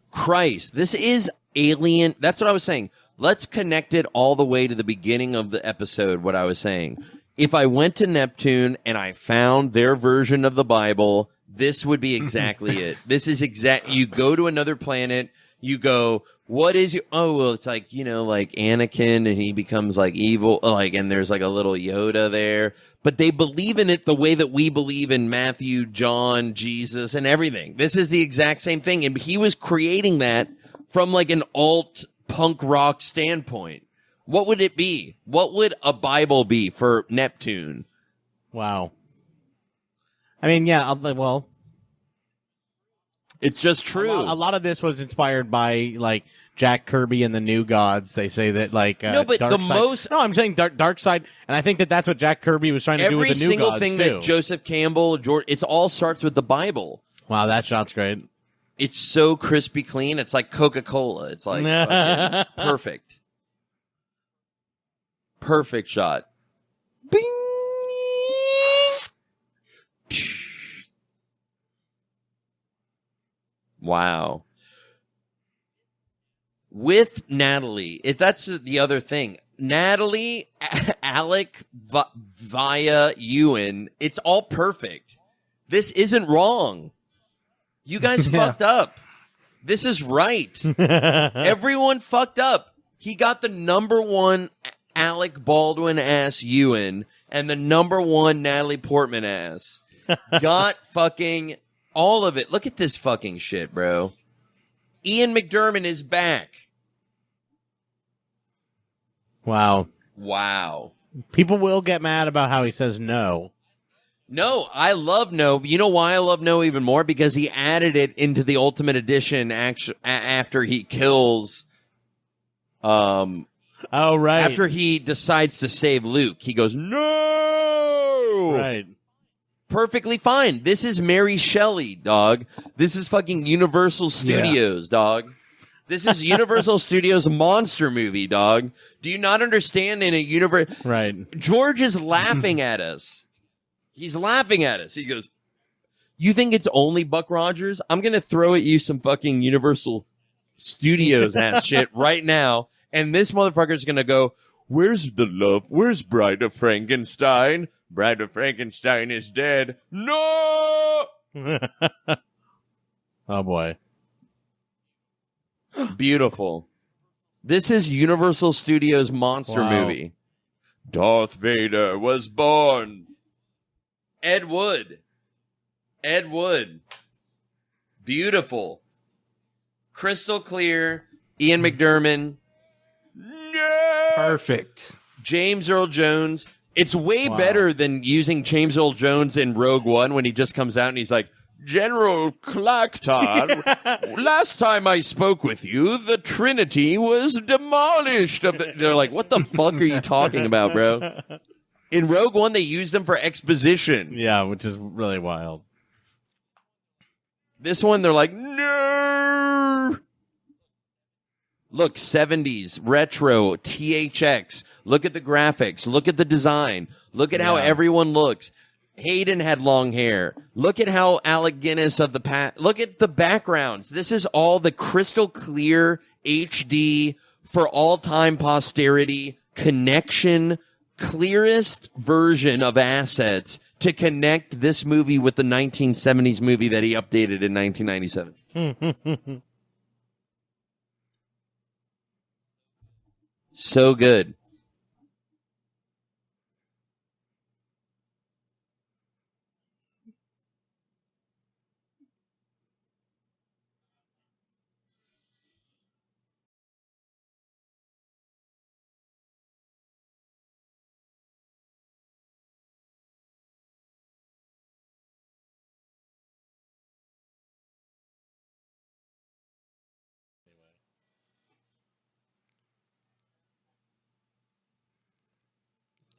Christ. This is alien. That's what I was saying. Let's connect it all the way to the beginning of the episode, what I was saying. If I went to Neptune and I found their version of the Bible, this would be exactly it. This is you go to another planet, you go, what is your, oh, well, it's like, you know, like Anakin and he becomes like evil, like, and there's like a little Yoda there. But they believe in it the way that we believe in Matthew, John, Jesus, and everything. This is the exact same thing. And he was creating that from like an alt punk rock standpoint. What would it be? What would a Bible be for Neptune? Wow. I mean, yeah, well, it's just true. A lot of this was inspired by like Jack Kirby and the New Gods. They say that like no, but Dark the Side. most No, I'm saying Dark Side, and I think that that's what Jack Kirby was trying to do with the New Gods. Gods Every single thing too. that Joseph Campbell, George, it all starts with the Bible. Wow, that shot's great. It's so crispy clean. It's like Coca-Cola. It's like perfect. Perfect shot. Bing! Wow. With Natalie, that's the other thing. Natalie, Alec, via Ewan, it's all perfect. This isn't wrong. You guys fucked up. This is right. Everyone fucked up. He got the number one Alec Baldwin ass Ewan and the number one Natalie Portman ass. Got fucking all of it. Look at this fucking shit, bro. Ian McDiarmid is back. Wow. Wow. People will get mad about how he says no. No, I love No. You know why I love No even more? Because he added it into the Ultimate Edition after he kills... oh, right. After he decides to save Luke, he goes, no! Right. Perfectly fine. This is Mary Shelley, dog. This is fucking Universal Studios, dog. This is Universal Studios monster movie, dog. Do you not understand in a universe? Right. George is laughing at us. He's laughing at us. He goes, you think it's only Buck Rogers? I'm going to throw at you some fucking Universal Studios ass shit right now. And this motherfucker is going to go, Where's the love? Where's Bride of Frankenstein? Bride of Frankenstein is dead. No! Oh, boy. Beautiful. This is Universal Studios monster movie. Darth Vader was born. Ed Wood. Beautiful. Crystal clear. Ian McDiarmid. No! Perfect. James Earl Jones. It's way better than using James Earl Jones in Rogue One when he just comes out and he's like, General Clarkton, last time I spoke with you, the Trinity was demolished. They're like, what the fuck are you talking about, bro? In Rogue One, they used them for exposition. Yeah, which is really wild. This one, they're like, no! Look, 70s, retro, THX. Look at the graphics. Look at the design. Look at how everyone looks. Hayden had long hair. Look at how Alec Guinness of the past. Look at the backgrounds. This is all the crystal clear HD for all time posterity connection, clearest version of assets to connect this movie with the 1970s movie that he updated in 1997. So good.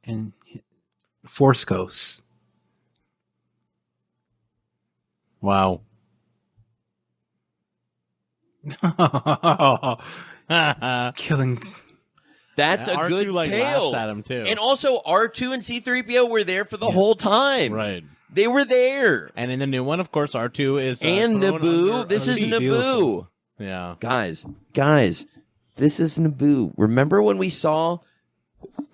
And Force Ghosts. Wow. Killing. That's a R2 good tale. laughs at him too. And also, R2 and C-3PO were there for the whole time. Right. They were there. And in the new one, of course, R2 is And thrown Naboo. under This a is seat. Naboo. Beautiful. Yeah. Guys, this is Naboo. Remember when we saw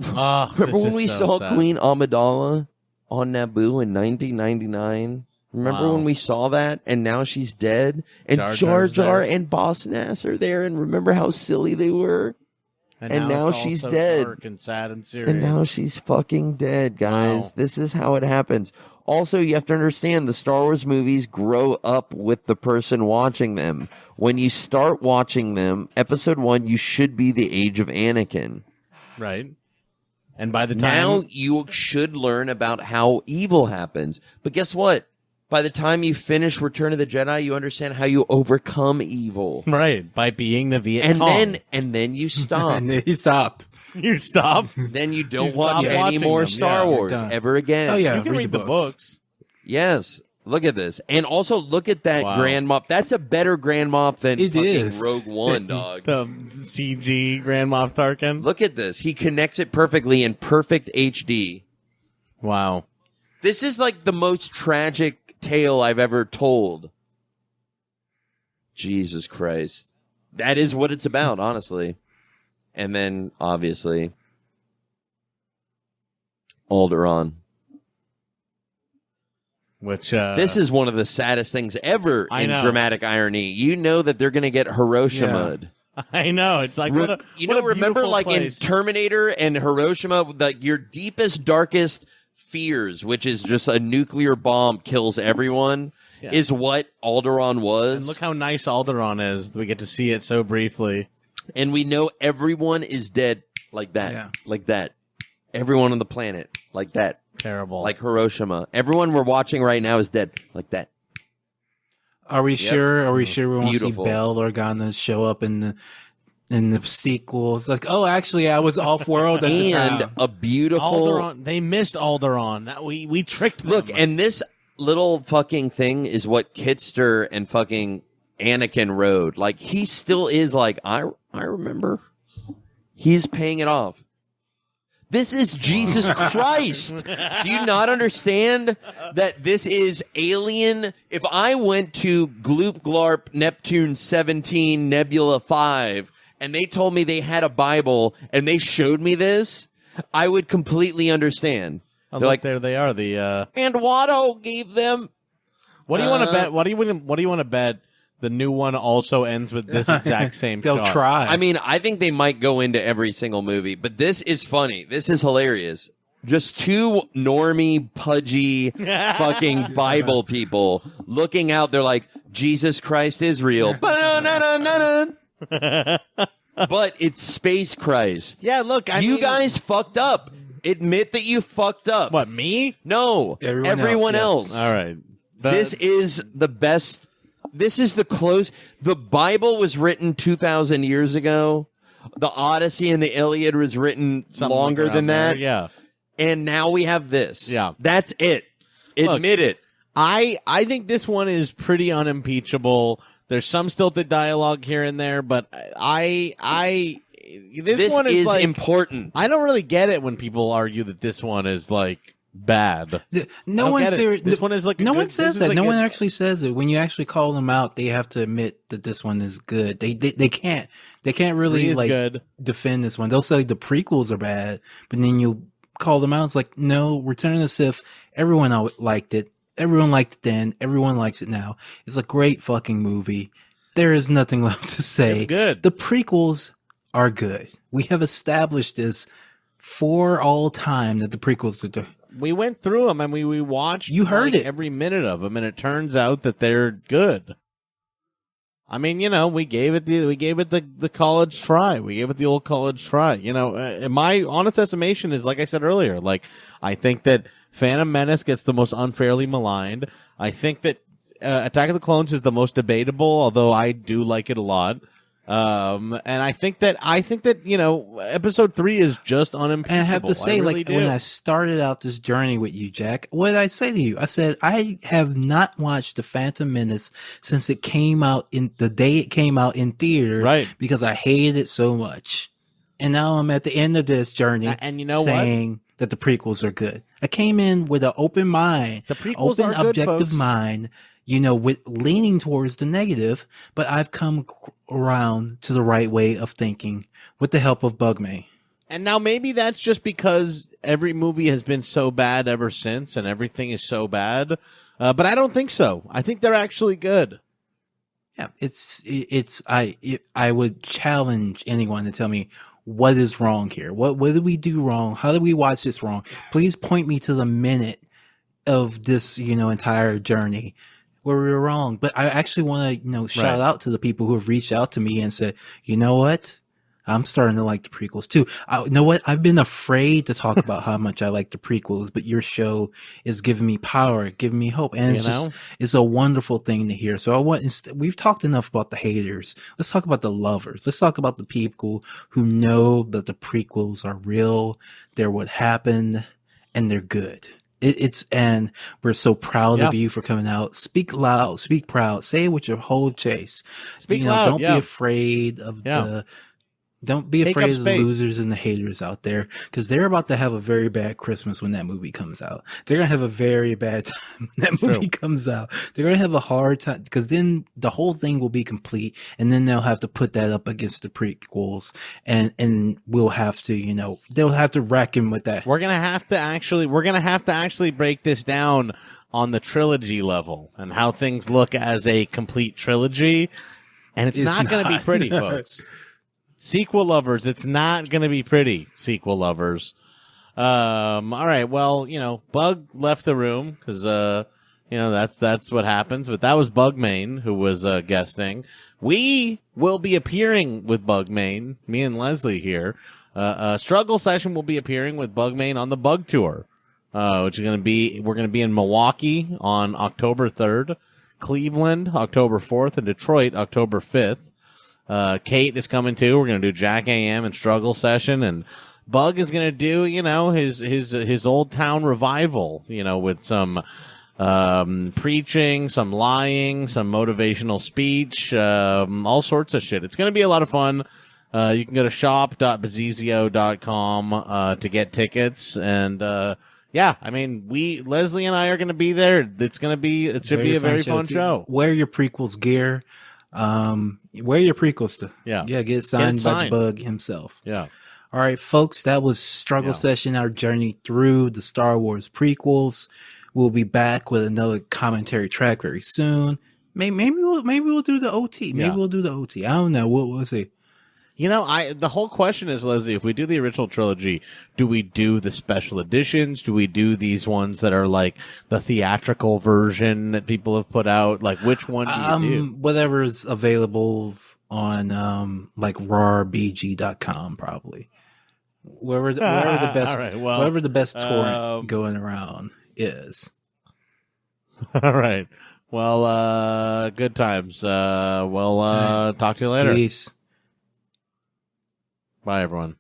Oh, Remember when we saw sad. Queen Amidala on Naboo in 1999? Remember when we saw that, and now she's dead, and Jar Jar Jar's Jar there. and Boss Nass are there, and remember how silly they were? And now it's all she's so dead. dark and sad and serious. And now she's fucking dead, guys. Wow. This is how it happens. Also, you have to understand the Star Wars movies grow up with the person watching them. When you start watching them, episode 1, you should be the age of Anakin. Right. And by the time Now you should learn about how evil happens. But guess what? By the time you finish Return of the Jedi, you understand how you overcome evil. right, by being the Viet Cong. And then you stop. And then you stop. you stop. Then you don't You watch stop any watching more them. Star Yeah, Wars done. ever again. Oh, yeah. You can read the books. Yes. Look at this. And also look at that Wow. Grand Moff. That's a better Grand Moff than It fucking is. Rogue One, dog. The CG Grand Moff Tarkin. Look at this. He connects it perfectly in perfect HD. Wow. This is like the most tragic tale I've ever told. Jesus Christ. That is what it's about, honestly. And then, obviously, Alderaan. Which This is one of the saddest things ever I in know. dramatic irony. You know that they're going to get Hiroshima. I know. It's like what a Remember beautiful like place. in Terminator and Hiroshima, your deepest, darkest fears, which is just a nuclear bomb kills everyone, Yeah. is what Alderaan was. And look how nice Alderaan is. We get to see it so briefly. And we know everyone is dead like that. Yeah. Like that. Everyone on the planet like that. Terrible. Like Hiroshima. Everyone we're watching right now is dead like that. Are we sure? Are we sure we won't Beautiful. see Bell Organa show up in the sequel? Like, oh, actually, I was off world at the And time. a beautiful Alderaan. They missed Alderaan. That we tricked them. look, and this little fucking thing is what Kitster and fucking Anakin rode. Like he still is like, I remember. He's paying it off. This is Jesus Christ. Do you not understand that this is alien? If I went to Gloop Glarp Neptune 17 Nebula 5 and they told me they had a Bible and they showed me this, I would completely understand. Oh, They're look, like, there they are. The and Watto gave them. what do you want to bet? What do you want to bet? The new one also ends with this exact same They'll shot. try. I mean, I think they might go into every single movie, but this is funny. This is hilarious. Just two normie, pudgy, fucking Bible people looking out. They're like, Jesus Christ is real. But it's Space Christ. Yeah, look, I You mean, guys fucked up. Admit that you fucked up. What, me? No, everyone else. yes. All right. This is the best. This is the close. The Bible was written 2,000 years ago. The Odyssey and the Iliad was written Something longer like than there. that. Yeah. And now we have this. Yeah. That's it. Admit it. I think this one is pretty unimpeachable. There's some stilted dialogue here and there, but this one is like, important. I don't really get it when people argue that this one is like bad. No one says This one is like no a one good- says this is that. like No a- one actually says it. When you actually call them out, they have to admit that this one is good. They can't really Three is like good. defend this one. They'll say the prequels are bad, but then you call them out. It's like, no, Return of the Sith. Everyone liked it. Everyone liked it then. Everyone likes it now. It's a great fucking movie. There is nothing left to say. It's good. The prequels are good. We have established this for all time that the prequels are good. We went through them and we watched. You heard like, it. every minute of them, and it turns out that they're good. I mean, we gave it the college try. We gave it the old college try. And my honest estimation is, like I said earlier, like I think that Phantom Menace gets the most unfairly maligned. I think that Attack of the Clones is the most debatable, although I do like it a lot. And I think that episode 3 is just unimpeachable. And I have to say, really like, do. when I started out this journey with you, Jack, what did I say to you? I said, I have not watched The Phantom Menace since it came out the day it came out in theater. Right. Because I hated it so much. And now I'm at the end of this journey And you know saying that the prequels are good. I came in with an open mind, The prequels open, are good, objective folks. mind, with leaning towards the negative, but I've come around to the right way of thinking with the help of Bugme. And now maybe that's just because every movie has been so bad ever since, and everything is so bad. But I don't think so. I think they're actually good. Yeah, I would challenge anyone to tell me what is wrong here. What did we do wrong? How did we watch this wrong? Please point me to the minute of this, entire journey where we were wrong. But I actually want to, shout out to the people who have reached out to me and said, you know what? I'm starting to like the prequels too. You know what? I've been afraid to talk about how much I like the prequels, but your show is giving me power, giving me hope. And it's a wonderful thing to hear. So we've talked enough about the haters. Let's talk about the lovers. Let's talk about the people who know that the prequels are real. They're what happened and they're good. And we're so proud of you for coming out. Speak loud, speak proud, say it with your whole chest. Speak loud. Don't be afraid of don't be afraid of the losers and the haters out there, because they're about to have a very bad Christmas when that movie comes out. They're going to have a very bad time when that movie comes out. They're going to have a hard time, because then the whole thing will be complete, and then they'll have to put that up against the prequels, and we'll have to, they'll have to reckon with that. We're gonna have to actually break this down on the trilogy level and how things look as a complete trilogy, and it's not going to be pretty, folks. Sequel lovers, it's not going to be pretty, sequel lovers. All right, well, Bug left the room because, that's what happens. But that was Bugmain who was guesting. We will be appearing with Bugmain, me and Leslie here. A struggle session will be appearing with Bugmain on the Bug Tour, which is we're going to be in Milwaukee on October 3rd, Cleveland, October 4th, and Detroit, October 5th. Kate is coming too. We're going to do Jack AM and Struggle Session, and Bug is going to do, his Old Town revival, with some preaching, some lying, some motivational speech, all sorts of shit. It's going to be a lot of fun. You can go to shop.bazizio.com to get tickets, and Leslie and I are going to be there. It should be a very fun show. Wear your prequels gear. Wear your prequels to. Yeah. Get signed by the signed. Bug himself. Yeah. All right, folks, that was Struggle Session, our journey through the Star Wars prequels. We'll be back with another commentary track very soon. Maybe we'll do the OT. Maybe we'll do the OT. I don't know. We'll see. You know, the whole question is, Leslie, if we do the original trilogy, do we do the special editions? Do we do these ones that are like the theatrical version that people have put out? Like, which one do you do? Whatever is available on like rawbg.com, probably. Wherever the best, all right, well, wherever the best torrent going around is. All right. Well, good times. We'll talk to you later. Peace. Bye, everyone.